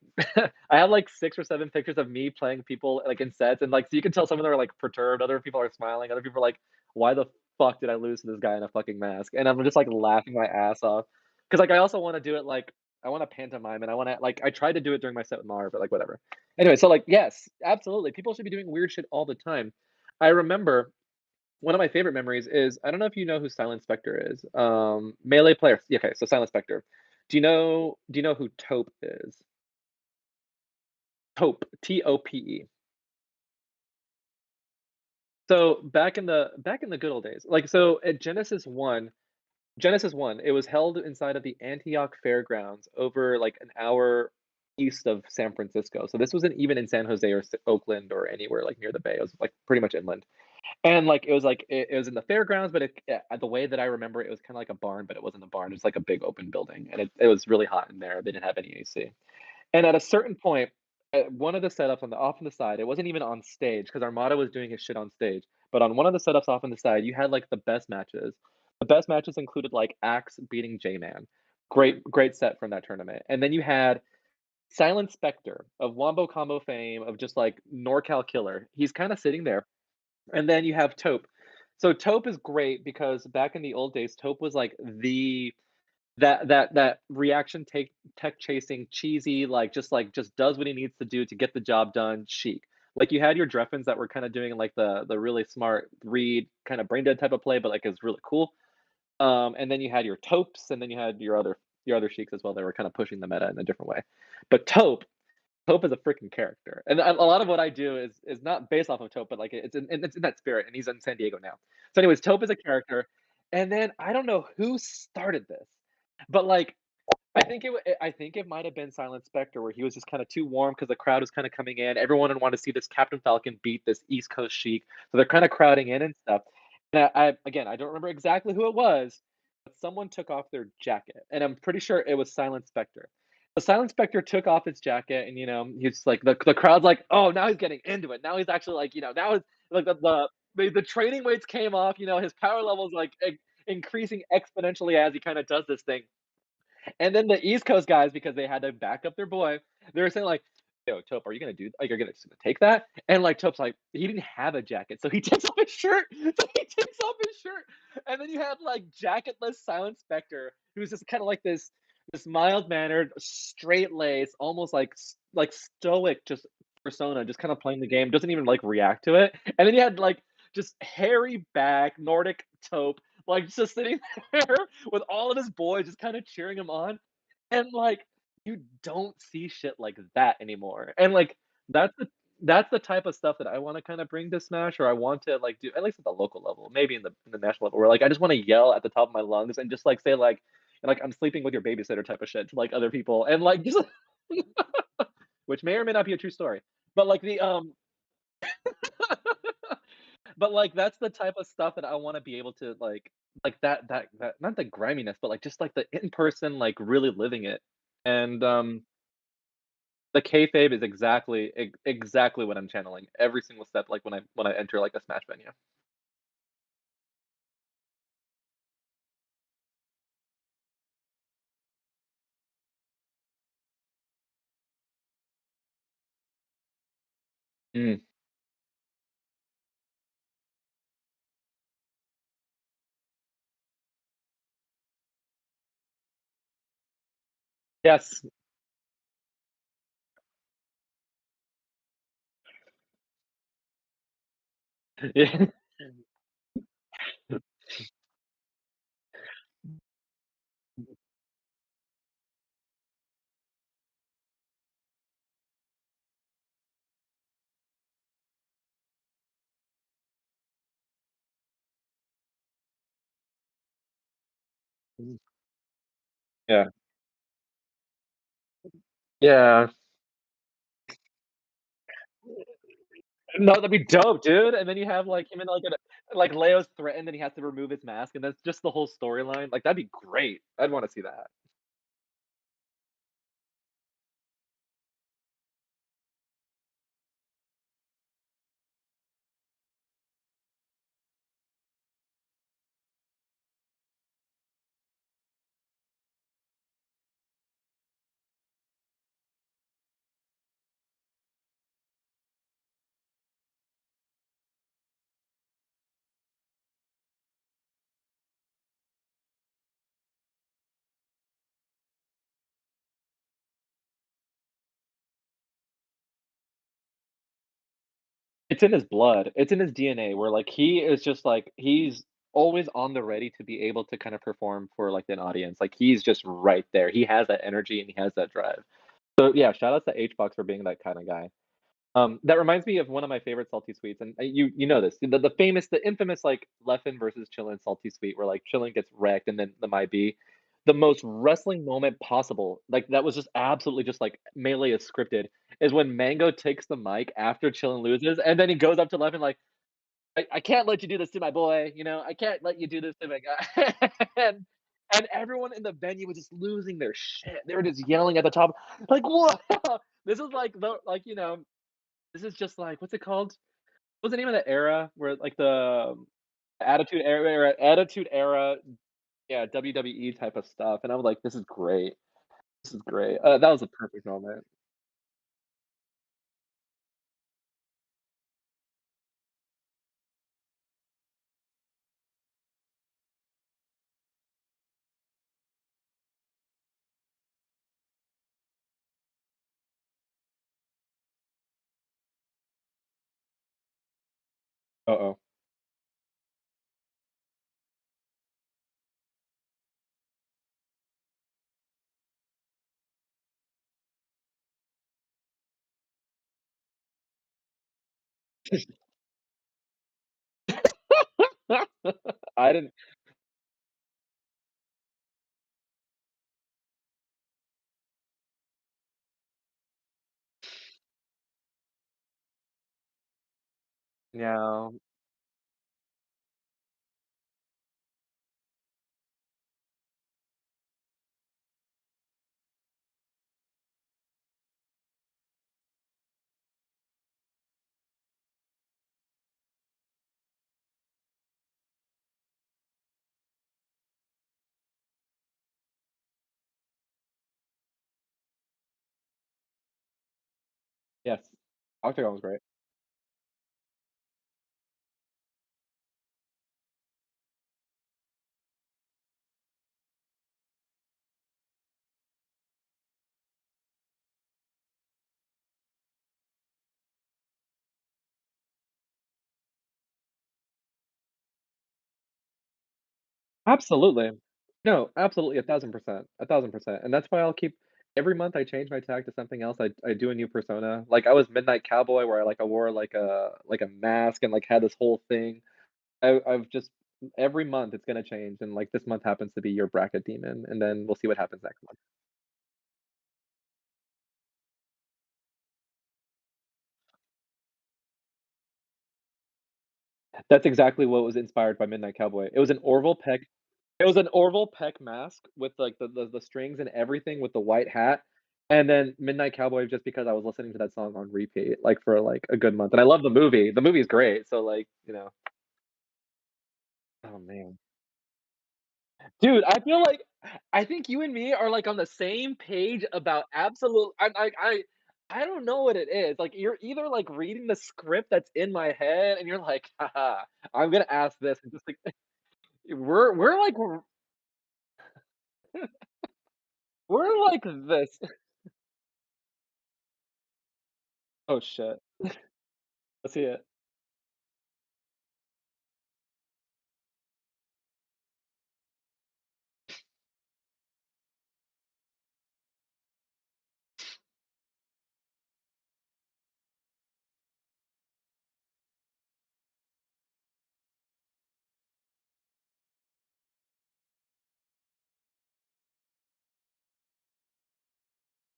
I have, like, 6 or 7 pictures of me playing people, like, in sets, and, like, so you can tell some of them are, like, perturbed, other people are smiling, other people are like, "Why the fuck did I lose to this guy in a fucking mask?" And I'm just, like, laughing my ass off. Because like, I also wanna do it, like I wanna pantomime, and I wanna like, I tried to do it during my set with Mar, but, like, whatever. Anyway, so, like, yes, absolutely, people should be doing weird shit all the time. I remember one of my favorite memories is I don't know if you know who Silent Spectre is. Melee player. Yeah, okay, so Silent Spectre. Do you know who Taupe is? Taupe, Tope. So back in the good old days, like so at Genesis 1, Genesis 1, it was held inside of the Antioch Fairgrounds over, like, an hour east of San Francisco. So this wasn't even in San Jose or Oakland or anywhere, like, near the bay. It was, like, pretty much inland. And, like, it was, like it was in the fairgrounds, but the way that I remember it was kinda like a barn, but it wasn't a barn. It was like a big open building, and it was really hot in there. They didn't have any AC. And at a certain point, one of the setups on the off on the side, it wasn't even on stage because Armada was doing his shit on stage. But on one of the setups off on the side, you had like the best matches. The best matches included like Axe beating J Man. Great set from that tournament. And then you had Silent Spectre of Wombo Combo fame, of just like NorCal killer. He's kind of sitting there. And then you have Taupe. So Taupe is great because back in the old days, Taupe was like the that reaction take tech chasing, cheesy, just does what he needs to do to get the job done, chic. Like, you had your Dreffens that were kinda doing, like, the really smart read, kinda brain dead type of play, but, like, is really cool. And then you had your Taupes, and then you had your other Sheiks as well that were kinda pushing the meta in a different way. But Taupe is a freaking character, and a lot of what I do is not based off of Taupe, but, like, it's in that spirit, and he's in San Diego now. So anyways, Taupe is a character, and then I don't know who started this, but, like, I think it might have been Silent Spectre where he was just kinda too warm because the crowd was kinda coming in. Everyone would want to see this Captain Falcon beat this East Coast Sheik, so they're kinda crowding in and stuff. And again, I don't remember exactly who it was, but someone took off their jacket, and I'm pretty sure it was Silent Spectre. The Silent Spectre took off his jacket, and, he's like the crowd's like, "Oh, now he's getting into it. Now he's actually like, now it's like the training weights came off, his power level's like increasing exponentially as he kinda does this thing." And then the East Coast guys, because they had to back up their boy, they were saying like, "Yo, Tope, are you gonna do like, you're gonna just gonna take that?" And like Tope's like, he didn't have a jacket, so he takes off his shirt. So he takes off his shirt, and then you had like jacketless Silent Spectre, who's just kind of like this mild mannered, straight laced, almost like like stoic, just persona, just kind of playing the game, doesn't even like react to it. And then you had like just hairy back Nordic Taupe, like just sitting there with all of his boys just kind of cheering him on. And like you don't see shit like that anymore. And like that's the that's the type of stuff that I want to kind of bring to Smash, or I want to like do at least at the local level, maybe in the national level, where like I just want to yell at the top of my lungs and just like say like I'm sleeping with your babysitter type of shit to like other people, and like just which may or may not be a true story. But like but, like, that's the type of stuff that I wanna be able to, like, that not the griminess, but, like, just, like, the in person, like, really living it. And, the kayfabe is exactly what I'm channeling every single step, like, when I enter, like, a Smash venue. Mm. Yes. Yeah. Yeah. Yeah. No, that'd be dope, dude, and then you have, like, him in, like, Leo's threatened and he has to remove his mask, and that's just the whole storyline, like, that'd be great. I'd wanna see that. It's in his blood. It's in his DNA where, like, he is just, like he's always on the ready to be able to kinda perform for, like, an audience. Like, he's just right there. He has that energy and he has that drive. So, yeah, shout out to HBox for being that kinda guy. That reminds me of one of my favorite salty sweets, and, you know this, the famous the infamous, like, Leffen versus Chillin salty sweet where, like, Chillin gets wrecked and then the My B. The most wrestling moment possible, like, that was just absolutely just, like, Melee is scripted, is when Mango takes the mic after Chillin loses, and then he goes up to Leffen like, I can't let you do this to my boy, you know, I can't let you do this to my guy. And everyone in the venue was just losing their shit. They were just yelling at the top, like, "What?" This is like the like, you know, this is just like what's it called? What's the name of the era where like the Attitude Era, yeah, WWE type of stuff, and I was like, "This is great. This is great." That was a perfect moment. Uh-oh. I didn't yeah. Yes. Octagon was great. Absolutely. No, absolutely, 1,000%, 1,000%, and that's why I'll keep every month I change my tag to something else, I do a new persona, like, I was Midnight Cowboy where I wore, like, a mask and, like, had this whole thing. I've just every month it's gonna change, and, like, this month happens to be your bracket demon, and then we'll see what happens next month. That's exactly what was inspired by Midnight Cowboy. It was an Orville Peck mask with, like, the strings and everything with the white hat, and then Midnight Cowboy just because I was listening to that song on repeat, like, for, like, a good month, and I love the movie. The movie's great, so, like, you know. Oh, man. Dude, I feel like I think you and me are, like, on the same page about absolute I don't know what it is, like, you're either, like, reading the script that's in my head and you're like, "Haha, I'm gonna ask this," and just, like, we're like we're like this. Oh, shit. Let's see it.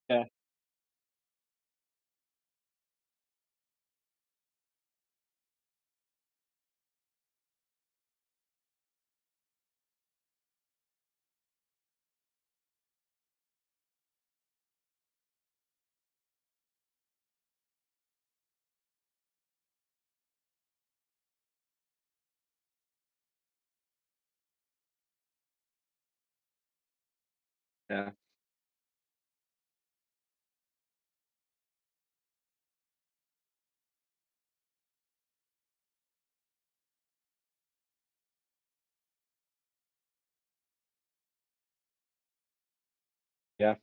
Yeah. Yeah. Yeah.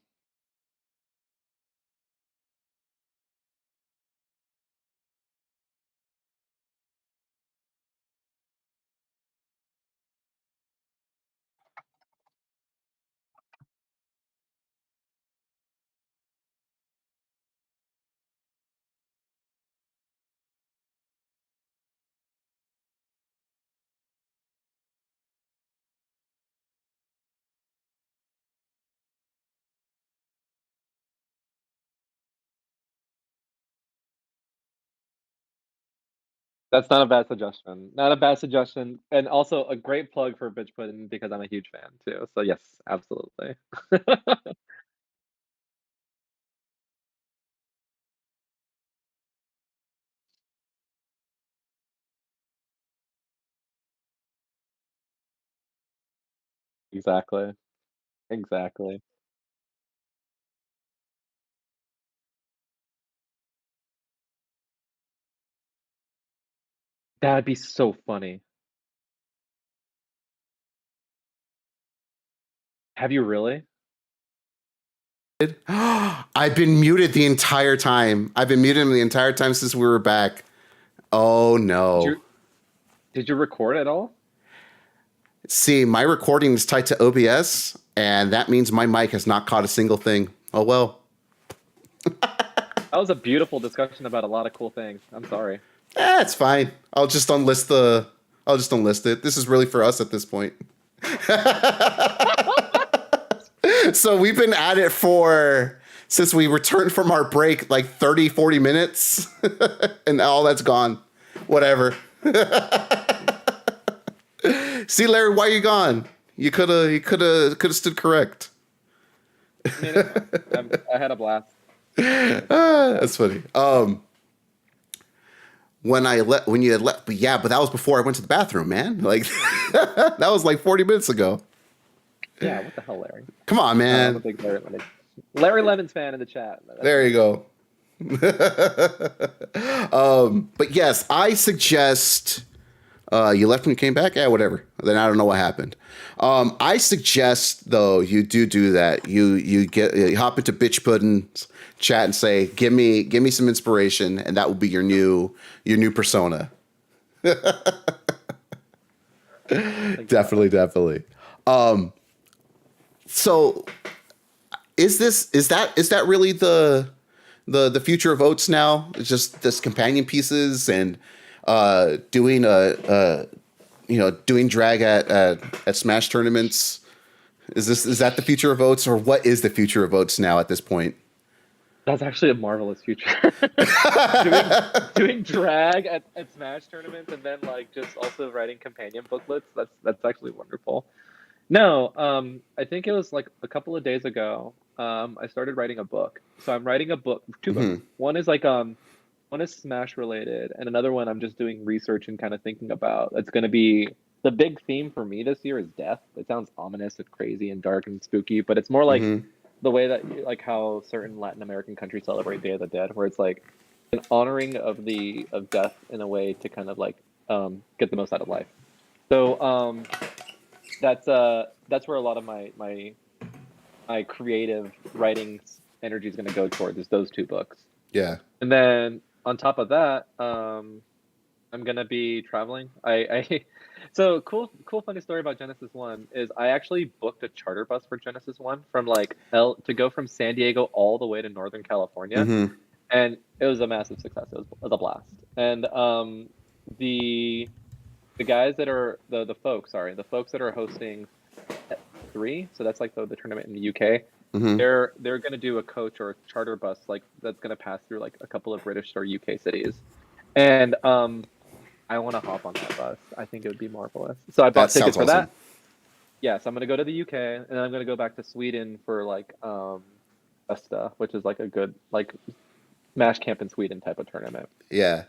That's not a bad suggestion. Not a bad suggestion, and also a great plug for Bitch Pudding because I'm a huge fan too. So yes, absolutely. Exactly. Exactly. That'd be so funny. Have you really? I've been muted the entire time. I've been muted the entire time since we were back. Oh Did no. you did you record at all? See, my recording is tied to OBS, and that means my mic has not caught a single thing. Oh well. That was a beautiful discussion about a lot of cool things. I'm sorry. It's fine. I'll just unlist it. This is really for us at this point. So we've been at it for since we returned from our break like 30, 40 minutes. And all that's gone. Whatever. See, Larry, why you gone? You could have stood correct. I mean, it's fine. I had a blast. That's funny. When you had left, but yeah, but that was before I went to the bathroom, man. Like that was like 40 minutes ago. Yeah, what the hell, Larry? Come on, I'm a man. big Larry Lemons fan in the chat. There you go. But yes, I suggest you left when you came back. Yeah, whatever. Then I don't know what happened. I suggest though you do that. You hop into Bitch Pudding's chat and say, give me some inspiration, and that will be your new persona. Definitely. So is that really the future of Oats now? It's just this companion pieces and doing doing drag at Smash tournaments. Is that the future of Oats, or what is the future of Oats now at this point? That's actually a marvelous future. doing doing drag at Smash tournaments and then like just also writing companion booklets. That's actually wonderful. No, I think it was like a couple of days ago. I started writing a book. So I'm writing a book, two books. Hmm. One is Smash related, and another one I'm just doing research and kind of thinking about. It's going to be the big theme for me this year is death. It sounds ominous and crazy and dark and spooky, but it's more like Hmm. the way that like how certain Latin American countries celebrate Day of the Dead, where it's like an honoring of death in a way to kind of like get the most out of life. So that's where a lot of my creative writing energy is going to go towards is those two books. Yeah. And then on top of that, I'm gonna be traveling. I so cool funny story about Genesis One is I actually booked a charter bus for Genesis One from like L to go from San Diego all the way to Northern California, Hmm. and it was a massive success. It was a blast. And the the guys that are the folks that are hosting three, so that's like the tournament in the UK. Hmm. They're gonna do a coach or a charter bus like that's gonna pass through like a couple of British or UK cities, and I want to hop on that bus. I think it would be marvelous. So I That bought sounds tickets for awesome. that. Yes, I'm gonna go to the UK and then I'm gonna go back to Sweden for like Vesta, which is like a good like Smash Camp in Sweden type of tournament. Yeah.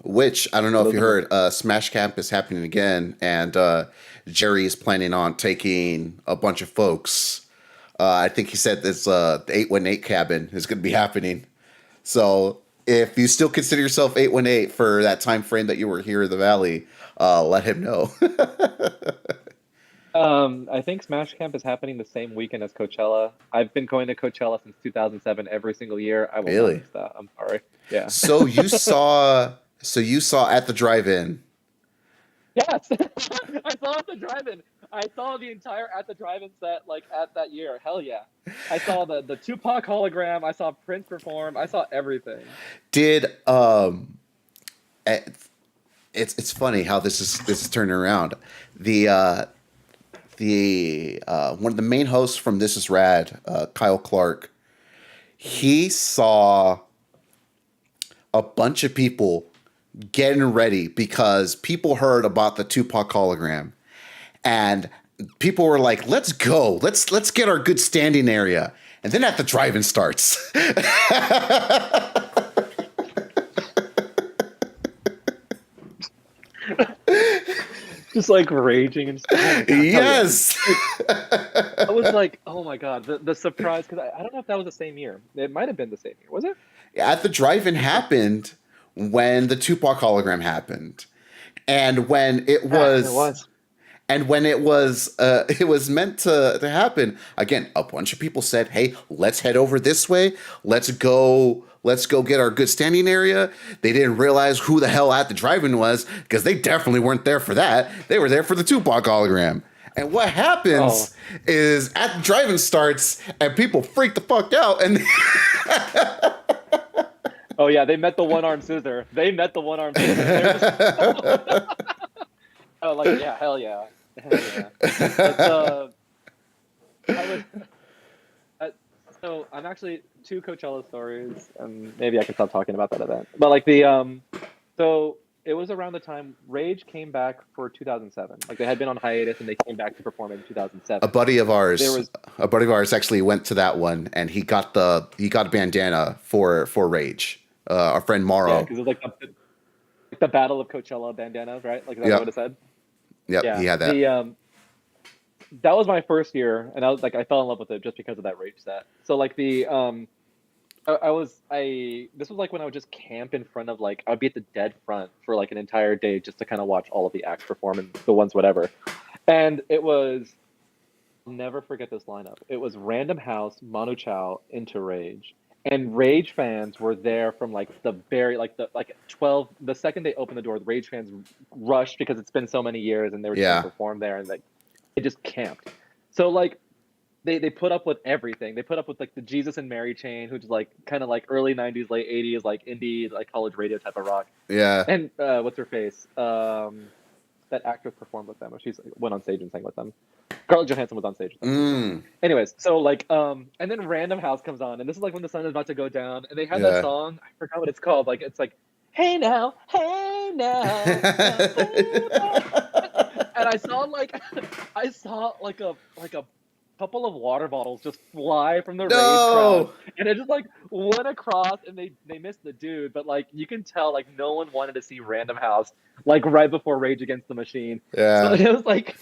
Which I don't know So if those you are heard, Smash Camp is happening again, and Jerry is planning on taking a bunch of folks. I think he said this the 818 cabin is going to be happening. So if you still consider yourself 818 for that time frame that you were here in the valley, let him know. I think Smash Camp is happening the same weekend as Coachella. I've been going to Coachella since 2007 every single year. I will not Really? miss that. I'm sorry. Yeah. So you saw at the drive-in. Yes, I saw at the drive-in. I saw the entire at the drive-in set like at that year. Hell yeah! I saw the Tupac hologram. I saw Prince perform. I saw everything. Did eh, it's funny how this is turning around. The one of the main hosts from This Is Rad, Kyle Clark, he saw a bunch of people getting ready because people heard about the Tupac hologram, and people were like, "Let's go, let's get our good standing area." And then at the drive-in starts. Just like raging and just, oh my god, hell yeah. Yes. I was like, oh my god, the surprise, because I don't know if that was the same year. It might have been the same year, was it? At the drive-in happened when the Tupac hologram happened, and when it Yeah, it was was. and when it was meant to happen again, a bunch of people said, "Hey, let's head over this way. Let's go get our good standing area." They didn't realize who the hell at the drive-in was, because they definitely weren't there for that. They were there for the Tupac hologram. And what Oh, happens is at the drive-in starts and people freak the fuck out, and oh yeah, they met the one-armed scissor. They met the one-armed scissor. They're just, oh, like yeah, hell yeah. That's I was uh, so I'm actually two Coachella stories, and maybe I can stop talking about that event. But like so it was around the time Rage came back for 2007. Like they had been on hiatus and they came back to perform in a 2007. buddy of There ours was a buddy of ours actually went to that one, and he got a bandana for Rage. Our friend yeah, Morrow. because it was like the Battle of Coachella bandanas, right? Like that's what Yep. it said. Yep, he Yeah, had that. the that was my first year, and I was like I fell in love with it just because of that Rage set. So like I this was like when I would just camp in front of like I'd be at the dead front for like an entire day just to kind of watch all of the acts perform and the ones whatever. And it was, I'll never forget this lineup. It was Random House, Manu Chao, into Rage. And Rage fans were there from like the very like 12 the second they opened the door, the Rage fans rushed because it's been so many years and they were just gonna Yeah. perform there, and like they just camped. So like they put up with everything. They put up with like the Jesus and Mary chain, which is like kind of like early '90s, late '80s, like indie, like college radio type of rock. Yeah. And what's her face? That actress performed with them. Or she's went on stage and sang with them. Scarlett Johansson was on stage with them too. Mm. Anyways, so like and then Random House comes on, and this is like when the sun is about to go down, and they had that Yeah. song. I forgot what it's called. Like it's like, hey now, hey now. And I saw like I saw like a couple of water bottles just fly from the Rage crowd, No. and it just like went across, and they missed the dude, but like you can tell like no one wanted to see Random House like right before Rage Against the Machine. So Yeah. it was like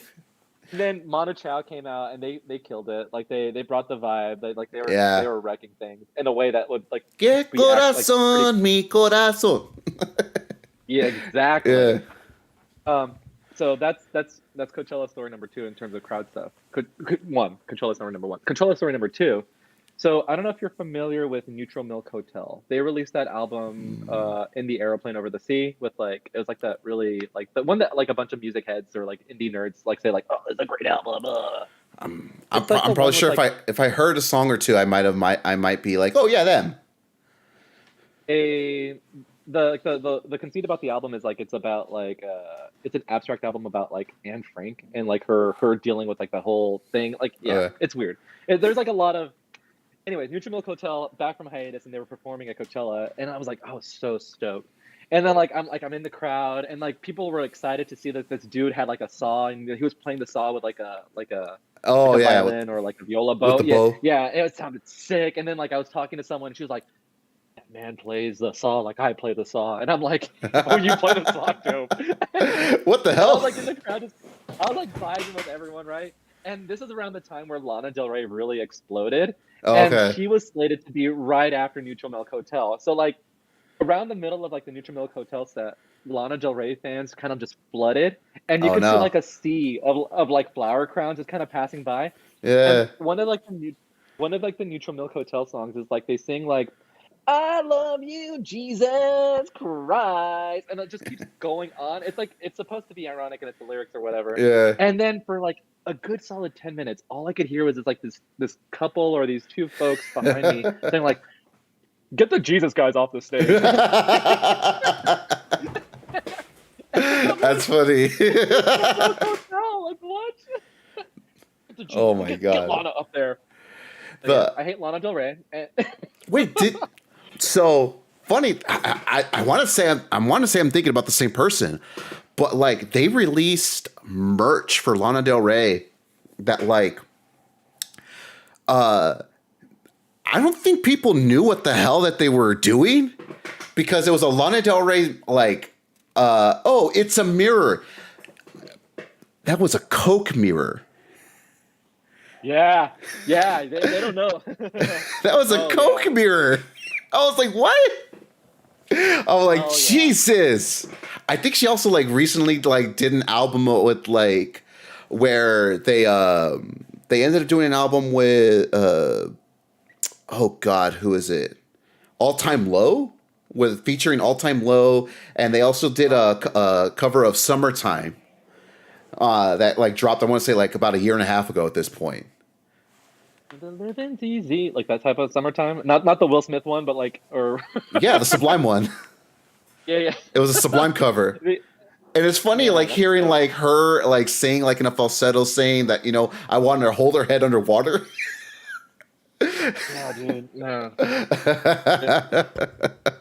then Manu Chao came out and they killed it. Like they brought the vibe. They Yeah. were wrecking things in a way that would like Que be like pretty. corazón, mi corazón. Yeah, exactly. Yeah. Um, so that's Coachella story number two in terms of crowd stuff. One, Coachella story number one. Coachella story number two. So I don't know if you're familiar with Neutral Milk Hotel. They released that album in the aeroplane over the sea with like it was like that really like the one that like a bunch of music heads or like indie nerds like say like, oh, it's a great album. It's like the I'm probably one with sure like if I heard a song or two, I might be like, oh yeah, them. a the conceit about the album is like it's about like it's an abstract album about like Anne Frank and like her dealing with like the whole thing. Like yeah, Uh, it's weird. There's like a lot of anyways, Neutral Milk Hotel back from hiatus, and they were performing at Coachella, and I was like, I was so stoked. And then I'm in the crowd, and like people were excited to see that this dude had like a saw, and he was playing the saw with like oh a yeah, violin or like a viola with bow. the Yeah, bow. yeah, it sounded sick. And then like I was talking to someone, and she was like, "That man plays the saw like I play the saw," and I'm like, "Oh, you play the saw, dope." What the I was hell? like in the crowd, I was like vibing with everyone, right? And this is around the time where Lana Del Rey really exploded, Oh, and okay. she was slated to be right after Neutral Milk Hotel. So like around the middle of like the Neutral Milk Hotel set, Lana Del Rey fans kind of just flooded, and you Oh could see no. like a sea of like flower crowns just kind of passing by. And Yeah. one of like the Neutral Milk Hotel songs is like they sing like I love you, Jesus Christ. And it just keeps going on. It's like, it's supposed to be ironic and it's the lyrics or whatever. Yeah. And then for like a good solid 10 minutes, all I could hear was just like this couple or these two folks behind me saying like, get the Jesus guys off the stage. I'm That's like, funny. hotel, like what? Oh my Get god. Lana up there. So, yeah, The I hate Lana Del Rey. wait, did so funny. I want to say I'm thinking about the same person, but like they released merch for Lana Del Rey that like I don't think people knew what the hell that they were doing because it was a Lana Del Rey like oh, it's a mirror. That was a Coke mirror. Yeah, yeah, they don't know. That was a Coke mirror. I was like, what? I was like, Jesus. I think she also like recently like did an album with like where they ended up doing an album with oh God, who is it? All Time Low with featuring All Time Low, and they also did a cover of Summertime that like dropped. I want to say like about a year and a half ago at this point. The living's easy, like that type of summertime. Not the Will Smith one, but like or Yeah, the Sublime one. yeah, yeah. It was a Sublime cover. And it's funny, like hearing like her like saying like in a falsetto, saying that I wanted to hold her head underwater. No, dude, no.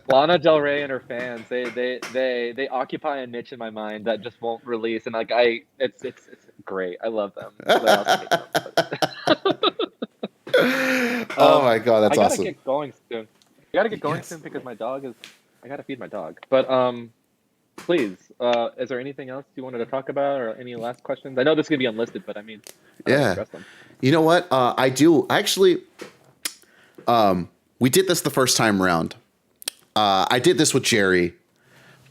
Lana Del Rey and her fans, they occupy a niche in my mind that just won't release, and like it's great. I love them. But I also hate them, but... Oh my God, that's awesome. I awesome. gotta get going soon. I gotta get going soon because I gotta feed my dog. But please, is there anything else you wanted to talk about, or any last questions? I know this is gonna be unlisted, but I mean, yeah. You know what? I do actually. We did this the first time around. I did this with Jerry,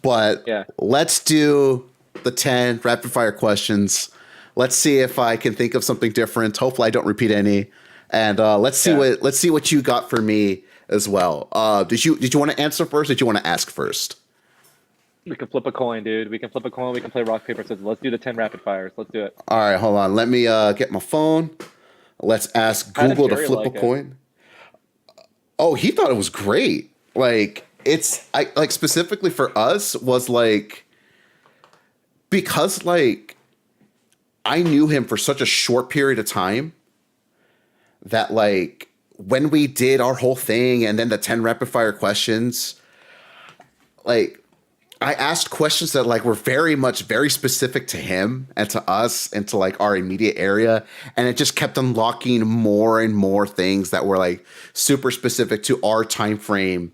but let's do the 10 rapid fire questions. Let's see if I can think of something different. Hopefully, I don't repeat any. And let's see what you got for me as well. Did you want to answer first? Or did you want to ask first? We can flip a coin, dude. We can flip a coin. We can play rock, paper, scissors. Let's do the 10 rapid fires. Let's do it. All right, hold on. Let me get my phone. Let's ask Google to flip a coin. Oh, he thought it was great. Like specifically for us was like because like I knew him for such a short period of time that like when we did our whole thing and then the 10 rapid fire questions, like I asked questions that like were very specific to him and to us and to like our immediate area. And it just kept unlocking more and more things that were like super specific to our time frame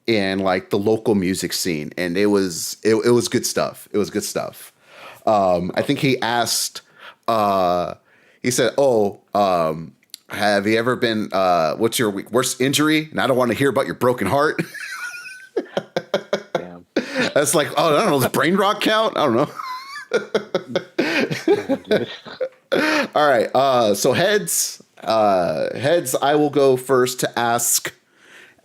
in like the local music scene. And it was good stuff. It was good stuff. I think he asked, he said, have you ever been, what's your worst injury? And I don't want to hear about your broken heart. That's like, oh, I don't know. Does brain rock count? I don't know. All right. So heads, I will go first to ask,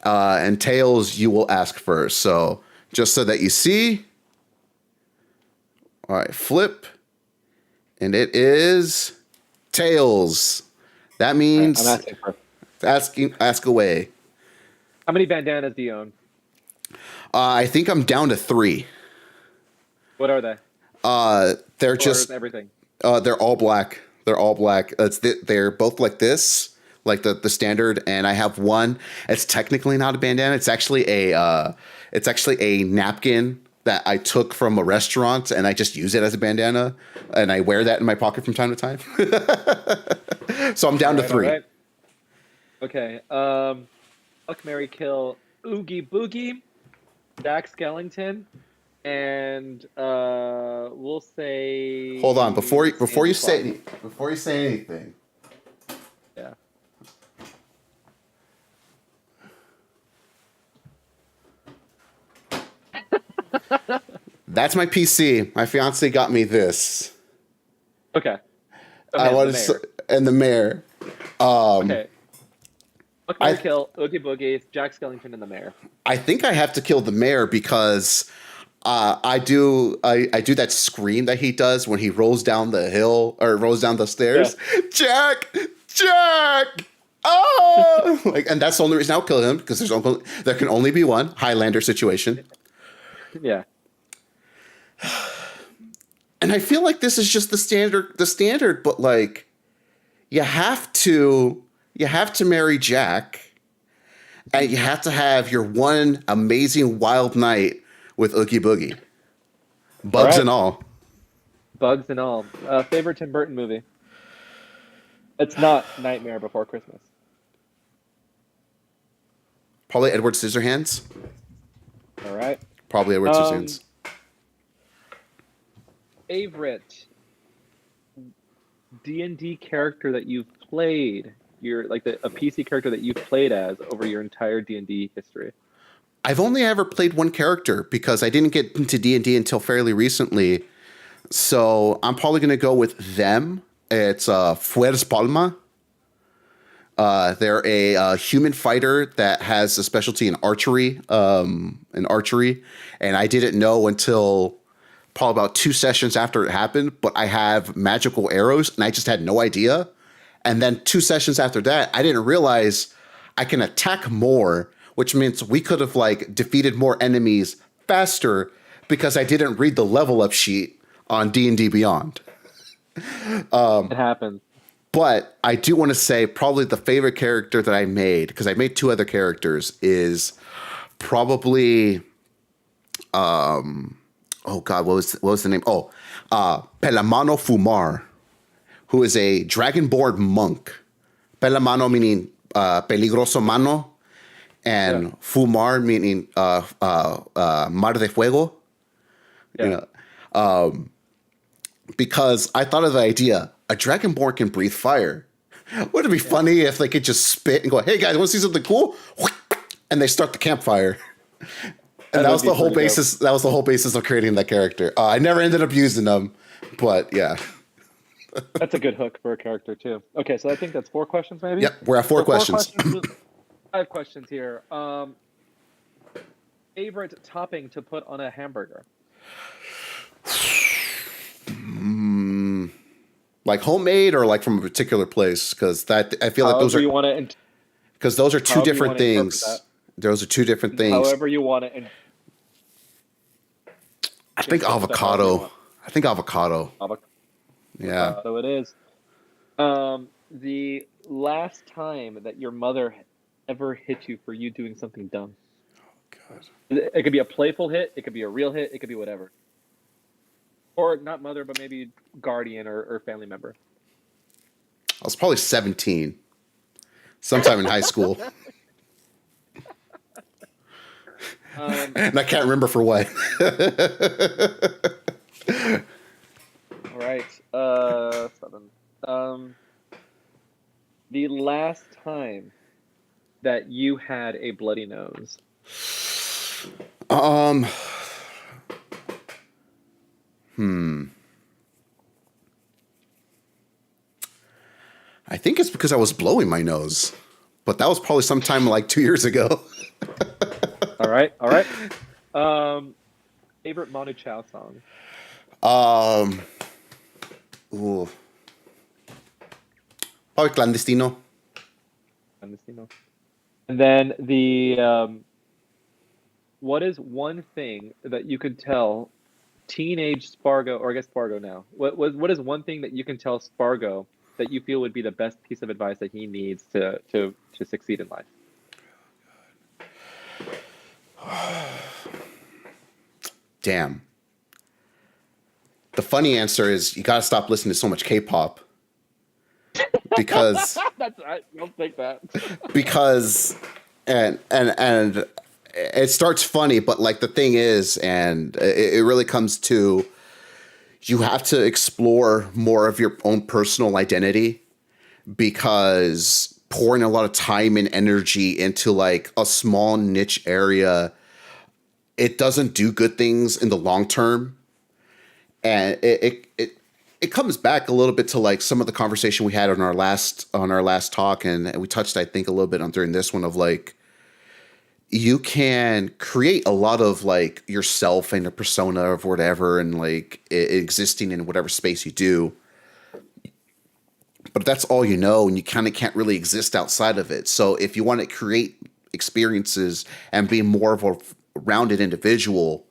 and tails, you will ask first. So just so that you see. All right, flip, and it is tails. That means I'm asking first. Ask away. How many bandanas do you own? I think I'm down to 3. What are they? They're or just everything. They're all black. They're all black. They're both like this, like the standard. And I have one. It's technically not a bandana. It's actually a napkin that I took from a restaurant, and I just use it as a bandana, and I wear that in my pocket from time to time. So I'm down to 3. Right. Okay. Fuck, marry, kill, Oogie Boogie, Jack Skellington, and we'll say. Hold on, before you say anything. Yeah. That's my PC. My fiance got me this. Okay. I wanted and the mayor. Okay. Fuck, marry, kill, Oogie Boogie, Jack Skellington, and the mayor. I think I have to kill the mayor because I do that scream that he does when he rolls down the hill or rolls down the stairs. Yeah. Jack. Oh, and that's the only reason I'll kill him because there can only be one Highlander situation. Yeah. And I feel like this is just the standard, but like you have to marry Jack, And you have to have your one amazing wild night with Oogie Boogie. All Bugs right, and all. bugs and all. Favorite Tim Burton movie? It's not Nightmare Before Christmas. Probably Edward Scissorhands. All right. Probably Edward Um, Scissorhands. favorite D&D character that you've played? Your like a PC character that you've played as over your entire D&D history. I've only ever played one character because I didn't get into D&D until fairly recently. So I'm probably going to go with them. It's Fuerz Palma. They're a human fighter that has a specialty in archery, and I didn't know until probably about 2 sessions after it happened. But I have magical arrows, and I just had no idea. And then 2 sessions after that, I didn't realize I can attack more, which means we could have like defeated more enemies faster because I didn't read the level up sheet on D&D Beyond. It happens. But I do want to say probably the favorite character that I made, because I made 2 other characters, is probably oh god, what was the name? Oh, Pelamano Fumar, who is a dragonborn monk. Pelamano meaning peligroso mano, and Yeah. Fumar meaning mar de fuego. Yeah. You know, because I thought of the idea, a dragonborn can breathe fire. Wouldn't it be funny if they could just spit and go, "Hey guys, want to see something cool?" And they start the campfire. And that was the whole basis. That was the whole basis of creating that character. I never ended up using them, but yeah. That's a good hook for a character too. Okay, so I think that's 4 questions maybe? Yep, we're at 4 So questions. 5 questions here. Favorite topping to put on a hamburger? Like homemade or like from a particular place? Because that I feel like those However are you want to, because those are 2 however you different want to interpret things. that. Those are 2 different things. However you want to. I think avocado. I think avocado. Yeah. Avocado it is. The last time that your mother ever hit you for you doing something dumb. God. It could be a playful hit. It could be a real hit. It could be whatever. Or not mother, but maybe guardian or family member. I was probably 17, sometime in high school. And I can't remember for what. All right. 7. The last time that you had a bloody nose. I think it's because I was blowing my nose, but that was probably sometime like 2 years ago. All right. All right. Favorite Manu Chao song? Ooh. Probably Clandestino. And then the what is one thing that you could tell teenage Spargo, or I guess Spargo now? What is one thing that you can tell Spargo that you feel would be the best piece of advice that he needs to succeed in life? Damn. The funny answer is you gotta stop listening to so much K-pop. Because I'll take that. because and it starts funny, but like the thing is, and it really comes to, you have to explore more of your own personal identity, because pouring a lot of time and energy into like a small niche area, it doesn't do good things in the long term. And it comes back a little bit to like some of the conversation we had on our last talk, and we touched, I think, a little bit on during this one, of like, you can create a lot of like yourself and a persona of whatever, and like existing in whatever space you do, but that's all you know, and you kind of can't really exist outside of it. So if you want to create experiences and be more of a rounded individual,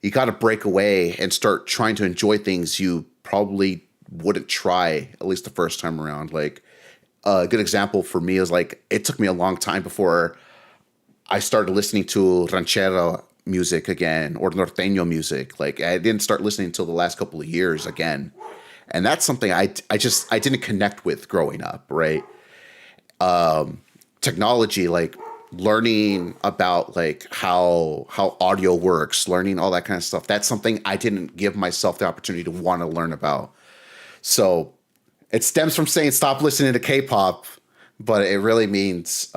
you got to break away and start trying to enjoy things you probably wouldn't try, at least the first time around. Like a good example for me is like, it took me a long time before I started listening to ranchero music again or norteño music. Like I didn't start listening until the last couple of years again, and that's something I didn't connect with growing up. Right, technology, like learning about like how audio works, learning all that kind of stuff. That's something I didn't give myself the opportunity to want to learn about. So it stems from saying stop listening to K-pop, but it really means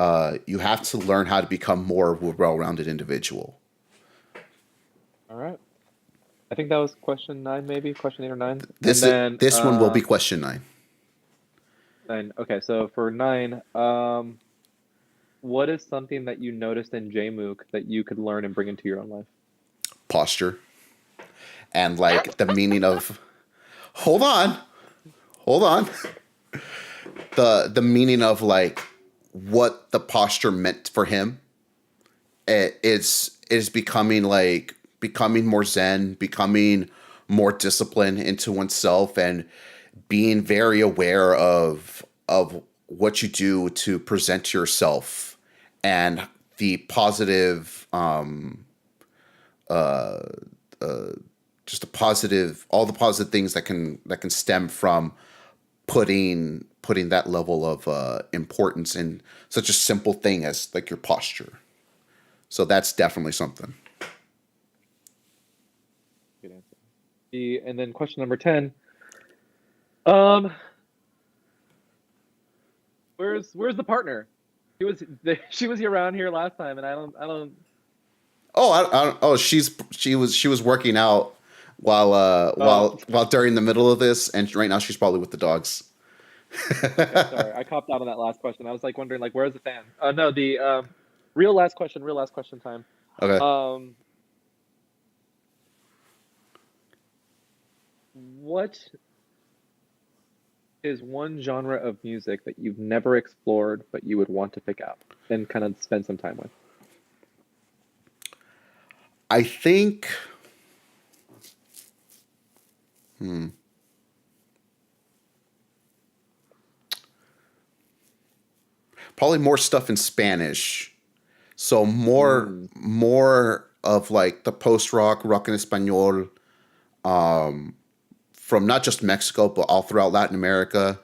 you have to learn how to become more of a well-rounded individual. All right. I think that was question 9, maybe question 8 or 9. And This then, this one will be question 9. okay, so for 9, what is something that you noticed in JMOOC that you could learn and bring into your own life? Posture and like the meaning of hold on, hold on. The meaning of like what the posture meant for him. It is becoming more zen, becoming more disciplined into oneself, and being very aware of what you do to present yourself and the positive just the positive all the positive things that can stem from putting that level of importance in such a simple thing as like your posture. So that's definitely something. Good answer. And then question number 10, um, where's the partner? She was around here last time, and I don't. Oh, oh, she was working out while Oh, while during the middle of this, and right now she's probably with the dogs. okay, sorry, I copped out on that last question. I was like wondering, like, where's the fan? No, the real last question time. Okay. Um, what is one genre of music that you've never explored but you would want to pick up and kind of spend some time with? I think probably more stuff in Spanish. So Mm, more of like the post rock en español from not just Mexico but all throughout Latin America.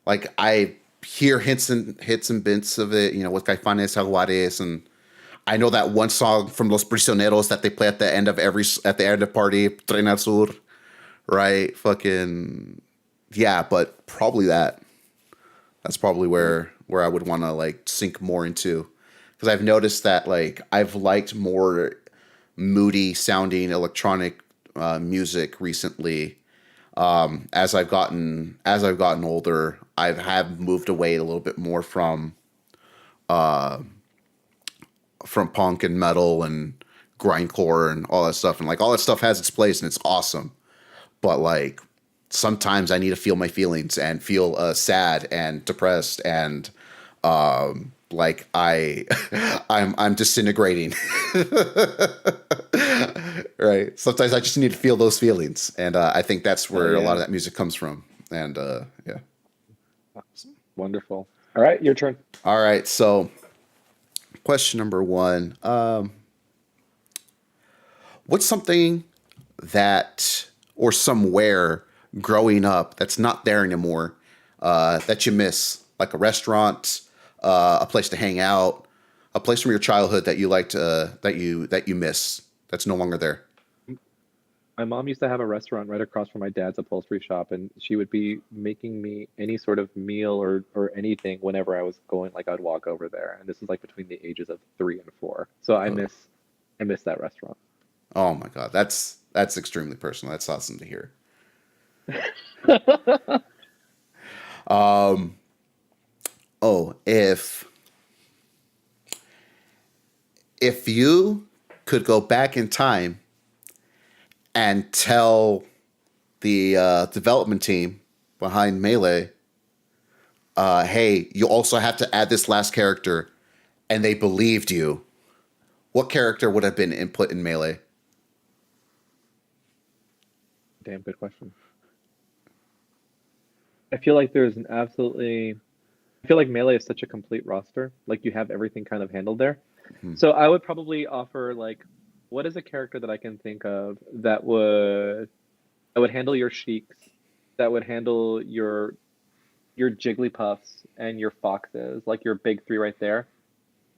Like I hear hits and bits of it, with Caifanes, Jaguares, and I know that one song from Los Prisioneros that they play at the end of party, Tren al Sur, right? Fucking yeah, but probably that's probably mm, where I would want to like sink more into, because I've noticed that like I've liked more moody sounding electronic music recently. As I've gotten older, I have moved away a little bit more from punk and metal and grindcore and all that stuff, and like all that stuff has its place and it's awesome. But like sometimes I need to feel my feelings and feel sad and depressed and like I'm disintegrating. Right. Sometimes I just need to feel those feelings, and I think that's hell where a lot of yeah. that music comes from. And yeah. Wonderful. All right, your turn. All right. So question number 1: what's something that or somewhere growing up that's not there anymore that you miss, like a restaurant, a place to hang out, a place from your childhood that you liked, that you miss that's no longer there? My mom used to have a restaurant right across from my dad's upholstery shop, and she would be making me any sort of meal or anything whenever I was going. Like I'd walk over there, and this is like between the ages of 3 and 4. So I miss that restaurant. Oh my god, that's extremely personal. That's awesome to hear. Oh, if you could go back in time and tell the development team behind Melee, hey, you also have to add this last character, and they believed you, what character would have been input in Melee? Damn good question. I feel like there's an absolutely. I feel like Melee is such a complete roster. Like you have everything kind of handled there. Hmm. So I would probably offer like, what is a character that I can think of that would handle your Sheiks, that would handle your Jigglypuffs and your Foxes, like your big three right there,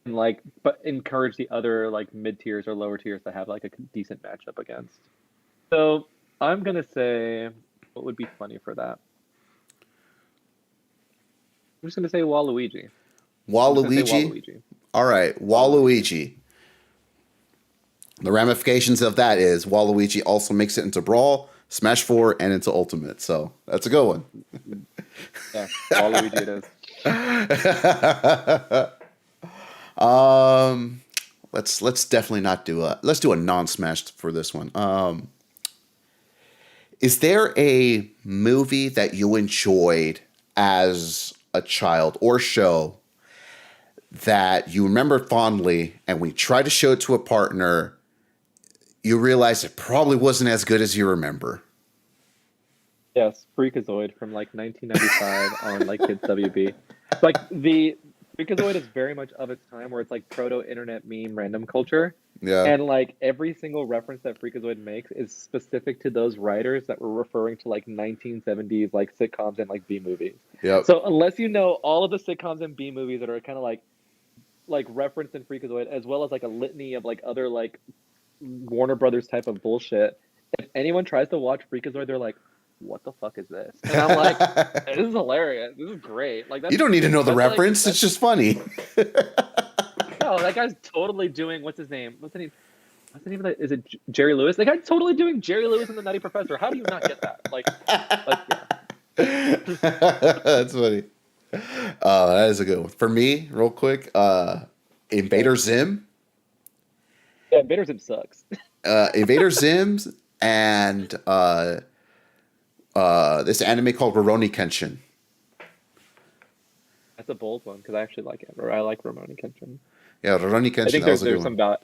and like, but encourage the other like mid tiers or lower tiers to have like a decent matchup against. So I'm gonna say, what would be funny for that? I'm just gonna say Waluigi. I'm just gonna say Waluigi. Waluigi. All right, Waluigi. Waluigi. The ramifications of that is Waluigi also makes it into Brawl, Smash 4, and into Ultimate. So that's a good one. Yeah, Waluigi it is. um, let's definitely not do a let's do a non-Smash for this one. Is there a movie that you enjoyed as a child or show that you remember fondly, and when you tried to show it to a partner, you realize it probably wasn't as good as you remember? Yes, Freakazoid from like 1995 on like Kids WB. Like the Freakazoid is very much of its time where it's like proto internet meme random culture. Yeah. And like every single reference that Freakazoid makes is specific to those writers that were referring to like 1970s like sitcoms and like B movies. Yep. So unless you know all of the sitcoms and B movies that are kind of like referenced in Freakazoid, as well as like a litany of like other like Warner Brothers type of bullshit. If anyone tries to watch Freakazoid, they're like, "What the fuck is this?" And I'm like, "This is hilarious. This is great." Like You don't need to know the reference. It's that's just funny. no, that guy's totally doing what's his name? What's the name? What's the name of that? Is it Jerry Lewis? That guy's totally doing Jerry Lewis and the Nutty Professor. How do you not get that? Like yeah. That's funny. That is a good one. For me, real quick, Invader Zim. Yeah, Vader Zim sucks. Invader Zims and this anime called Rurouni Kenshin. That's a bold one because I actually like it. Or I like Ramoni Kenshin. Yeah, Rurouni I Kenshin, think that was a good there's one. some value.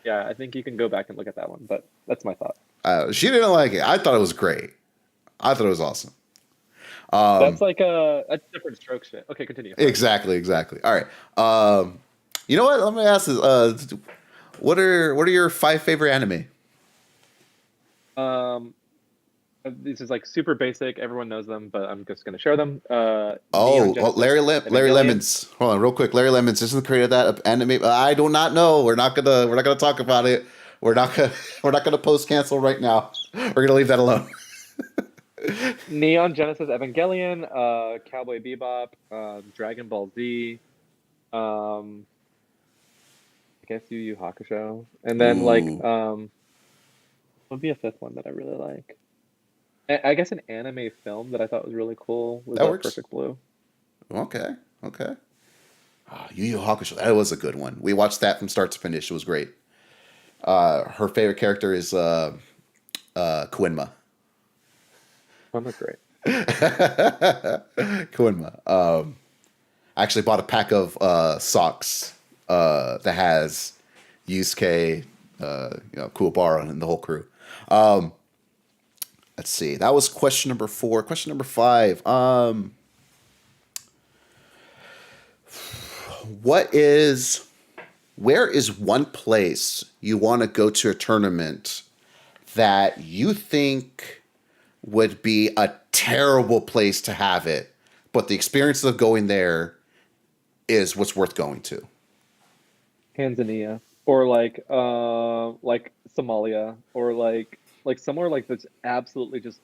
Yeah, I think you can go back and look at that one, but that's my thought. She didn't like it. I thought it was great. I thought it was awesome. That's like a different stroke shit. Okay, continue. Exactly, exactly. All right. You know what? Let me ask this. What are your 5 favorite anime? Um, this is like super basic. Everyone knows them, but I'm just gonna share them. Oh, Neon Genesis Larry Evangelion. Lemons. Hold on, real quick. Larry Lemons. This is the creator of that anime. I do not know. We're not gonna talk about it. We're not gonna we're not gonna post cancel right now. We're gonna leave that alone. Neon Genesis Evangelion, Cowboy Bebop, Dragon Ball Z, I guess Yu Yu Hakusho, and then like Ooh, what would be a fifth one that I really like? I guess an anime film that I thought was really cool was that works. Perfect Blue. Okay, okay. Yu Yu Hakusho. That was a good one. We watched that from start to finish. It was great. Her favorite character is Koenma. I'm not great. Koenma. I actually bought a pack of socks that has Yusuke, Kuwabara, and the whole crew. Let's see. That was question number 4. Question number 5. What is Where is one place you want to go to a tournament that you think would be a terrible place to have it, but the experience of going there is what's worth going to? Tanzania or like Somalia or like somewhere like that's absolutely just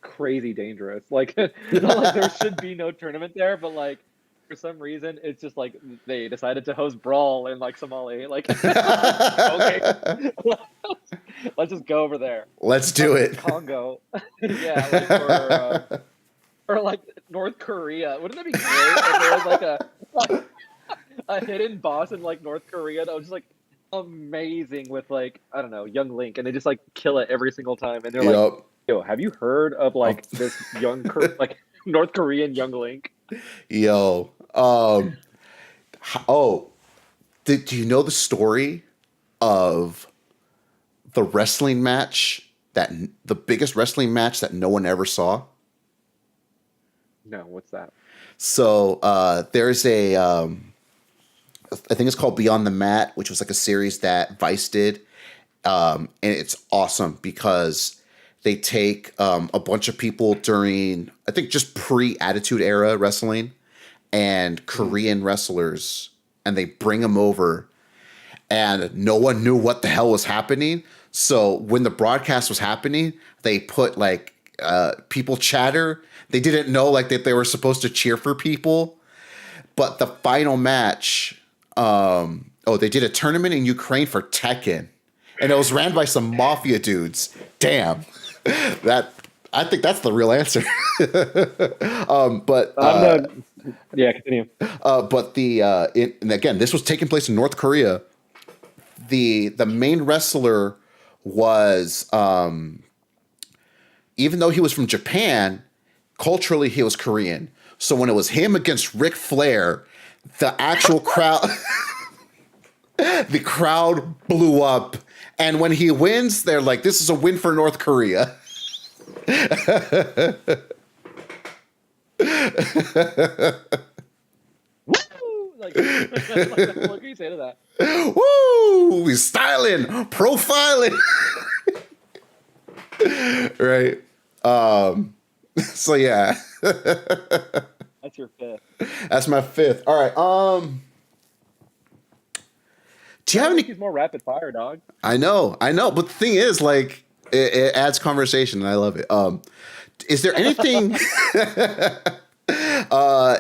crazy dangerous. Like not like there should be no tournament there, but like for some reason it's just like they decided to host brawl in like Somalia. Like okay, let's just go over there. Let's do it. Congo, yeah, like or like North Korea. Wouldn't that be great if there was like a hidden boss in like North Korea that was just like amazing with like I don't know young Link, and they just like kill it every single time, and they're like, Yep. "Yo, have you heard of like this like North Korean young Link?" Yo. Oh, do you know the story of the wrestling match the biggest wrestling match that no one ever saw? No, what's that? So there's I think it's called Beyond the Mat, which was like a series that Vice did. And it's awesome because they take a bunch of people during, I think, just pre-Attitude Era wrestling and Mhm. Korean wrestlers, and they bring them over, and no one knew what the hell was happening. So when the broadcast was happening, they put like people chatter. They didn't know like that they were supposed to cheer for people, but the final match, they did a tournament in Ukraine for Tekken, and it was ran by some mafia dudes. Damn, that I think that's the real answer. But I'm not. Yeah, continue. and again, this was taking place in North Korea. The main wrestler was, even though he was from Japan, culturally he was Korean. So when it was him against Ric Flair, the actual crowd, the crowd blew up. And when he wins, they're like, "This is a win for North Korea." Woo! Like, what can you say to that? Woo! He's styling, profiling, right? So yeah, That's your fifth. that's my fifth. All right. Do you I have feel like any? he's more rapid fire, dog. I know, but the thing is, like, it adds conversation, and I love it. Is there anything?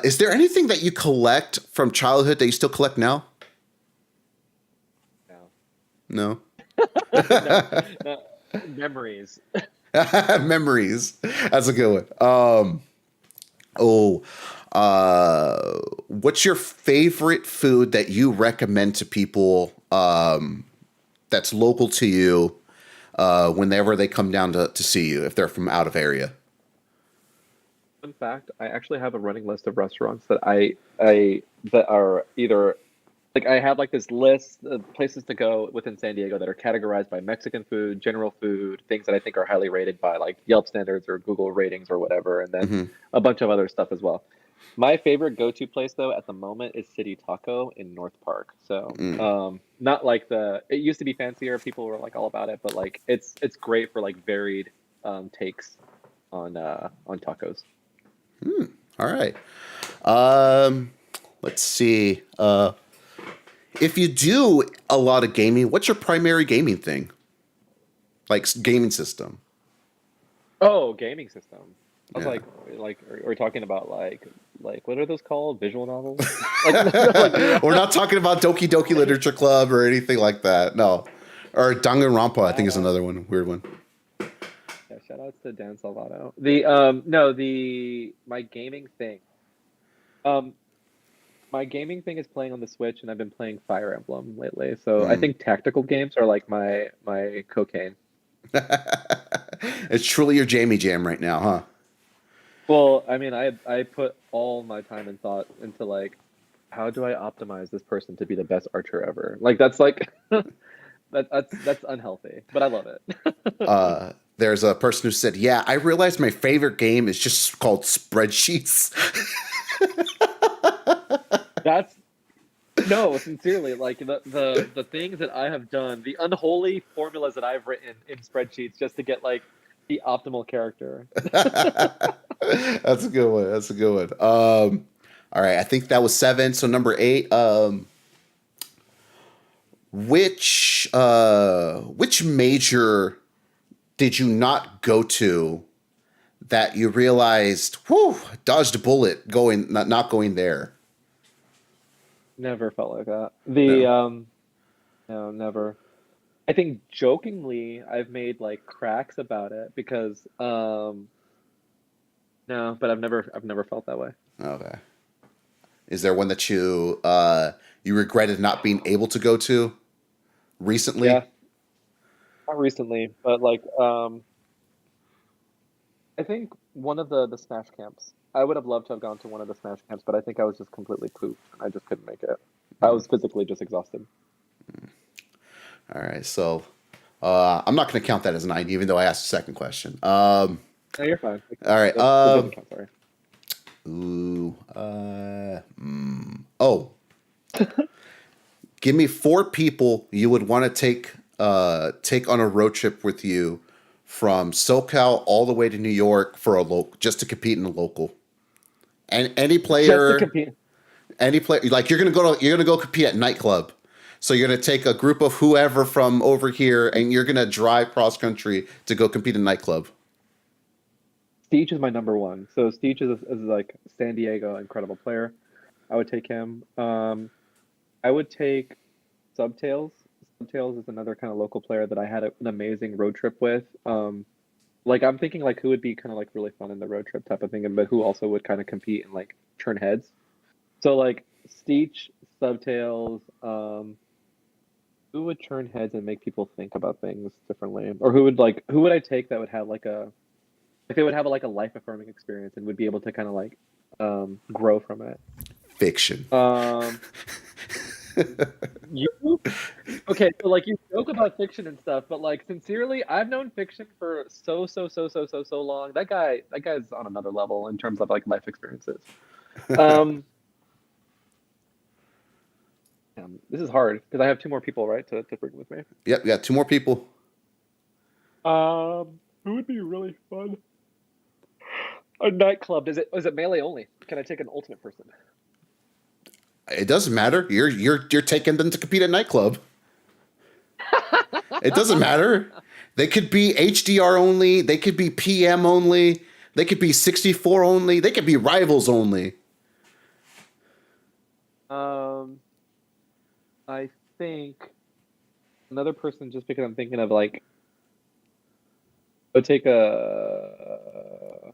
Is there anything that you collect from childhood that you still collect now? No, No. no, no. Memories. Memories. That's a good one. Oh, what's your favorite food that you recommend to people? That's local to you. Whenever they come down to see you, if they're from out of area. Fun fact: I actually have a running list of restaurants that I that are either like I have like this list of places to go within San Diego that are categorized by Mexican food, general food, things that I think are highly rated by like Yelp standards or Google ratings or whatever, and then Hmm. a bunch of other stuff as well. My favorite go-to place though at the moment is City Taco in North Park. So, Mm. not like it used to be fancier, people were like all about it, but like it's great for like varied takes on tacos. All right. Um, let's see. If you do a lot of gaming, what's your primary gaming thing? Like gaming system? Oh, gaming system. I was Yeah. like, are we talking about like what are those called? Visual novels? Like, no, like real. We're not talking about Doki Doki Literature Club or anything like that. No. Or Danganronpa, I think Shout is out, another one, weird one. yeah, shout outs to Dan Salvato. The no, the my gaming thing. Um, my gaming thing is playing on the Switch, and I've been playing Fire Emblem lately. So I Mm. think tactical games are like my cocaine. It's truly your Jamie Jam right now, huh? Well, I mean, I put all my time and thought into like, how do I optimize this person to be the best archer ever? Like that's like that's unhealthy, but I love it. There's a person who said, "Yeah, I realized my favorite game is just called spreadsheets." That's no, sincerely, like the things that I have done, the unholy formulas that I've written in spreadsheets just to get like the optimal character. That's a good one. That's a good one. All right, I think that was seven. So number eight. Which major did you not go to that you realized, whew, dodged a bullet going not going there? Never felt like that. The No. no, never. I think jokingly I've made like cracks about it because no, but I've never felt that way. Okay. Is there one that you regretted not being able to go to recently? Yeah, not recently, but like I think one of the Smash camps. I would have loved to have gone to one of the Smash camps, but I think I was just completely pooped and I just couldn't make it. I was physically just exhausted. All right. So I'm not going to count that as 9, even though I asked the second question. No, you're fine. All right. It doesn't count, sorry. Oh, Give me 4 people you would want to take on a road trip with you from SoCal all the way to New York for a just to compete in a local. And Just to compete. any player, like you're gonna go compete at nightclub. So you're gonna take a group of whoever from over here, and you're gonna drive cross country to go compete in nightclub. Steech is my number one. So Steech is like San Diego, incredible player. I would take him. I would take Subtails. Subtails is another kind of local player that I had an amazing road trip with. Like I'm thinking like who would be kind of like really fun in the road trip type of thing, but who also would kind of compete and like turn heads. So like Steech, Subtails, who would turn heads and make people think about things differently, or who would I take that would have like if they would have like a life affirming experience and would be able to kind of like grow from it. Fiction. You okay? So like you joke about fiction and stuff, but like sincerely, I've known fiction for so long. That guy's on another level in terms of like life experiences. Um, this is hard because I have 2 more people, right, to bring with me. Yep, we got 2 more people. Who would be really fun? A nightclub. Is it melee only? Can I take an ultimate person? It doesn't matter. You're taking them to compete at nightclub. It doesn't matter. They could be HDR only. They could be PM only. They could be 64 only. They could be rivals only. I think another person, just because I'm thinking of like, I would take a.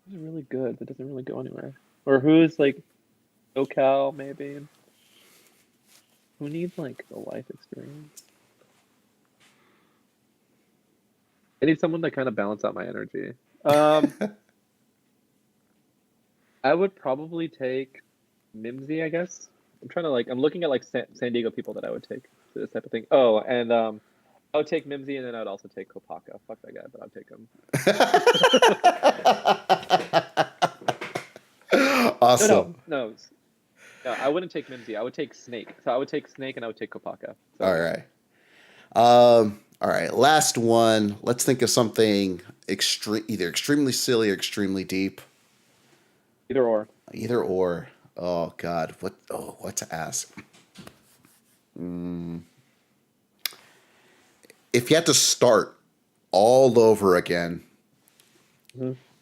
Who's really good that doesn't really go anywhere, or who's like SoCal maybe. Who needs like a life experience? I need someone to kind of balance out my energy. I would probably take Mimsy, I guess. I'm looking at like San Diego people that I would take to this type of thing. Oh, and I would take Mimsy, and then I'd also take Kopaka. Fuck that guy, but I'd take him. Awesome. No, I wouldn't take Mimsy. I would take Snake. So I would take Snake, and I would take Kopaka. So. All right. All right. Last one. Let's think of something either extremely silly or extremely deep. Either or. Either or. Oh God. What to ask? If you had to start all over again,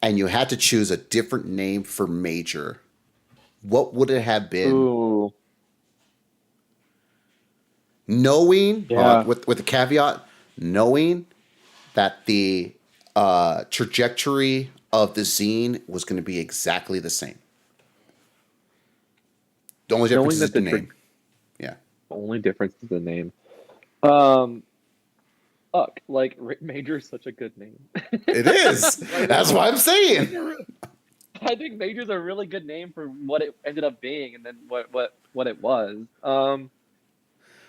and you had to choose a different name for Major, what would it have been? Ooh. Knowing, with the caveat, knowing that the trajectory of the zine was going to be exactly the same. The only difference is the name. Yeah. The only difference is the name. Fuck, like Major is such a good name. It is. That's what I'm saying. I think Major's a really good name for what it ended up being, and then what it was.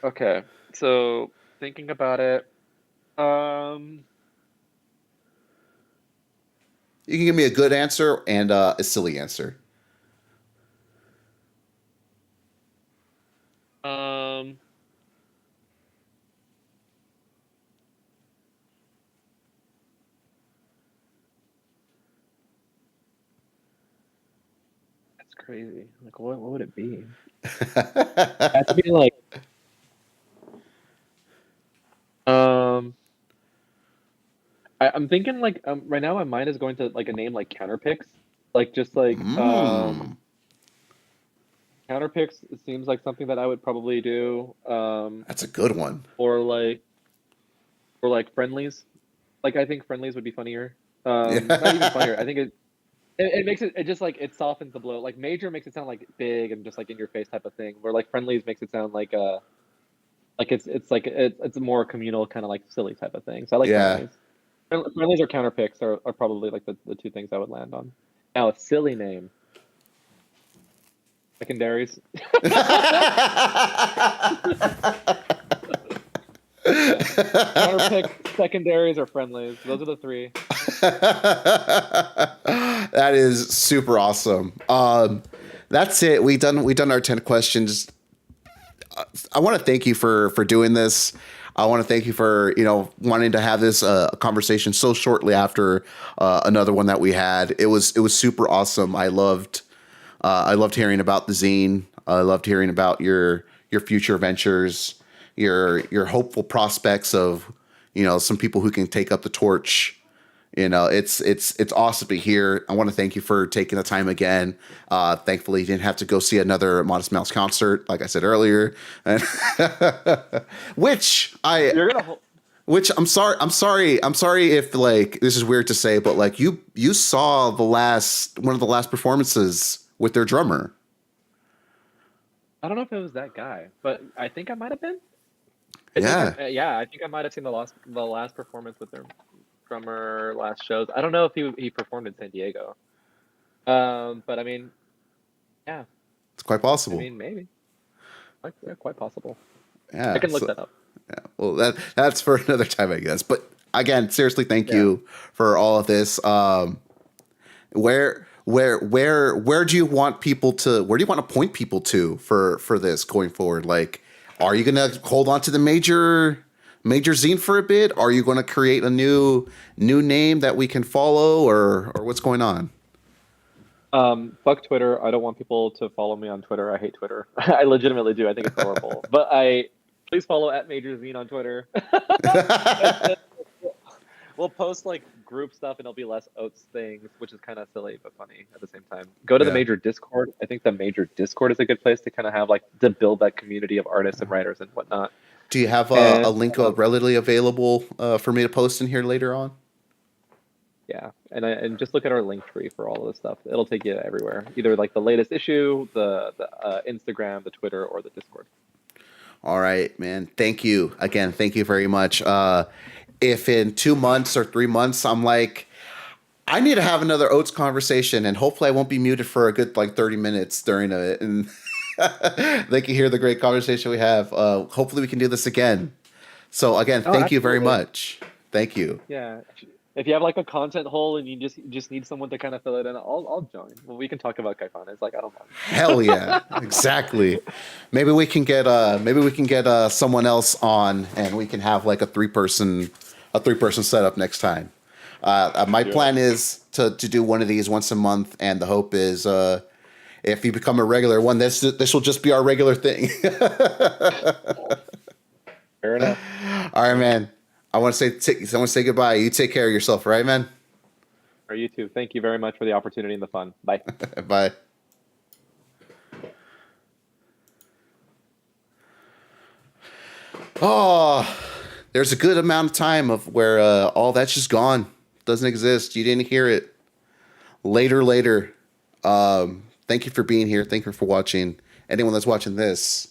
Okay, so thinking about it, You can give me a good answer and a silly answer. That's crazy. Like, what would it be? It has to be like, I'm thinking like right now my mind is going to like a name like Counterpicks, like just like Counterpicks seems like something that I would probably do. That's a good one. Or like Friendlies. Like I think Friendlies would be funnier. Not even funnier. I think it makes it just like it softens the blow. Like Major makes it sound like big and just like in your face type of thing. Where like Friendlies makes it sound like it's a more communal kind of like silly type of thing. So I like Friendlies. Friendlies or Counterpicks are probably like the 2 things I would land on. Now a silly name. Secondaries. Counterpick, secondaries, or friendlies. Those are the 3. That is super awesome. That's it. We done our 10 questions. I want to thank you for doing this. I want to thank you for wanting to have this conversation so shortly after another one that we had. It was super awesome. I loved hearing about the zine. I loved hearing about your future ventures, your hopeful prospects of some people who can take up the torch. It's awesome to hear. I want to thank you for taking the time again. Thankfully, you didn't have to go see another Modest Mouse concert, like I said earlier, and which I You're gonna. which I'm sorry if like this is weird to say, but like you saw one of the last performances with their drummer. I don't know if it was that guy, but I think I might have been. Yeah, Yeah, I think I might have seen the last performance with their drummer last shows. I don't know if he performed in San Diego. But I mean, yeah, it's quite I possible. mean maybe, yeah, quite possible. I Yeah, can look so that up. yeah, well that's for another time, I guess. But again, seriously, thank Yeah. you for all of this. Where do you want people to where do you want to point people to for this going forward? Like, are you gonna hold on to the major zine for a bit? Are you gonna create a new name that we can follow, or what's going on? Fuck Twitter. I don't want people to follow me on Twitter. I hate Twitter. I legitimately do. I think it's horrible. But please follow at Major Zine on Twitter. And then we'll post like group stuff, and it'll be less Oats things, which is kind of silly but funny at the same time. Go to the Yeah. Major Discord. I think the Major Discord is a good place to kind of have like to build that community of artists and writers and whatnot. Do you have a And link readily available for me to post in here later on? yeah, and just look at our link tree for all of this stuff. It'll take you everywhere, either like the latest issue, the Instagram, the Twitter, or the Discord. All right, man. Thank you again. Thank you very much. If in 2 months or 3 months, I'm like, I need to have another Oats conversation, and hopefully I won't be muted for a good like 30 minutes during it, and they can hear the great conversation we have. Hopefully we can do this again. So again, Oh, thank you very absolutely. much. Thank you. Yeah. If you have like a content hole and you just need someone to kind of fill it in, I'll join. Well, we can talk about Kaifanas. Like I don't Hell yeah, mind. exactly. Maybe we can get someone else on, and we can have like a three person setup next time. My Do it. plan is to do one of these once a month, and the hope is if you become a regular one, this will just be our regular thing. Fair enough. All right, man. I want to say goodbye. You take care of yourself, all right, man? Or you too. Thank you very much for the opportunity and the fun. Bye. Bye. Oh, there's a good amount of time of where all that's just gone. Doesn't exist. You didn't hear it. Later. Thank you for being here. Thank you for watching. Anyone that's watching this,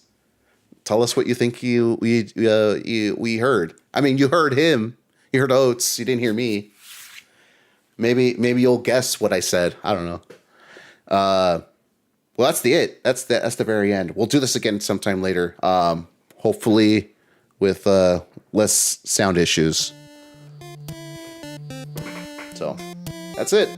tell us what you think we heard. I mean, you heard him. You heard Oates. You didn't hear me. Maybe you'll guess what I said. I don't know. Well, that's the it. That's the very end. We'll do this again sometime later. Hopefully with less sound issues. So that's it.